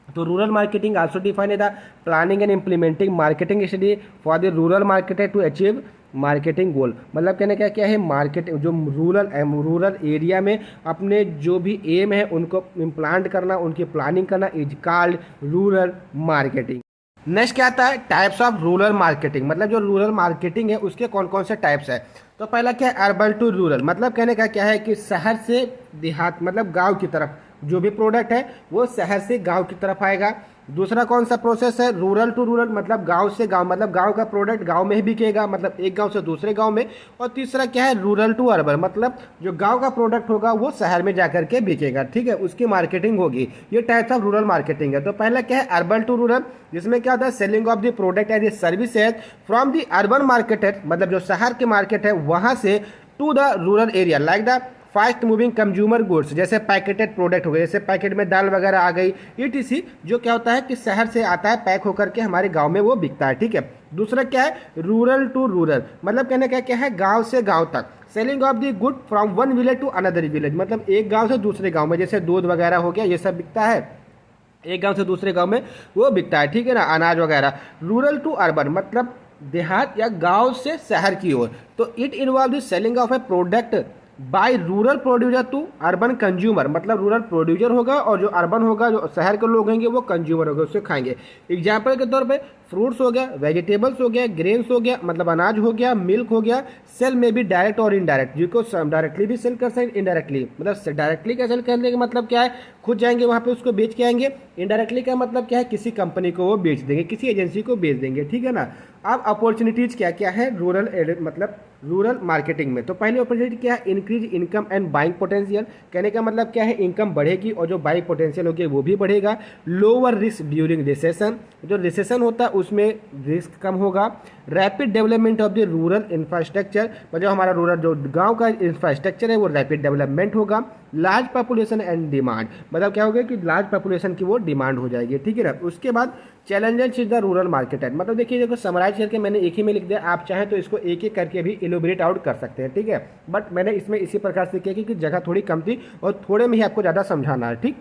तो rural marketing also define the planning and implementing marketing study for the rural market to achieve marketing goal. मतलब कहने का क्या है, मार्केट जो रूरल एरिया में अपने जो भी एम है उनको इम्प्लांट करना, उनकी प्लानिंग करना is called rural marketing. Next क्या आता है, टाइप्स ऑफ रूरल मार्केटिंग, मतलब जो रूरल मार्केटिंग है उसके कौन कौन से टाइप्स है। तो पहला क्या है, अर्बन टू रूरल, मतलब कहने का क्या है कि शहर से देहात मतलब गांव की तरफ जो भी प्रोडक्ट है वो शहर से गांव की तरफ आएगा। दूसरा कौन सा प्रोसेस है, रूरल टू रूरल, मतलब गांव से गांव, मतलब गांव का प्रोडक्ट गांव में ही बिकेगा, मतलब एक गांव से दूसरे गांव में। और तीसरा क्या है, रूरल टू अर्बन, मतलब जो गांव का प्रोडक्ट होगा वो शहर में जाकर के बिकेगा, ठीक है, उसकी मार्केटिंग होगी। ये टाइप्स ऑफ रूरल मार्केटिंग है। तो पहला क्या है, अर्बन टू रूरल, जिसमें क्या होता है, selling of the product and services from the urban market, मतलब जो शहर के मार्केट है वहां से to the rural area, like the fast moving consumer goods, जैसे पैकेटेड प्रोडक्ट हो गए, जैसे पैकेट में दाल वगैरह आ गई ईटीसी, जो क्या होता है कि शहर से आता है पैक होकर के हमारे गांव में वो बिकता है, ठीक है। दूसरा क्या है, रूरल टू रूरल, मतलब कहने का क्या है, गांव से गांव तक, selling of the good from one village to another village, मतलब एक गांव से दूसरे गांव में, जैसे दूध वगैरह हो गया ये सब बिकता है, एक गांव से दूसरे गांव में वो बिकता है, ठीक है ना, अनाज वगैरह। रूरल टू अर्बन, मतलब देहात या गांव से शहर की ओर। तो it involve the selling of a product by rural producer to urban consumer, मतलब रूरल प्रोड्यूसर होगा और जो अर्बन होगा, जो शहर के लोग होंगे वो कंज्यूमर होगा, उससे खाएंगे। एग्जाम्पल के तौर पे फ्रूट्स हो गया, वेजिटेबल्स हो गया, ग्रेन्स हो गया, मतलब अनाज हो गया, मिल्क हो गया। सेल में भी डायरेक्ट और इनडायरेक्ट, जिसको डायरेक्टली भी सेल कर सकते, इनडायरेक्टली। मतलब डायरेक्टली का सेल करने का मतलब क्या है, खुद जाएंगे वहाँ पे उसको बेच के आएंगे। इनडायरेक्टली का मतलब क्या है, किसी कंपनी को वो बेच देंगे, किसी एजेंसी को बेच देंगे, ठीक है ना। अब अपॉर्चुनिटीज क्या क्या है रूरल मतलब रूरल मार्केटिंग में। तो पहली अपॉर्चुनिटी क्या है, increase income and buying potential. कहने का मतलब क्या है, इनकम बढ़ेगी और जो बाइंग पोटेंशियल होगी वो भी बढ़ेगा। लोअर रिस्क ड्यूरिंग रिसेशन, जो रिसेशन होता है उसमें रिस्क कम होगा। Rapid development of the rural infrastructure, मतलब हमारा रूरल जो गांव का इंफ्रास्ट्रक्चर है वो रैपिड डेवलपमेंट होगा। लार्ज पॉपुलेशन एंड डिमांड, मतलब क्या होगा कि लार्ज पॉपुलेशन की वो डिमांड हो जाएगी, ठीक है ना। उसके बाद challenges is the rural market है, मतलब देखिए देखो समराइज करके मैंने एक ही में लिख दिया, आप चाहें तो इसको एक एक करके भी इलोबरेट आउट कर सकते हैं, ठीक है। बट मैंने इसमें इसी प्रकार से किया क्योंकि जगह थोड़ी कम थी और थोड़े में ही आपको ज़्यादा समझाना है, ठीक।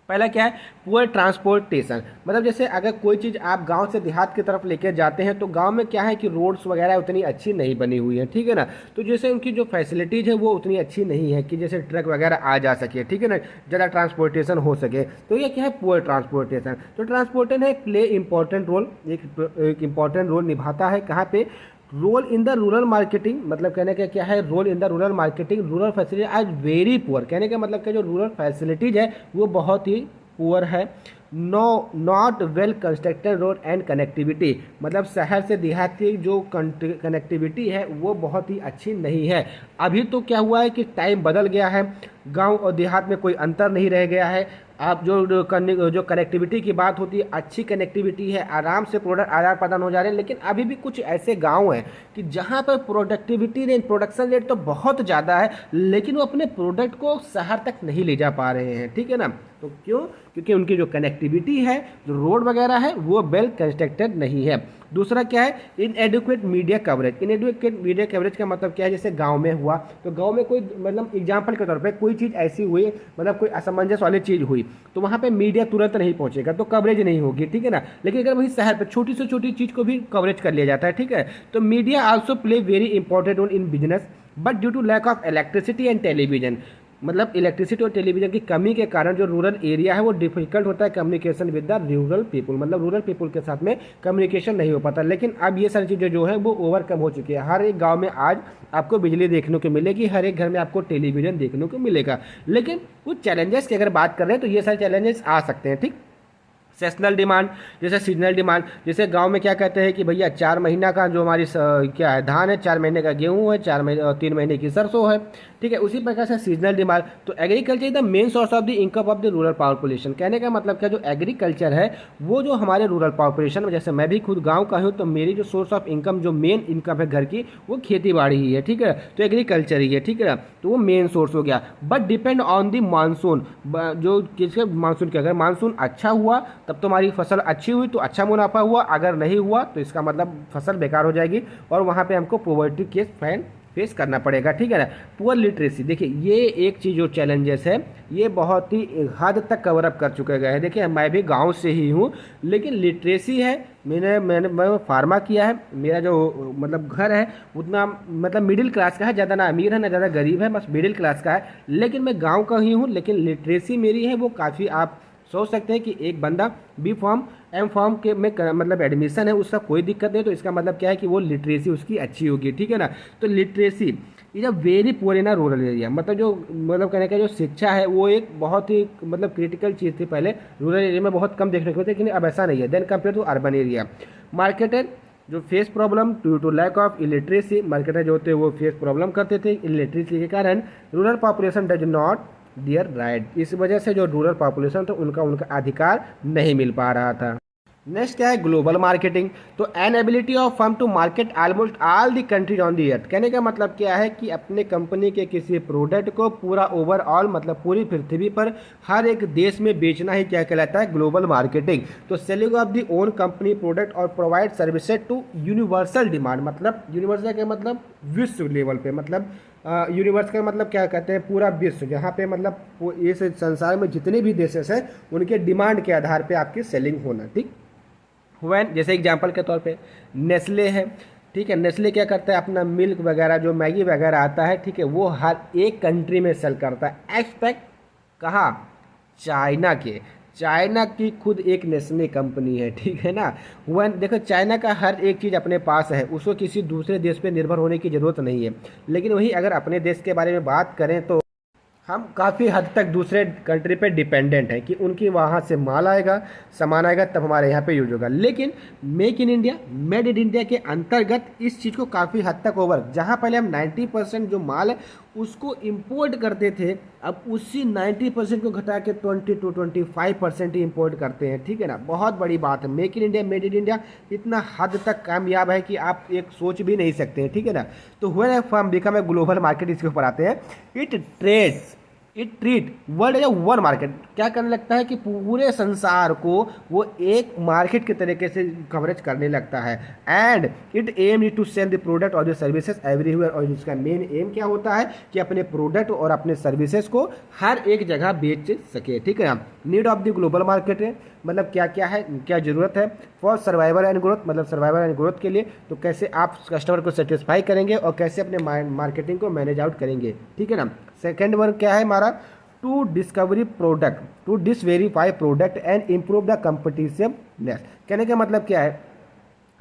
पहला क्या है, पुअर ट्रांसपोर्टेशन, मतलब जैसे अगर कोई चीज़ आप गांव से देहात की तरफ लेकर जाते हैं तो गांव में क्या है कि रोड्स वगैरह उतनी अच्छी नहीं बनी हुई है, ठीक है ना। तो जैसे उनकी जो फैसिलिटीज़ है वो उतनी अच्छी नहीं है कि जैसे ट्रक वगैरह आ जा सके, ठीक है ना, ज़्यादा ट्रांसपोर्टेशन हो सके। तो ये क्या है, पुअर ट्रांसपोर्टेशन। तो ट्रांसपोर्टेशन है प्ले इंपॉर्टेंट रोल, एक इंपॉर्टेंट रोल निभाता है कहाँ पे, role in the rural marketing, मतलब कहने का क्या है, role in the rural marketing. Rural facility आज वेरी पुअर, कहने का मतलब क्या, जो रूरल फैसिलिटीज है वो बहुत ही पुअर है। Not well constructed road and connectivity, मतलब शहर से देहात की जो कनेक्टिविटी है वो बहुत ही अच्छी नहीं है। अभी तो क्या हुआ है कि टाइम बदल गया है, गांव और देहात में कोई अंतर नहीं रह गया है। आप जो कनेक्टिविटी की बात होती है, अच्छी कनेक्टिविटी है, आराम से प्रोडक्ट आदान प्रदान हो जा रहे हैं। लेकिन अभी भी कुछ ऐसे गांव हैं कि जहां पर प्रोडक्टिविटी रेट, प्रोडक्शन रेट तो बहुत ज़्यादा है, लेकिन वो अपने प्रोडक्ट को शहर तक नहीं ले जा पा रहे हैं, ठीक है ना। तो क्यों, क्योंकि उनकी जो कनेक्टिविटी है, जो रोड वगैरह है वो वेल कंस्ट्रक्टेड नहीं है। दूसरा क्या है, inadequate media coverage. Inadequate media coverage का मतलब क्या है, जैसे गांव में हुआ तो गांव में कोई, मतलब एग्जांपल के तौर पे कोई चीज़ ऐसी हुई, मतलब कोई असमंजस वाली चीज़ हुई तो वहाँ पे मीडिया तुरंत नहीं पहुँचेगा, तो कवरेज नहीं होगी, ठीक है ना। लेकिन अगर वही शहर पर छोटी से छोटी चीज़ को भी कवरेज कर लिया जाता है, ठीक है। तो media also play very important role in business, but due to lack of electricity and television, मतलब इलेक्ट्रिसिटी और टेलीविजन की कमी के कारण जो रूरल एरिया है वो डिफिकल्ट होता है communication with the rural people, मतलब रूरल पीपल के साथ में कम्युनिकेशन नहीं हो पाता। लेकिन अब ये सारी चीज़ें जो है वो ओवरकम हो चुकी है। हर एक गांव में आज आपको बिजली देखने को मिलेगी, हर एक घर में आपको टेलीविजन देखने को मिलेगा। लेकिन कुछ चैलेंजेस की अगर बात कर रहे हैं तो ये सारे चैलेंजेस आ सकते हैं, ठीक। सेशनल डिमांड, जैसे सीजनल डिमांड, जैसे गांव में क्या कहते हैं कि भैया 4 महीना का जो हमारी क्या है धान है, 4 महीने का गेहूं है, 3 महीने की सरसों है, ठीक है। उसी प्रकार से सीजनल डिमांड। तो agriculture is the main source of the income of the rural population, कहने का मतलब क्या, जो एग्रीकल्चर है वो जो हमारे रूरल पॉपुलेशन में, जैसे मैं भी खुद गाँव का हूँ तो मेरी जो सोर्स ऑफ इनकम, जो मेन इनकम है घर की, वो खेती बाड़ी ही है, ठीक है। तो एग्रीकल्चर ही है, ठीक है, तो वो मेन सोर्स हो गया। But depend on the monsoon, जो किसके मानसून के, अगर मानसून अच्छा हुआ तब तो हमारी फसल अच्छी हुई तो अच्छा मुनाफा हुआ, अगर नहीं हुआ तो इसका मतलब फसल बेकार हो जाएगी और वहाँ पे हमको पॉवर्टी केस फेस करना पड़ेगा, ठीक है ना। पुअर लिटरेसी, देखिए ये एक चीज़ जो चैलेंजेस है ये बहुत ही हद तक कवर अप कर चुके गए हैं। देखिए मैं भी गांव से ही हूँ, लेकिन लिटरेसी है, मैं फार्मा किया है, मेरा जो मतलब घर है उतना मतलब मिडिल क्लास का है, ज़्यादा ना अमीर है ना ज़्यादा गरीब है, बस मिडिल क्लास का है। लेकिन मैं गाँव का ही हूँ, लेकिन लिटरेसी मेरी है वो काफ़ी, आप सोच सकते हैं कि एक बंदा बी फॉर्म एम फॉर्म के में मतलब एडमिशन है, उसका कोई दिक्कत नहीं, तो इसका मतलब क्या है कि वो लिटरेसी उसकी अच्छी होगी, ठीक है ना। तो literacy is a very poor in a rural area, मतलब जो मतलब कहने का जो शिक्षा है वो एक बहुत ही मतलब क्रिटिकल चीज़ थी पहले, रूरल एरिया में बहुत कम देखने को मिलती, लेकिन अब ऐसा नहीं है then compare to urban area. Marketer जो face problem due to lack of illiteracy, marketer जो होते हैं वो फेस प्रॉब्लम करते थे इलिटरेसी के कारण। Rural population does not dear right, इस वजह से जो रूरल पॉपुलेशन था उनका अधिकार नहीं मिल पा रहा था। नेक्स्ट क्या है, ग्लोबल मार्केटिंग। तो an ability of firm to market almost all the countries on the earth, कहने का मतलब क्या है कि अपने कंपनी के किसी प्रोडक्ट को पूरा ओवरऑल मतलब पूरी पृथ्वी पर हर एक देश में बेचना ही क्या कहलाता है, ग्लोबल मार्केटिंग। तो selling of the own company product और provide services to universal demand, मतलब यूनिवर्सल के मतलब विश्व लेवल पे, मतलब यूनिवर्स का मतलब क्या कहते हैं, पूरा विश्व, जहाँ पे मतलब इस संसार में जितने भी देशेस हैं उनके डिमांड के आधार पे आपकी सेलिंग होना, ठीक। वैन जैसे एग्जांपल के तौर पे नेस्ले है, ठीक है। नेस्ले क्या करता है, अपना मिल्क वगैरह जो मैगी वगैरह आता है, ठीक है, वो हर एक कंट्री में सेल करता है एक्सपेक्ट कहाँ, चाइना के। चाइना की खुद एक नेस्ले कंपनी है, ठीक है ना। वह देखो चाइना का हर एक चीज़ अपने पास है, उसको किसी दूसरे देश पे निर्भर होने की ज़रूरत नहीं है। लेकिन वही अगर अपने देश के बारे में बात करें तो हम काफ़ी हद तक दूसरे कंट्री पे डिपेंडेंट हैं कि उनकी वहाँ से माल आएगा, सामान आएगा, तब हमारे यहाँ पे यूज होगा। लेकिन make in India, made in India के अंतर्गत इस चीज़ को काफ़ी हद तक ओवर, जहाँ पहले हम 90% जो माल है उसको इंपोर्ट करते थे, अब उसी 90% को घटा के 20 to 25% ही इंपोर्ट करते हैं, ठीक है ना। बहुत बड़ी बात है, make in India, made in India इतना हद तक कामयाब है कि आप एक सोच भी नहीं सकते हैं, ठीक है ना। तो when a firm become a global market, इसके ऊपर आते हैं, it treat world as one market. क्या करने लगता है कि पूरे संसार को वो एक मार्केट के तरीके से कवरेज करने लगता है। And it aim to sell the product और द सर्विसेज एवरीवेयर। और इसका मेन एम क्या होता है कि अपने प्रोडक्ट और अपने सर्विसेज को हर एक जगह बेच सके, ठीक है ना। Need of the global market है, मतलब क्या क्या है, क्या ज़रूरत है फॉर सर्वाइवल एंड ग्रोथ, मतलब सर्वाइवल एंड ग्रोथ के लिए। तो कैसे आप कस्टमर को सेटिस्फाई करेंगे और कैसे अपने मार्केटिंग को मैनेज आउट करेंगे, ठीक है ना। सेकेंड वर्क क्या है हमारा, to discovery product, to diversify product and improve the competitiveness. कहने का मतलब क्या है,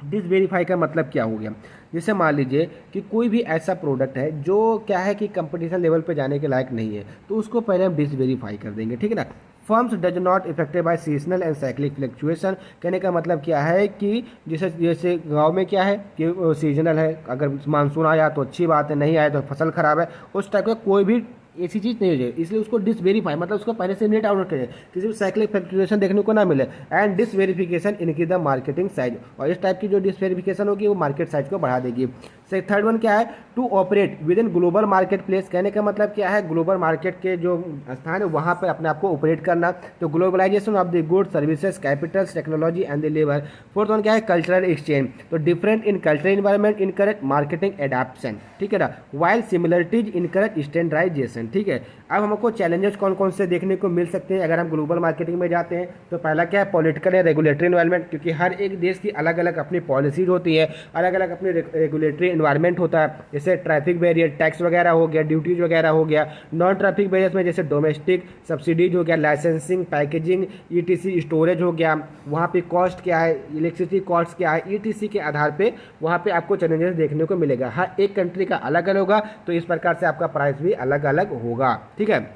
डिसवेरीफाई का मतलब क्या हो गया, जैसे मान लीजिए कि कोई भी ऐसा प्रोडक्ट है जो क्या है कि कंपटीशन लेवल पे जाने के लायक नहीं है, तो उसको पहले हम डिसवेरीफाई कर देंगे, ठीक है ना। Firms does not affected by seasonal and cyclic fluctuation. कहने का मतलब क्या है कि जैसे जैसे गांव में क्या है कि सीजनल है, अगर मानसून आया तो अच्छी बात है, नहीं आया तो फसल खराब है, उस टाइप का कोई भी ऐसी चीज़ नहीं हो जाए, इसलिए उसको डिसवेरीफाई मतलब उसको पहले से नेट आउट करें, किसी भी साइक्लिक फ्लक्चुएशन देखने को ना मिले। एंड डिसवेरिफिकेशन इनकी द मार्केटिंग साइज, और इस टाइप की जो डिसवेरिफिकेशन होगी वो मार्केट साइज को बढ़ा देगी। से थर्ड वन क्या है, to operate within global market place. कहने का मतलब क्या है, ग्लोबल मार्केट के जो स्थान है वहाँ पर अपने आप को ऑपरेट करना। तो globalisation of the goods services capitals technology and the labour. Fourth one क्या है, कल्चरल एक्सचेंज। तो different in cultural environment encourage marketing adaption, ठीक है ना, वाइल सिमिलरिटीज इनकरेज स्टैंडर्डाइजेशन, ठीक है। अब हमको चैलेंजेस कौन कौन से देखने को मिल सकते हैं अगर हम ग्लोबल मार्केटिंग में जाते हैं। तो पहला क्या है, पॉलिटिकल या रेगुलेटरी इन्वायरमेंट, क्योंकि हर एक देश की अलग अलग अपनी पॉलिसीज होती है, अलग अलग अपनी रेगुलेटरी इन्वायरमेंट होता है। जैसे ट्रैफिक बैरियर, टैक्स वगैरह हो गया, ड्यूटीज वगैरह हो गया। नॉन ट्रैफिक बैरियर्स में जैसे डोमेस्टिक सब्सिडीज हो गया, लाइसेंसिंग, पैकेजिंग, ईटीसी, स्टोरेज हो गया, वहाँ पे कॉस्ट क्या है, इलेक्ट्रिसिटी कॉस्ट क्या है, ईटीसी के आधार पे वहाँ पे आपको चैलेंजेस देखने को मिलेगा। हर एक कंट्री का अलग अलग होगा, तो इस प्रकार से आपका प्राइस भी अलग अलग होगा, ठीक है।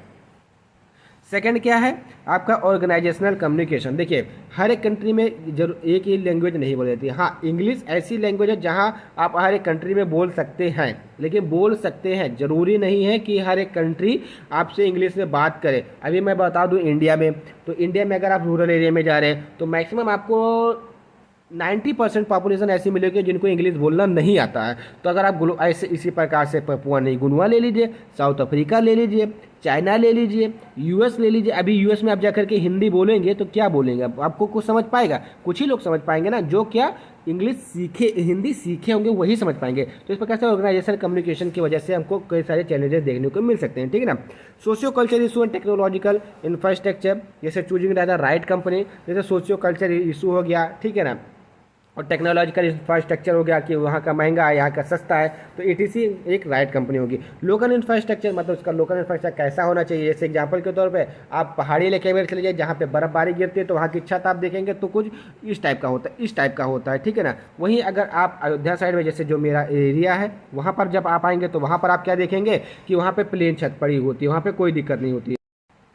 सेकंड क्या है आपका ऑर्गेनाइजेशनल कम्युनिकेशन। देखिए हर एक कंट्री में जरूर एक ही लैंग्वेज नहीं बोली जाती है। हाँ, इंग्लिश ऐसी लैंग्वेज है जहाँ आप हर एक कंट्री में बोल सकते हैं, लेकिन बोल सकते हैं, ज़रूरी नहीं है कि हर एक कंट्री आपसे इंग्लिश में बात करे। अभी मैं बता दूँ इंडिया में, तो इंडिया में अगर आप रूरल एरिया में जा रहे हैं तो मैक्सिमम आपको 90% पॉपुलेशन ऐसी मिलेगी जिनको इंग्लिश बोलना नहीं आता है। तो अगर आप ऐसे इसी प्रकार से पपुआ न्यू गिनिया ले लीजिए, साउथ अफ्रीका ले लीजिए, चाइना ले लीजिए, यूएस ले लीजिए। अभी यूएस में आप जाकर के हिंदी बोलेंगे तो क्या बोलेंगे, आपको कुछ समझ पाएगा? कुछ ही लोग समझ पाएंगे ना, जो क्या इंग्लिश सीखे, हिंदी सीखे होंगे वही समझ पाएंगे। तो इस प्रकार से ऑर्गेनाइजेशन कम्युनिकेशन की वजह से हमको कई सारे चैलेंजेस देखने को मिल सकते हैं, ठीक है ना। Socio culture issue and technological infrastructure, जैसे चूजिंग द राइट कंपनी, जैसे सोशियो कल्चर इशू हो गया, ठीक है ना, और टेक्नोलॉजिकल इंफ्रास्ट्रक्चर हो गया कि वहाँ का महंगा है, यहाँ का सस्ता है, तो ईटीसी एक राइट कंपनी होगी। लोकल इंफ्रास्ट्रक्चर मतलब उसका लोकल इंफ्रास्ट्रक्चर कैसा होना चाहिए, जैसे एग्जांपल के तौर पे आप पहाड़ी इलाके में चले जाइए जहाँ पे बर्फबारी गिरती है, तो वहाँ की छत आप देखेंगे तो कुछ इस टाइप का होता है, इस टाइप का होता है, ठीक है ना। वहीं अगर आप अयोध्या साइड में, जैसे जो मेरा एरिया है, वहाँ पर जब आप आएंगे तो वहाँ पर आप क्या देखेंगे कि वहाँ पर प्लेन छत पड़ी होती है, वहाँ पर कोई दिक्कत नहीं होती है।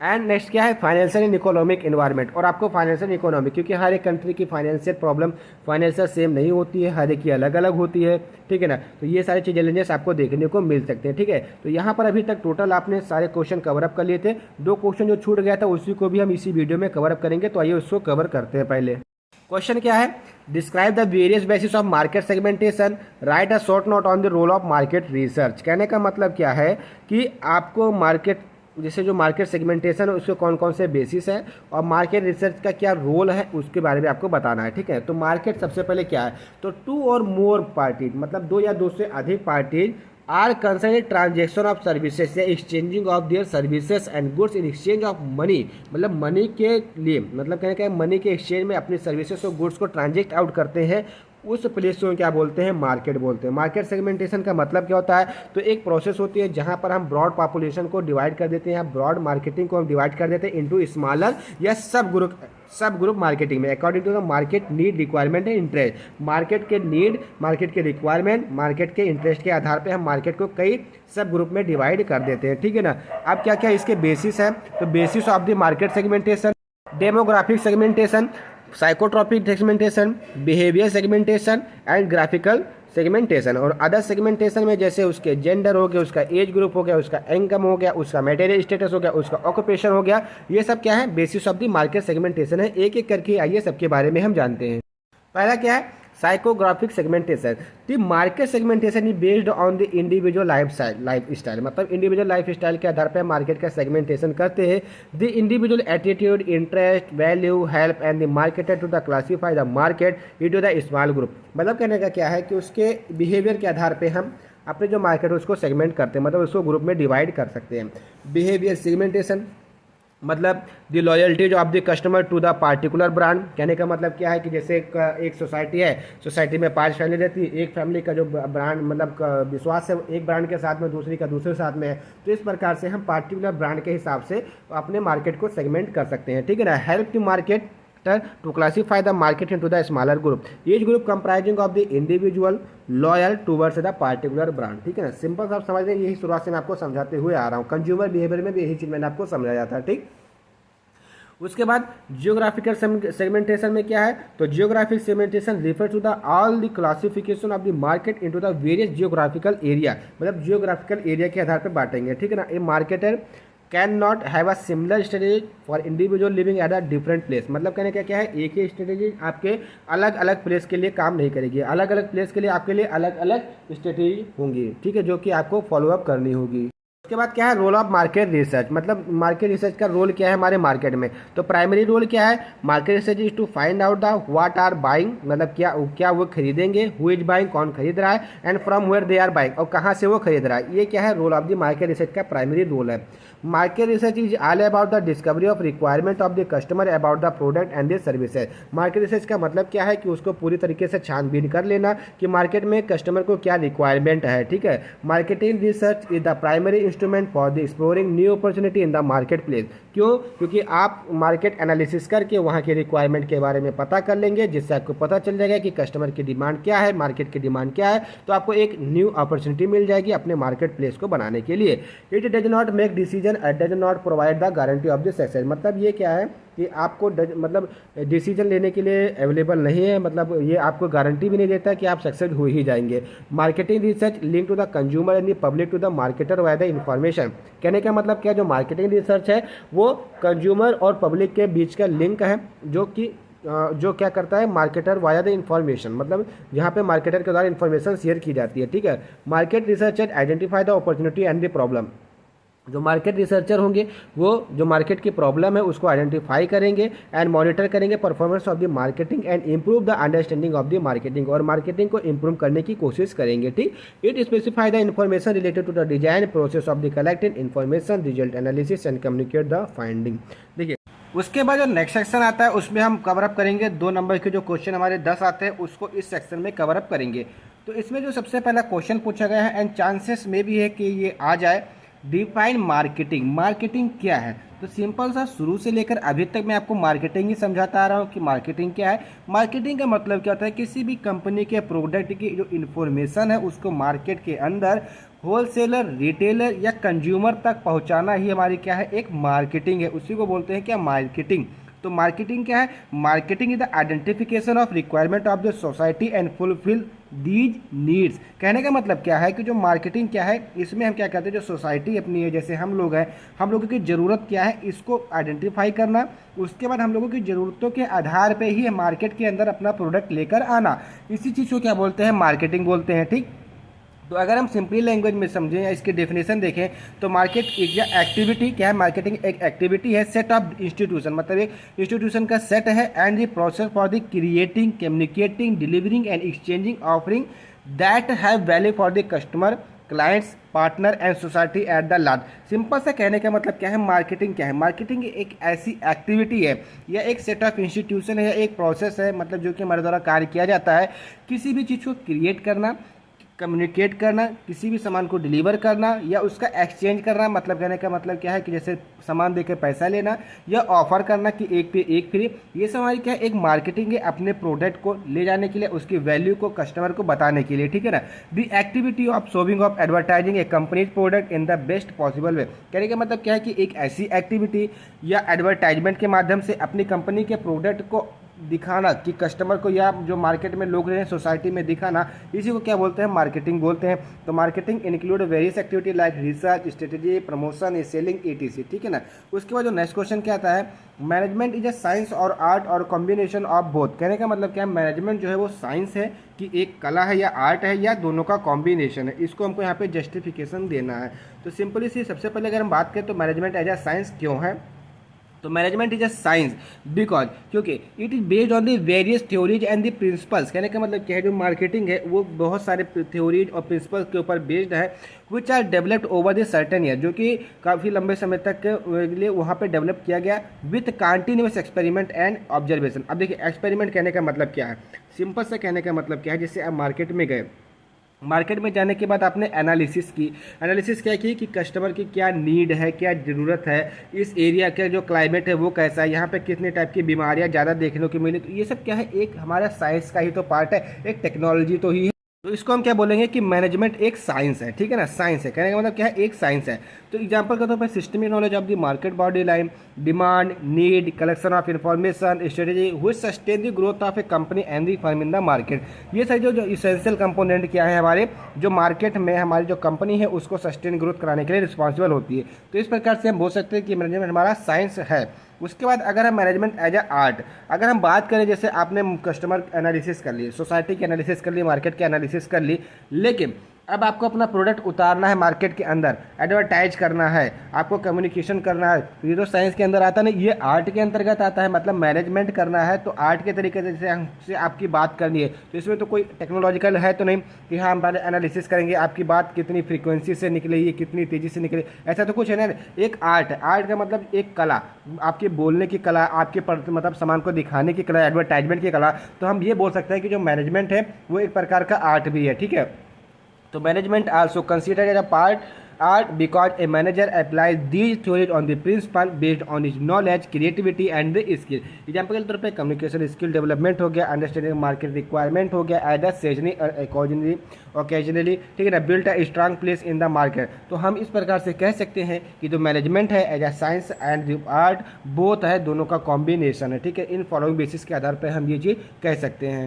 एंड नेक्स्ट क्या है, फाइनेंशियल एंड इकोनॉमिक इन्वायरमेंट। और आपको फाइनेंशियल इकोनॉमिक, क्योंकि हर एक कंट्री की फाइनेंशियल प्रॉब्लम फाइनेंशियल सेम नहीं होती है, हर एक की अलग अलग होती है, ठीक है ना। तो ये सारे चैलेंजेस आपको देखने को मिल सकते हैं, ठीक है। तो यहाँ पर अभी तक टोटल आपने सारे क्वेश्चन कवर अप कर लिए थे। 2 क्वेश्चन जो छूट गया था उसी को भी हम इसी वीडियो में कवर अप करेंगे, तो आइए उसको कवर करते हैं। पहले क्वेश्चन क्या है, describe the various basis of market segmentation, write a short note on the role of market research. कहने का मतलब क्या है कि आपको मार्केट, जैसे जो मार्केट सेगमेंटेशन है उसके कौन कौन से बेसिस है और मार्केट रिसर्च का क्या रोल है उसके बारे में आपको बताना है, ठीक है। तो मार्केट सबसे पहले क्या है, तो 2 और मोर पार्टीज, मतलब 2 या 2 से अधिक parties are concern transaction of services या exchanging of their services and goods in exchange of money. मतलब मनी के लिए, मतलब कहने का मनी के एक्सचेंज में अपनी सर्विसेज और गुड्स को ट्रांजेक्ट आउट करते हैं उस प्लेस को क्या बोलते हैं, मार्केट बोलते हैं। मार्केट सेगमेंटेशन का मतलब क्या होता है, तो एक प्रोसेस होती है जहां पर हम ब्रॉड पॉपुलेशन को डिवाइड कर देते हैं, ब्रॉड मार्केटिंग को हम डिवाइड कर देते हैं इनटू स्मॉलर या सब ग्रुप मार्केटिंग में according to the market need, requirement and interest. Market के नीड, मार्केट के रिक्वायरमेंट, मार्केट के इंटरेस्ट के आधार पर हम मार्केट को कई सब ग्रुप में डिवाइड कर देते हैं, ठीक है ना। अब क्या क्या इसके बेसिस हैं, तो basis of the market segmentation, demographic segmentation, psychotropic segmentation, behaviour segmentation and graphical segmentation. और अदर सेगमेंटेशन में जैसे उसके जेंडर हो गया, उसका एज ग्रुप हो गया, उसका इनकम हो गया, उसका मटेरियल स्टेटस हो गया, उसका ऑक्यूपेशन हो गया, ये सब क्या है, basis of the market segmentation है। एक एक करके आइए सबके बारे में हम जानते हैं। पहला क्या है, psychographic segmentation. The market segmentation is based on the individual life style, मतलब इंडिविजुअल लाइफ स्टाइल के आधार पर मार्केट का सेगमेंटेशन करते हैं। The individual attitude, interest, value, help and the marketer to the classify the market into the small group. मतलब कहने का क्या है कि उसके बिहेवियर के आधार पर हम अपने जो मार्केट है उसको सेगमेंट करते हैं, मतलब उसको ग्रुप में डिवाइड कर सकते हैं। बिहेवियर सेगमेंटेशन मतलब the loyalty of the customer to the particular brand. कहने का मतलब क्या है कि जैसे एक सोसाइटी है, सोसाइटी में 5 फैमिली रहती है, एक फैमिली का जो ब्रांड मतलब विश्वास है एक ब्रांड के साथ में, दूसरी का दूसरे साथ में है, तो इस प्रकार से हम पार्टिकुलर ब्रांड के हिसाब से अपने मार्केट को सेगमेंट कर सकते हैं, ठीक है ना। Help to market to classify the market into the smaller group, each group comprising of the individual loyal towards the particular brand, ठीक है ना। सिंपल सा आप समझ रहे हैं, यही शुरुआत से मैं आपको समझाते हुए आ रहा हूँ। कंज्यूमर बिहेवियर में भी यही चीज़ मैंने आपको समझाया था, ठीक। उसके बाद जियोग्राफिकल सेगमेंटेशन में क्या है, तो geographic segmentation refer to the all the classification of the market into the various geographical area, मतलब जियोग्राफिकल एरिया के आधार पर बांटेंगे, ठीक है ना। A marketer can not have a similar strategy for individual living at a different place. मतलब कहने का क्या है, एक ही स्ट्रेटेजी आपके अलग अलग प्लेस के लिए काम नहीं करेगी, अलग अलग प्लेस के लिए आपके लिए अलग अलग स्ट्रेटेजी होंगी, ठीक है, जो कि आपको फॉलोअप करनी होगी। उसके बाद क्या है, रोल ऑफ मार्केट रिसर्च, मतलब मार्केट रिसर्च का रोल क्या है हमारे मार्केट में। तो प्राइमरी रोल क्या है, market research is to find out the what are buying, मतलब क्या वो खरीदेंगे, हु इज बाइंग, कौन खरीद रहा है, and from where they are buying, और कहाँ से वो खरीद रहा है। ये क्या है, role of the market research का प्राइमरी रोल है। Market research is all about the discovery of requirement of the customer about the product and the services. Market research का मतलब क्या है कि उसको पूरी तरीके से छानबीन कर लेना कि मार्केट में कस्टमर को क्या रिक्वायरमेंट है, ठीक है। Marketing research is the primary instrument for the exploring new opportunity in the market place. क्यों, क्योंकि आप मार्केट एनालिसिस करके वहाँ के रिक्वायरमेंट के बारे में पता कर लेंगे, जिससे आपको पता चल जाएगा कि कस्टमर की डिमांड क्या है, मार्केट की डिमांड क्या है, तो आपको एक न्यू अपॉर्चुनिटी मिल जाएगी अपने मार्केट प्लेस को बनाने के लिए। It does not make decision, it does not provide the guarantee of the success. मतलब ये क्या है कि आपको मतलब डिसीजन लेने के लिए अवेलेबल नहीं है, मतलब ये आपको गारंटी भी नहीं देता कि आप सक्सेस हो ही जाएंगे। Marketing research link to the consumer and the public to the marketer via the information. कहने का मतलब क्या, जो मार्केटिंग रिसर्च है वो कंज्यूमर और पब्लिक के बीच का लिंक है, जो क्या करता है, मार्केटर वाया द इन्फॉर्मेशन, मतलब जहाँ पे मार्केटर के द्वारा इन्फॉर्मेशन शेयर की जाती है, ठीक है। Market researcher identify the opportunity and the problem. जो मार्केट रिसर्चर होंगे वो जो मार्केट की प्रॉब्लम है उसको आइडेंटिफाई करेंगे एंड मॉनिटर करेंगे performance of the marketing and improve the understanding of the marketing, और मार्केटिंग को इंप्रूव करने की कोशिश करेंगे, ठीक। It specify the information related to the design process of the collected information, result analysis and communicate the finding. देखिए उसके बाद जो नेक्स्ट सेक्शन आता है उसमें हम कवर अप करेंगे 2 नंबर के जो क्वेश्चन हमारे 10 आते हैं उसको इस सेक्शन में कवर अप करेंगे। तो इसमें जो सबसे पहला क्वेश्चन पूछा गया है एंड चांसेस में भी है कि ये आ जाए, डिफाइन मार्केटिंग। मार्केटिंग क्या है, तो सिंपल सा शुरू से लेकर अभी तक मैं आपको मार्केटिंग ही समझाता आ रहा हूँ कि मार्केटिंग क्या है। मार्केटिंग का मतलब क्या होता है, किसी भी कंपनी के प्रोडक्ट की जो इन्फॉर्मेशन है उसको मार्केट के अंदर होलसेलर, रिटेलर या कंज्यूमर तक पहुँचाना ही हमारी क्या है, एक मार्केटिंग है। उसी को बोलते हैं क्या, मार्केटिंग। तो मार्केटिंग क्या है, marketing is the identification of requirement of the society and fulfil these needs. कहने का मतलब क्या है कि जो मार्केटिंग क्या है, इसमें हम क्या कहते हैं, जो सोसाइटी अपनी है, जैसे हम लोग हैं, हम लोगों की ज़रूरत क्या है इसको आइडेंटिफाई करना, उसके बाद हम लोगों की ज़रूरतों के आधार पे ही मार्केट के अंदर अपना प्रोडक्ट लेकर आना, इसी चीज़ को क्या बोलते हैं, मार्केटिंग बोलते हैं, ठीक। तो अगर हम सिंपली लैंग्वेज में समझें या इसकी डेफिनेशन देखें तो मार्केट एक एक्टिविटी क्या है, मार्केटिंग एक एक्टिविटी है, सेट ऑफ इंस्टीट्यूशन, मतलब एक इंस्टीट्यूशन का सेट है, and the process for the creating, communicating, delivering and exchanging offering that have value for the customer clients, partner and society at the last. Simple सा कहने का मतलब क्या है, मार्केटिंग क्या है? मार्केटिंग एक ऐसी एक्टिविटी है या एक सेट ऑफ इंस्टीट्यूशन है या एक प्रोसेस है, मतलब जो कि हमारे द्वारा कार्य किया जाता है किसी भी चीज़ को क्रिएट करना, कम्युनिकेट करना, किसी भी सामान को डिलीवर करना या उसका एक्सचेंज करना। मतलब कहने का मतलब क्या है कि जैसे सामान देकर पैसा लेना या ऑफर करना कि एक पे एक फ्री। ये सब हमारी क्या है, एक मार्केटिंग है अपने प्रोडक्ट को ले जाने के लिए, उसकी वैल्यू को कस्टमर को बताने के लिए, ठीक है ना। The activity of showing of advertising A companies product in the best possible way. कहने का मतलब क्या है कि एक ऐसी एक्टिविटी या एडवर्टाइजमेंट के माध्यम से अपनी कंपनी के प्रोडक्ट को दिखाना कि कस्टमर को या जो मार्केट में लोग रहे हैं सोसाइटी में दिखाना, इसी को क्या बोलते हैं, मार्केटिंग बोलते हैं। तो marketing include various activity like research, strategy, promotion, selling, etc, ठीक है ना। उसके बाद जो नेक्स्ट क्वेश्चन क्या आता है, मैनेजमेंट इज अ साइंस और आर्ट और कॉम्बिनेशन ऑफ बोथ। कहने का मतलब क्या है, मैनेजमेंट जो है वो साइंस है कि एक कला है या आर्ट है या दोनों का कॉम्बिनेशन है। इसको हमको यहाँ पे जस्टिफिकेशन देना है। तो सिंपली सी सबसे पहले अगर हम बात करें तो मैनेजमेंट एज अ साइंस क्यों है, तो management is a science because क्योंकि it is based on the various theories and the principles. कहने का मतलब क्या है, जो मार्केटिंग है वो बहुत सारे थ्योरीज और प्रिंसिपल्स के ऊपर बेस्ड है, which are developed over the certain year, जो कि काफ़ी लंबे समय तक के लिए वहाँ पे डेवलप किया गया with continuous experiment and observation. अब देखिए एक्सपेरिमेंट कहने का मतलब क्या है, सिंपल से कहने का मतलब क्या है, जैसे आप मार्केट में गए, मार्केट में जाने के बाद आपने एनालिसिस की। एनालिसिस क्या की कि कस्टमर की क्या नीड है, क्या ज़रूरत है, इस एरिया का जो क्लाइमेट है वो कैसा है, यहाँ पे कितने टाइप की बीमारियाँ ज़्यादा देखने को मिली। तो ये सब क्या है, एक हमारा साइंस का ही तो पार्ट है, एक टेक्नोलॉजी तो ही है। तो इसको हम क्या बोलेंगे कि मैनेजमेंट एक साइंस है, ठीक है ना, साइंस है। कहने का मतलब क्या है, एक साइंस है। तो एग्जांपल के तौर पर systemic knowledge of the market body line, demand, need, collection of information, strategy which sustain the growth of A company and the firm in the market. ये सारे जो इसेंशियल कंपोनेंट क्या है हमारे जो मार्केट में हमारी जो कंपनी है उसको सस्टेन ग्रोथ कराने के लिए रिस्पॉन्सिबल होती है। तो इस प्रकार से हम बोल सकते हैं कि मैनेजमेंट हमारा साइंस है। उसके बाद अगर हम मैनेजमेंट एज अ आर्ट, अगर हम बात करें, जैसे आपने कस्टमर एनालिसिस कर ली, सोसाइटी की एनालिसिस कर ली, मार्केट की एनालिसिस कर ली, लेकिन अब आपको अपना प्रोडक्ट उतारना है मार्केट के अंदर, एडवर्टाइज करना है, आपको कम्युनिकेशन करना है, तो ये तो साइंस के अंदर आता नहीं, ये आर्ट के अंतर्गत आता है। मतलब मैनेजमेंट करना है तो आर्ट के तरीके से जैसे हमसे आपकी बात करनी है, तो इसमें तो कोई टेक्नोलॉजिकल है तो नहीं कि हाँ हम पहले एनालिसिस करेंगे आपकी बात कितनी फ्रीक्वेंसी से निकली है, कितनी तेज़ी से निकली, ऐसा तो कुछ है ना। एक आर्ट है, आर्ट का मतलब एक कला, आपके बोलने की कला, आपके मतलब सामान को दिखाने की कला, एडवर्टाइजमेंट की कला। तो हम ये बोल सकते हैं कि जो मैनेजमेंट है वो एक प्रकार का आर्ट भी है, ठीक है। तो management also considered as a part art because a manager applies these theories on the principle based on his knowledge, creativity and the skill। Example के तौर पे कम्युनिकेशन स्किल डेवलपमेंट हो गया, अंडरस्टैंडिंग मार्केट रिक्वायरमेंट हो गया, एडा सेजनी occasionally, ठीक है ना, built a strong place in the market. तो हम इस प्रकार से कह सकते हैं कि जो मैनेजमेंट है as a science and art both है, दोनों का कॉम्बिनेशन है, ठीक है। इन फॉलोइंग बेसिस के आधार पर हम ये चीज़ कह सकते हैं।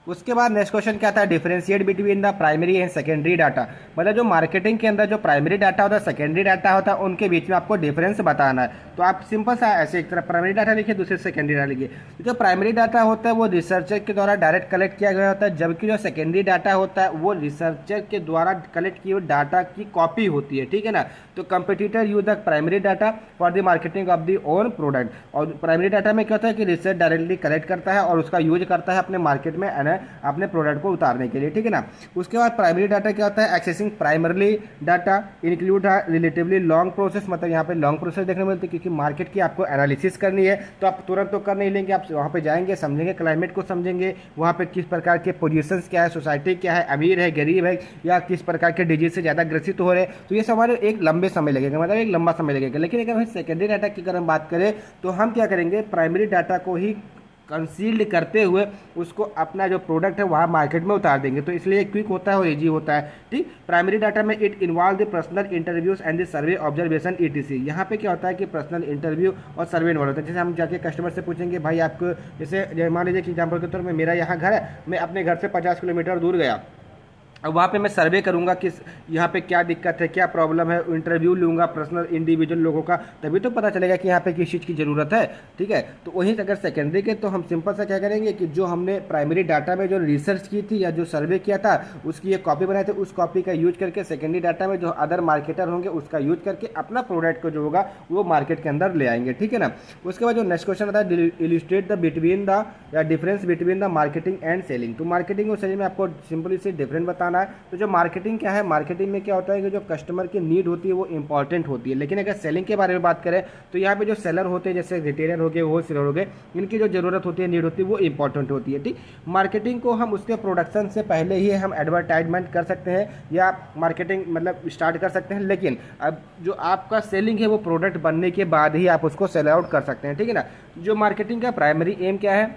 उसके बाद नेक्स्ट क्वेश्चन क्या था, differentiate between the primary and secondary data. मतलब जो मार्केटिंग के अंदर जो प्राइमरी डाटा होता है, सेकेंडरी डाटा होता है, उनके बीच में आपको डिफरेंस बताना है। तो आप सिंपल सा ऐसे एक तरफ प्राइमरी डाटा लिखिए, दूसरे सेकेंडरी डाटा लिखिए। जो प्राइमरी डाटा होता है वो रिसर्चर के द्वारा डायरेक्ट कलेक्ट किया गया होता है, जबकि जो सेकेंडरी डाटा होता है वो रिसर्चर के द्वारा कलेक्ट किए हुए डाटा की कॉपी होती है, ठीक है ना। तो competitor use the primary data for the marketing of the own product. और प्राइमरी डाटा में क्या होता है कि रिसर्च डायरेक्टली कलेक्ट करता है और उसका यूज करता है अपने मार्केट में अपने प्रोडक्ट को उतारने के लिए, ठीक है ना। उसके बाद प्राइमरी डाटा क्या होता है, accessing primarily data include relatively long process. मतलब यहाँ पे लॉन्ग प्रोसेस देखने को मिलती है क्योंकि मार्केट की आपको एनालिसिस करनी है, तो आप तुरंत तो कर नहीं लेंगे, आप वहाँ पे जाएंगे, समझेंगे, क्लाइमेट को समझेंगे, वहाँ पे किस प्रकार के पोजीशंस क्या है, सोसाइटी क्या है, अमीर है, गरीब है, या किस प्रकार के डिजीज से ज़्यादा ग्रसित हो रहे हैं। तो ये सब हमारे एक लंबे समय लगेगा, मतलब एक लंबा समय लगेगा। लेकिन अगर हम सेकेंडरी डाटा की अगर हम बात करें तो हम क्या करेंगे, प्राइमरी डाटा को ही कंसील्ड करते हुए उसको अपना जो प्रोडक्ट है वहाँ मार्केट में उतार देंगे। तो इसलिए क्विक होता है और इजी होता है, ठीक। प्राइमरी डाटा में it involve the personal interviews and the survey observation etc. यहाँ पे क्या होता है कि पर्सनल इंटरव्यू और सर्वे इन्वॉल्व होता है। जैसे हम जाके कस्टमर से पूछेंगे, भाई आपको, जैसे मान लीजिए कि एग्जाम्पल के तौर पर मेरा यहाँ घर है, मैं अपने घर से 50 किलोमीटर दूर गया, अब वहाँ पे मैं सर्वे करूँगा कि यहाँ पे क्या दिक्कत है, क्या प्रॉब्लम है, इंटरव्यू लूँगा पर्सनल इंडिविजुअल लोगों का, तभी तो पता चलेगा कि यहाँ पे किस चीज़ की ज़रूरत है, ठीक है। तो वहीं अगर सेकेंडरी के तो हम सिंपल सा क्या करेंगे कि जो हमने प्राइमरी डाटा में जो रिसर्च की थी या जो सर्वे किया था उसकी एक कॉपी बनाई थी, उस कॉपी का यूज करके सेकेंडरी डाटा में जो अदर मार्केटर होंगे उसका यूज करके अपना प्रोडक्ट को जो होगा वो मार्केट के अंदर ले आएंगे, ठीक है ना। उसके बाद जो नेक्स्ट क्वेश्चन आता है, इलिस्ट्रेट द बिटवीन द या difference between the marketing and selling. तो मार्केटिंग और सेलिंग में आपको सिंपली से डिफरेंस बताना दिखाना है। तो जो मार्केटिंग क्या है, मार्केटिंग में क्या होता है कि जो कस्टमर की नीड होती है वो इंपॉर्टेंट होती है। लेकिन अगर सेलिंग के बारे में बात करें तो यहाँ पे जो सेलर होते हैं, जैसे रिटेलर हो गए, होलसेलर हो गए, इनकी जो ज़रूरत होती है, नीड होती है, वो इंपॉर्टेंट होती है। ठीक, मार्केटिंग को हम उसके प्रोडक्शन से पहले ही हम एडवर्टाइजमेंट कर सकते हैं या मार्केटिंग मतलब स्टार्ट कर सकते हैं। लेकिन अब जो आपका सेलिंग है वो प्रोडक्ट बनने के बाद ही आप उसको सेल आउट कर सकते हैं। ठीक है ना। जो मार्केटिंग का प्राइमरी एम क्या है,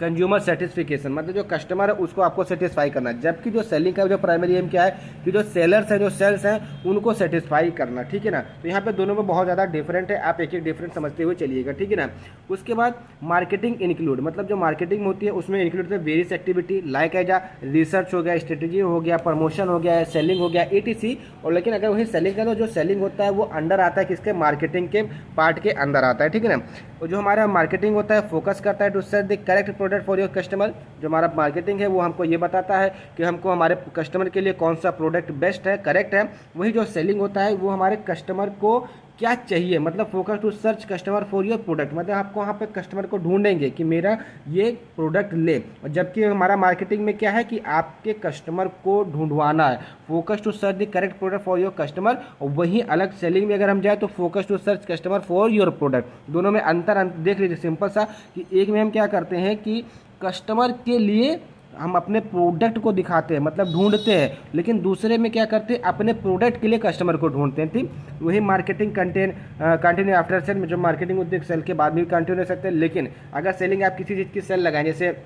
कंज्यूमर सेटिस्फिकेशन, मतलब जो कस्टमर है उसको आपको सेटिस्फाई करना। जबकि जो सेलिंग का जो प्राइमरी एम क्या है कि जो सेलर्स हैं, जो सेल्स हैं, उनको सेटिस्फाई करना। ठीक है ना। तो यहाँ पे दोनों में बहुत ज़्यादा डिफरेंट है, आप एक एक डिफरेंट समझते हुए चलिएगा। ठीक है ना। उसके बाद मार्केटिंग इंक्लूड, मतलब जो मार्केटिंग होती है उसमें इंक्लूड है various activity like as research हो गया, स्ट्रेटेजी हो गया, प्रमोशन हो गया, सेलिंग हो गया, ETC। और लेकिन अगर वही सेलिंग का तो जो सेलिंग होता है वो अंडर आता है किसके, मार्केटिंग के पार्ट के अंदर आता है। ठीक है ना। और जो हमारा मार्केटिंग होता है फोकस करता है to search the correct product for your customer. जो हमारा मार्केटिंग है वो हमको ये बताता है कि हमको हमारे कस्टमर के लिए कौन सा प्रोडक्ट बेस्ट है, करेक्ट है। वही जो सेलिंग होता है वो हमारे कस्टमर को क्या चाहिए, मतलब focus to search customer for your product, मतलब आपको वहाँ पे कस्टमर को ढूंढेंगे कि मेरा ये प्रोडक्ट ले। और जबकि हमारा मार्केटिंग में क्या है कि आपके कस्टमर को ढूंढवाना है, focus to search the correct product for your customer. और वहीं अलग सेलिंग में अगर हम जाए तो focus to search customer for your product. दोनों में अंतर देख लीजिए सिंपल सा, कि एक में हम क्या करते हैं कि कस्टमर के लिए हम अपने प्रोडक्ट को दिखाते हैं, मतलब ढूंढते हैं, लेकिन दूसरे में क्या करते हैं, अपने प्रोडक्ट के लिए कस्टमर को ढूंढते हैं। ठीक, वही मार्केटिंग कंटिन्यू आफ्टर सेल में, जो मार्केटिंग होती है सेल के बाद भी कंटिन्यू रह सकते हैं। लेकिन अगर सेलिंग आप किसी चीज़ की सेल लगाएं, जैसे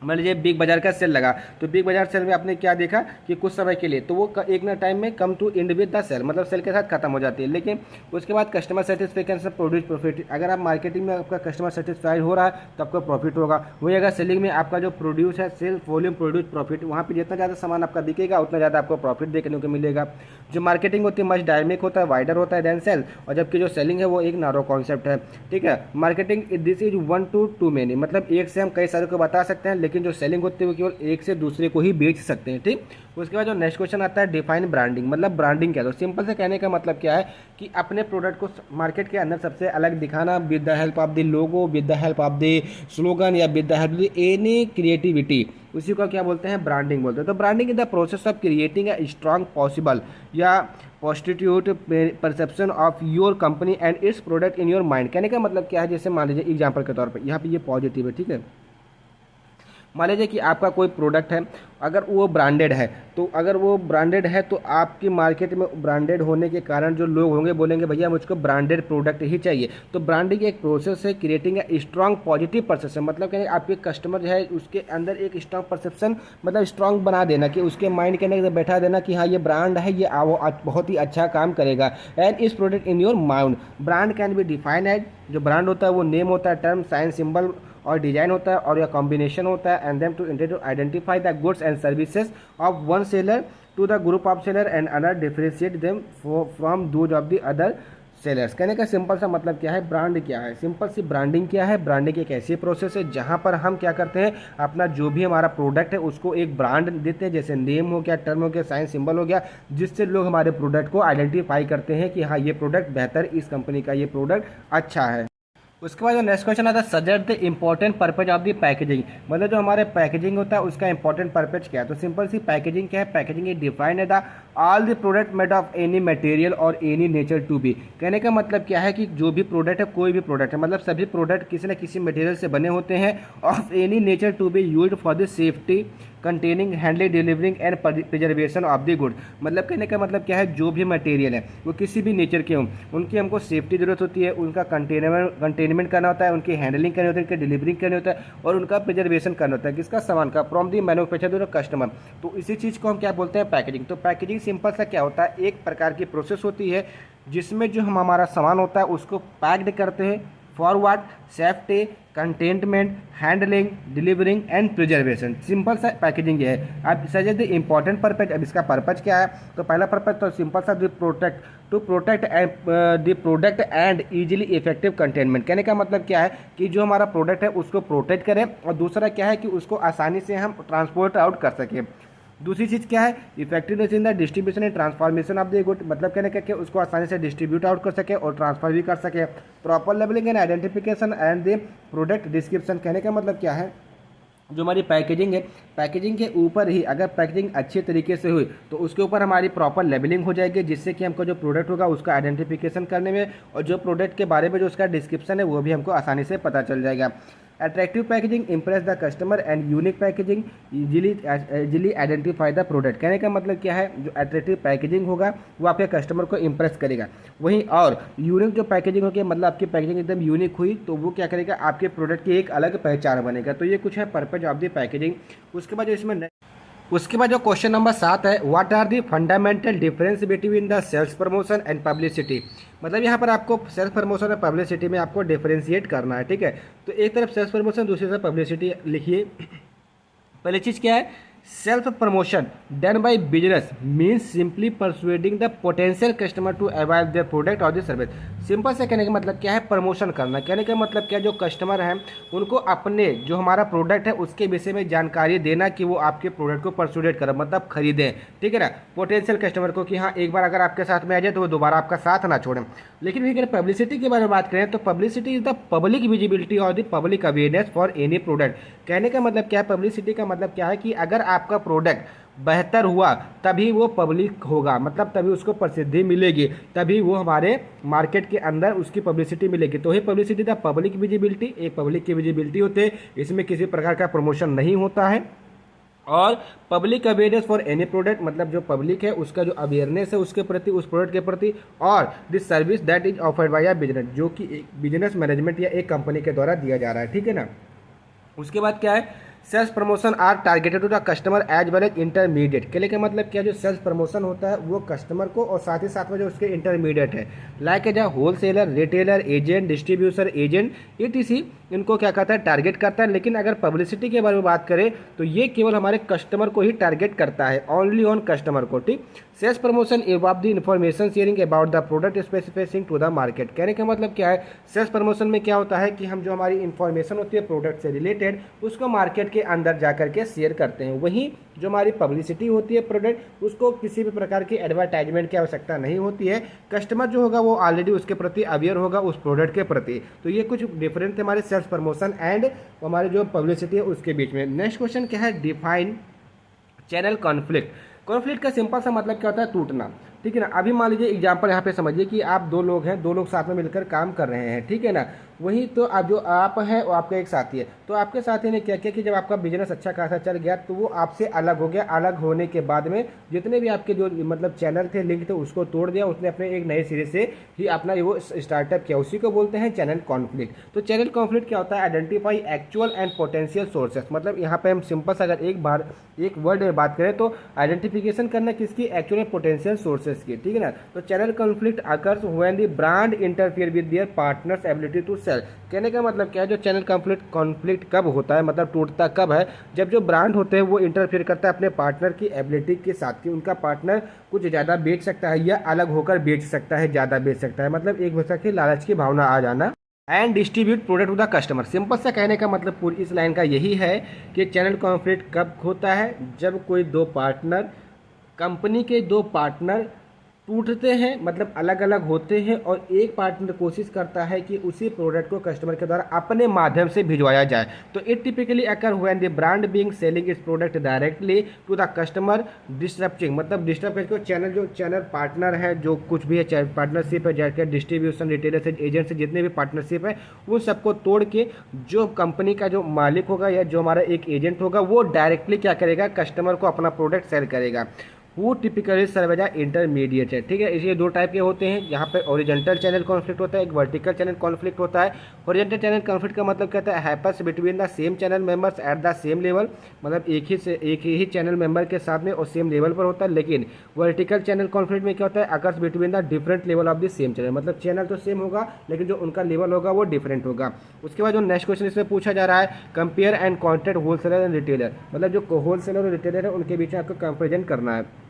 मान लीजिए बिग बाजार का सेल लगा, तो बिग बाजार सेल में आपने क्या देखा कि कुछ समय के लिए तो वो एक ना टाइम में come to end with the sale, मतलब सेल के साथ खत्म हो जाती है। लेकिन उसके बाद कस्टमर सेटिस्फेक्शन प्रोड्यूस प्रॉफिट, अगर आप मार्केटिंग में आपका कस्टमर सेटिस्फाइड हो रहा है तो आपको प्रॉफिट होगा। वही अगर सेलिंग में आपका जो प्रोड्यूस है सेल वॉल्यूम प्रोड्यूस प्रॉफिट, वहाँ पर जितना ज़्यादा सामान आपका बिकेगा उतना ज़्यादा आपको प्रॉफिट देखने को मिलेगा। जो मार्केटिंग होती है मच डायनेमिक होता है, वाइडर होता है देन सेल, और जबकि जो सेलिंग है वो एक नारो कॉन्सेप्ट है। ठीक है। Marketing this is 1 to 2 many, मतलब एक से हम कई सारे को बता सकते हैं, लेकिन जो सेलिंग होती है केवल एक से दूसरे को ही बेच सकते हैं। ठीक। उसके बाद जो नेक्स्ट क्वेश्चन आता है डिफाइन ब्रांडिंग, मतलब ब्रांडिंग क्या है। तो सिंपल से कहने का मतलब क्या है कि अपने प्रोडक्ट को मार्केट के अंदर सबसे अलग दिखाना with the help of the logo, with the help of the slogan या with the help of any creativity, उसी को क्या बोलते हैं, ब्रांडिंग बोलते हैं। तो branding is the process of creating a strong possible या constitute perception of your company and its product in your mind. कहने का मतलब क्या है, जैसे मान लीजिए एग्जाम्पल के तौर पर यहाँ पे ये पॉजिटिव है। ठीक है। मान लीजिए कि आपका कोई प्रोडक्ट है, अगर वो ब्रांडेड है, तो अगर वो ब्रांडेड है तो आपकी मार्केट में ब्रांडेड होने के कारण जो लोग होंगे बोलेंगे भैया मुझको ब्रांडेड प्रोडक्ट ही चाहिए। तो ब्रांडिंग एक प्रोसेस है creating a strong positive perception, मतलब कि आपके कस्टमर जो है उसके अंदर एक स्ट्रॉन्ग परसेप्शन, मतलब स्ट्रॉन्ग बना देना कि उसके माइंड के अंदर बैठा देना कि हाँ ये ब्रांड है, ये बहुत ही अच्छा काम करेगा। एंड इस product in your mind, brand can be defined as, जो ब्रांड होता है वो नेम होता है, टर्म, साइन, सिंबल और डिजाइन होता है, और यह कॉम्बिनेशन होता है। And them to identify the goods and services of one seller to the group of seller and other differentiate them from those of the other sellers. कहने का simple सा मतलब क्या है, ब्रांड क्या है, सिंपल सी ब्रांडिंग क्या है। ब्रांडिंग एक ऐसी प्रोसेस है जहां पर हम क्या करते हैं, अपना जो भी हमारा प्रोडक्ट है उसको एक ब्रांड देते हैं, जैसे नेम हो गया, टर्म हो गया, साइन सिंबल हो गया, जिससे लोग हमारे प्रोडक्ट को आइडेंटिफाई करते हैं कि हाँ ये प्रोडक्ट बेहतर, इस कंपनी का ये प्रोडक्ट अच्छा है। उसके बाद जो नेक्स्ट क्वेश्चन आता है suggest the important purpose of the packaging, मतलब जो हमारे पैकेजिंग होता है उसका इंपॉर्टेंट पर्पज क्या है। तो सिंपल सी पैकेजिंग क्या है, पैकेजिंग इज डिफाइंड है the all the product made of any material और एनी नेचर टू बी। कहने का मतलब क्या है कि जो भी प्रोडक्ट है, कोई भी प्रोडक्ट है, मतलब सभी प्रोडक्ट किसी न किसी मटेरियल से बने होते हैं, of any nature to be used for the safety containing handling delivering and preservation of the good. मतलब कहने का मतलब क्या है, जो भी मटेरियल है वो किसी भी नेचर के हों, उनकी हमको सेफ्टी जरूरत होती है, उनका कंटेनमेंट करना होता है, उनकी हैंडलिंग करनी होती है, उनकी डिलीवरिंग करनी होता है, और उनका प्रिजर्वेशन करना होता है, किसका, सामान का, from the manufacture to the customer. तो इसी चीज़ को हम क्या बोलते हैं, पैकेजिंग। तो पैकेजिंग सिंपल सा क्या होता है, एक प्रकार की प्रोसेस होती है जिसमें जो हम हमारा सामान होता है उसको पैक्ड करते हैं forward, safety, containment, handling, delivering and preservation. Simple सा पैकेजिंग ये है। अब सजेस्ट द इंपॉर्टेंट पर्पज, अब इसका पर्पज क्या है, तो पहला पर्पज तो सिंपल सा to protect the product and easily effective containment. कहने का मतलब क्या है कि जो हमारा प्रोडक्ट है उसको प्रोटेक्ट करें, और दूसरा क्या है कि उसको आसानी से हम ट्रांसपोर्ट आउट कर सकें। दूसरी चीज़ क्या है, effectiveness in the distribution and transformation of the good, मतलब कहने का कि उसको आसानी से डिस्ट्रीब्यूट आउट कर सके और ट्रांसफर भी कर सके। Proper labelling and identification and the product description, कहने का मतलब क्या है, जो हमारी पैकेजिंग है, पैकेजिंग के ऊपर ही अगर पैकेजिंग अच्छे तरीके से हुई तो उसके ऊपर हमारी प्रॉपर लेबलिंग हो जाएगी, जिससे कि हमको जो प्रोडक्ट होगा उसका आइडेंटिफिकेशन करने में और जो प्रोडक्ट के बारे में जो उसका डिस्क्रिप्शन है वो भी हमको आसानी से पता चल जाएगा। Attractive packaging impress the customer and unique packaging easily identify the product. कहने का मतलब क्या है, जो अट्रैक्टिव पैकेजिंग होगा वो आपके कस्टमर को इम्प्रेस करेगा। वहीं और यूनिक जो पैकेजिंग होगी, मतलब आपकी पैकेजिंग एकदम यूनिक हुई तो वो क्या करेगा, आपके प्रोडक्ट की एक अलग पहचान बनेगा। तो ये कुछ है पर्पज ऑफ द पैकेजिंग। उसके बाद जो क्वेश्चन नंबर 7 है, what are the fundamental difference between the sales promotion and publicity. मतलब यहाँ पर आपको सेल्स प्रमोशन और पब्लिसिटी में आपको डिफरेंशिएट करना है, ठीक है। तो एक तरफ सेल्स प्रमोशन, दूसरी तरफ पब्लिसिटी लिखिए। पहली चीज़ क्या है, self promotion done by business means simply persuading the potential customer to avoid their product और द सर्विस। सिंपल से कहने का मतलब क्या है, प्रमोशन करना। कहने का मतलब क्या है, जो कस्टमर हैं उनको अपने जो हमारा प्रोडक्ट है उसके विषय में जानकारी देना कि वो आपके प्रोडक्ट को परसुएट करें, मतलब खरीदें, ठीक है ना। पोटेंशियल कस्टमर को कि हाँ एक बार अगर आपके साथ में आ जाए तो वो दोबारा आपका साथ ना छोड़ें। लेकिन अगर पब्लिसिटी के बारे में बात करें तो publicity is the public visibility और the public awareness for any product. कहने का मतलब क्या है, पब्लिसिटी का मतलब क्या है कि अगर आपका प्रोडक्ट बेहतर हुआ तभी वो पब्लिक होगा, मतलब तभी उसको प्रसिद्धि मिलेगी, तभी वो हमारे मार्केट के अंदर उसकी पब्लिसिटी मिलेगी। तो ये पब्लिसिटी द पब्लिक विजिबिलिटी, एक पब्लिक की विजिबिलिटी होती है, इसमें किसी प्रकार का प्रमोशन नहीं होता है। और public awareness for any product, मतलब जो पब्लिक है उसका जो अवेयरनेस है उसके प्रति, उस प्रोडक्ट के प्रति। और this service that is offered by a business, जो कि एक बिजनेस मैनेजमेंट या एक कंपनी के द्वारा दिया जा रहा है, ठीक है ना। उसके बाद क्या है, sales promotion are targeted to the customer as well as intermediate. कहने का मतलब क्या, जो सेल्स प्रमोशन होता है वो कस्टमर को और साथ ही साथ में जो उसके इंटरमीडिएट है, like as a wholesaler, retailer, agent, distributor, agent, ETC, इनको क्या कहता है, टारगेट करता है। लेकिन अगर पब्लिसिटी के बारे में बात करें तो ये केवल हमारे कस्टमर को ही टारगेट करता है, ओनली ऑन कस्टमर को, ठीक। Sales promotion involve the information sharing about the product specifying to the market. कहने का मतलब क्या है, सेल्स प्रमोशन में क्या होता है कि हम जो हमारी इन्फॉर्मेशन होती है प्रोडक्ट से रिलेटेड उसको मार्केट के अंदर जा करके शेयर करते हैं। वहीं जो हमारी पब्लिसिटी होती है प्रोडक्ट, उसको किसी भी प्रकार की एडवर्टाइजमेंट की आवश्यकता नहीं होती है। कस्टमर जो होगा वो ऑलरेडी उसके प्रति अवेयर होगा, उस प्रोडक्ट के प्रति। तो ये कुछ डिफरेंट है हमारे सेल्स प्रमोशन एंड हमारी जो पब्लिसिटी है उसके बीच में। नेक्स्ट क्वेश्चन क्या है, डिफाइन चैनल कॉन्फ्लिक्ट। कॉन्फ्लिक्ट का सिंपल सा मतलब क्या होता है, टूटना, ठीक है ना। अभी मान लीजिए एग्जांपल यहाँ पे समझिए कि आप दो लोग हैं, दो लोग साथ में मिलकर काम कर रहे हैं, ठीक है ना। वही तो आप जो आप हैं वो आपका एक साथी है, तो आपके साथी ने क्या किया कि जब आपका बिजनेस अच्छा खासा चल गया तो वो आपसे अलग हो गया। अलग होने के बाद में जितने भी आपके जो मतलब चैनल थे, लिंक थे, उसको तोड़ दिया। उसने अपने एक नए सिरे से ही अपना वो स्टार्टअप किया, उसी को बोलते हैं चैनल कॉन्फ्लिक्ट। तो चैनल कॉन्फ्लिक्ट क्या होता है, identify actual and potential sources. मतलब यहाँ पे हम सिंपल से अगर एक वर्ड में बात करें तो आइडेंटिफिकेशन करना किसकी, एक्चुअल एंड पोटेंशियल सोर्सेस की, ठीक है ना। तो channel conflict occurs when the brand interfere with their partners ability to sell. कहने का मतलब क्या है, जो चैनल कॉन्फ्लिक्ट कब होता है, मतलब टूटता कब है, जब जो ब्रांड होते हैं वो इंटरफियर करता है अपने पार्टनर की एबिलिटी के साथ कि उनका पार्टनर कुछ ज़्यादा बेच सकता है या अलग होकर बेच सकता है, ज़्यादा बेच सकता है, मतलब एक दूसरे की लालच की भावना आ जाना। And distribute product to the customer. Simple सा कहने का मतलब पूरी इस लाइन का यही है कि चैनल कॉन्फ्लिक्ट कब होता है, जब कोई दो पार्टनर, कंपनी के दो पार्टनर टूटते हैं, मतलब अलग अलग होते हैं, और एक पार्टनर कोशिश करता है कि उसी प्रोडक्ट को कस्टमर के द्वारा अपने माध्यम से भिजवाया जाए। तो it typically occur when the brand being selling its product directly to the customer disturbing, मतलब डिस्टर्ब करके जो चैनल पार्टनर है, जो कुछ भी है पार्टनरशिप है, जैसे डिस्ट्रीब्यूशन, रिटेलर से, एजेंट से, जितने भी पार्टनरशिप है वो सबको तोड़ के जो कंपनी का जो मालिक होगा या जो हमारा एक एजेंट होगा वो डायरेक्टली क्या करेगा, कस्टमर को अपना प्रोडक्ट सेल करेगा। वो टिपिकली सर्व एज इंटरमीडिएट है, ठीक है। इसलिए दो टाइप के होते हैं, यहाँ पे ओरिजेंटल चैनल कॉन्फ्लिक्ट होता है, एक वर्टिकल चैनल कॉन्फ्लिक्ट होता है। ओरिजेंटल चैनल कॉन्फ्लिक्ट का मतलब कहता है happens between the same channel members at the same level, मतलब एक ही चैनल मेंबर के साथ में और सेम लेवल पर होता है। लेकिन वर्टिकल चैनल कॉन्फ्लिक्ट में क्या होता है, occurs between the different level of the same channel, मतलब चैनल तो सेम होगा लेकिन जो उनका लेवल होगा वो डिफरेंट होगा। उसके बाद जो नेक्स्ट क्वेश्चन इसमें पूछा जा रहा है, compare and contract wholesaler and retailer, मतलब जो होलसेलर और रिटेलर है उनके बीच में आपको कंपेरिजन करना है।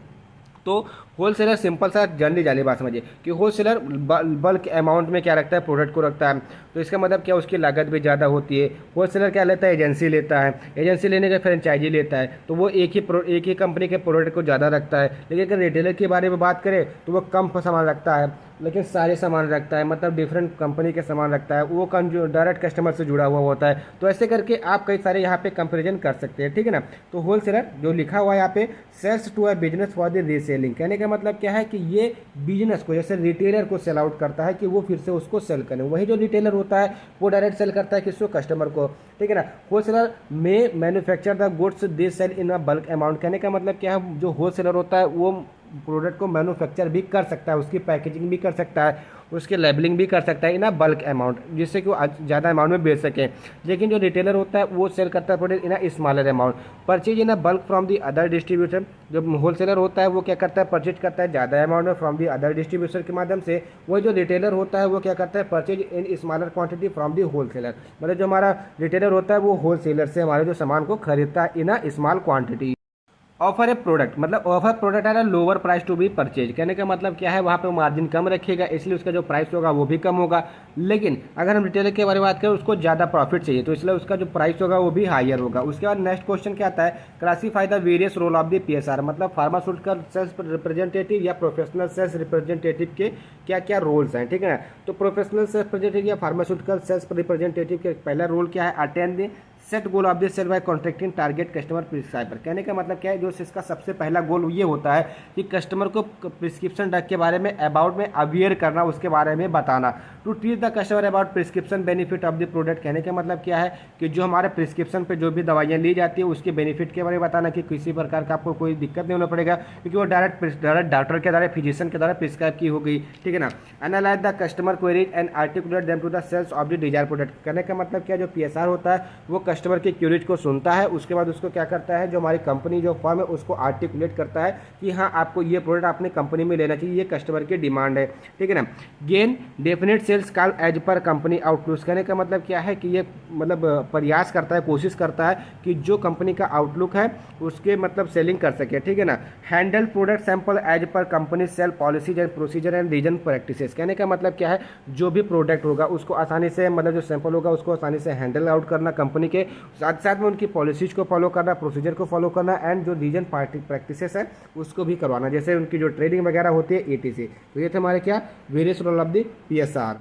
तो होलसेलर सिंपल सा जनरली जाली बात समझिए कि होलसेलर बल्क अमाउंट में क्या रखता है, प्रोडक्ट को रखता है, तो इसका मतलब क्या, उसकी लागत भी ज़्यादा होती है। होलसेलर क्या लेता है, एजेंसी लेता है, एजेंसी लेने का फ्रेंचाइजी लेता है, तो वो एक ही कंपनी के प्रोडक्ट को ज़्यादा रखता है। लेकिन अगर रिटेलर के बारे में बात करें तो वो कम सामान रखता है। लेकिन सारे सामान रखता है, मतलब डिफरेंट कंपनी के सामान रखता है, वो जो डायरेक्ट कस्टमर से जुड़ा हुआ होता है। तो ऐसे करके आप कई सारे यहाँ पे कंपेरिजन कर सकते हैं, ठीक है ना। तो होलसेलर जो लिखा हुआ है यहाँ पे, sales to a business for the reselling, कहने का मतलब क्या है कि ये बिजनेस को, जैसे रिटेलर को सेल आउट करता है कि वो फिर से उसको सेल करें। वही जो रिटेलर होता है वो डायरेक्ट सेल करता है किसको, कस्टमर को, ठीक है ना। होलसेलर में manufacture the goods they sell in a bulk amount, कहने का मतलब क्या है, जो होलसेलर होता है वो प्रोडक्ट को मैन्युफैक्चर भी कर सकता है, उसकी पैकेजिंग भी कर सकता है, उसकी लेबलिंग भी कर सकता है इन अ बल्क अमाउंट, जिससे कि वो ज़्यादा अमाउंट में बेच सकें। लेकिन जो रिटेलर होता है वो सेल करता है product in a smaller amount, purchase in a bulk from the other distributor. जो होलसेलर होता है वो क्या करता है, परचेज करता है ज़्यादा अमाउंट में फ्रॉम दी अदर डिस्ट्रीब्यूटर के माध्यम से। वही जो रिटेलर होता है वो क्या करता है, purchase in smaller quantity from the wholesaler, मतलब जो हमारा रिटेलर होता है वो होलसेलर से हमारे जो सामान को खरीदता है in a small quantity. Offer a product, मतलब ऑफर प्रोडक्ट है lower price to be purchase, कहने का मतलब क्या है, वहाँ पे मार्जिन कम रखेगा, इसलिए उसका जो प्राइस होगा वो भी कम होगा। लेकिन अगर हम रिटेलर के बारे में बात करें, उसको ज़्यादा प्रॉफिट चाहिए, तो इसलिए उसका जो प्राइस होगा वो भी हायर होगा। उसके बाद नेक्स्ट क्वेश्चन क्या आता है, classify the various role of the PSR, मतलब फार्मास्यूटिकल सेल्स रिप्रेजेंटेटिव या प्रोफेशनल सेल्स रिप्रेजेंटेटिव के क्या क्या रोल्स हैं, ठीक है ना। तो प्रोफेशनल सेल्स रिप्रेजेंटेटिव या फार्मास्यूटिकल सेल्स रिप्रेजेंटेटिव के पहला रोल क्या है, attend the set goal of this sale by contracting target customer prescriber, कहने का मतलब क्या है, जो इसका सबसे पहला गोल ये होता है कि कस्टमर को प्रिस्क्रिप्शन ड्रग के बारे में अबाउट में अवेयर करना, उसके बारे में बताना। To teach the customer about prescription benefit of the product, कहने का मतलब क्या है कि जो हमारे प्रिस्क्रिप्शन पे जो भी दवाइयाँ ली जाती है उसके बेनिफिट के बारे में बताना, कि किसी प्रकार का आपको कोई दिक्कत नहीं होना पड़ेगा, क्योंकि वो डायरेक्ट डॉक्टर के द्वारा, फिजिशियन के द्वारा प्रिस्क्राइब की हो गई, ठीक है ना। Analyse the customer queries and articulate them to the sales of the desire product, कहने का मतलब क्या, जो PSR होता है वो कस्टमर के क्यूरीज को सुनता है, उसके बाद उसको क्या करता है, जो हमारी कंपनी जो फर्म है उसको आर्टिकुलेट करता है कि हाँ आपको ये प्रोडक्ट अपने कंपनी में लेना चाहिए, ये कस्टमर की डिमांड है, ठीक है ना। Gain definite sales call as per company outlook, कहने का मतलब क्या है कि ये मतलब प्रयास करता है, कोशिश करता है कि जो कंपनी का आउटलुक है उसके मतलब सेलिंग कर सके, ठीक है ना। Handle product sample as per company sale policies and procedure and region practices, कहने का मतलब क्या है, जो भी प्रोडक्ट होगा उसको आसानी से, मतलब जो सैंपल होगा उसको आसानी से हैंडल आउट करना कंपनी के साथ साथ में, उनकी पॉलिसीज को फॉलो करना, प्रोसीजर को फॉलो करना, एंड जो रीजन प्रैक्टिसेस है उसको भी करवाना, जैसे उनकी जो ट्रेडिंग वगैरह होती है ETC। तो ये थे हमारे क्या various role of the PSR।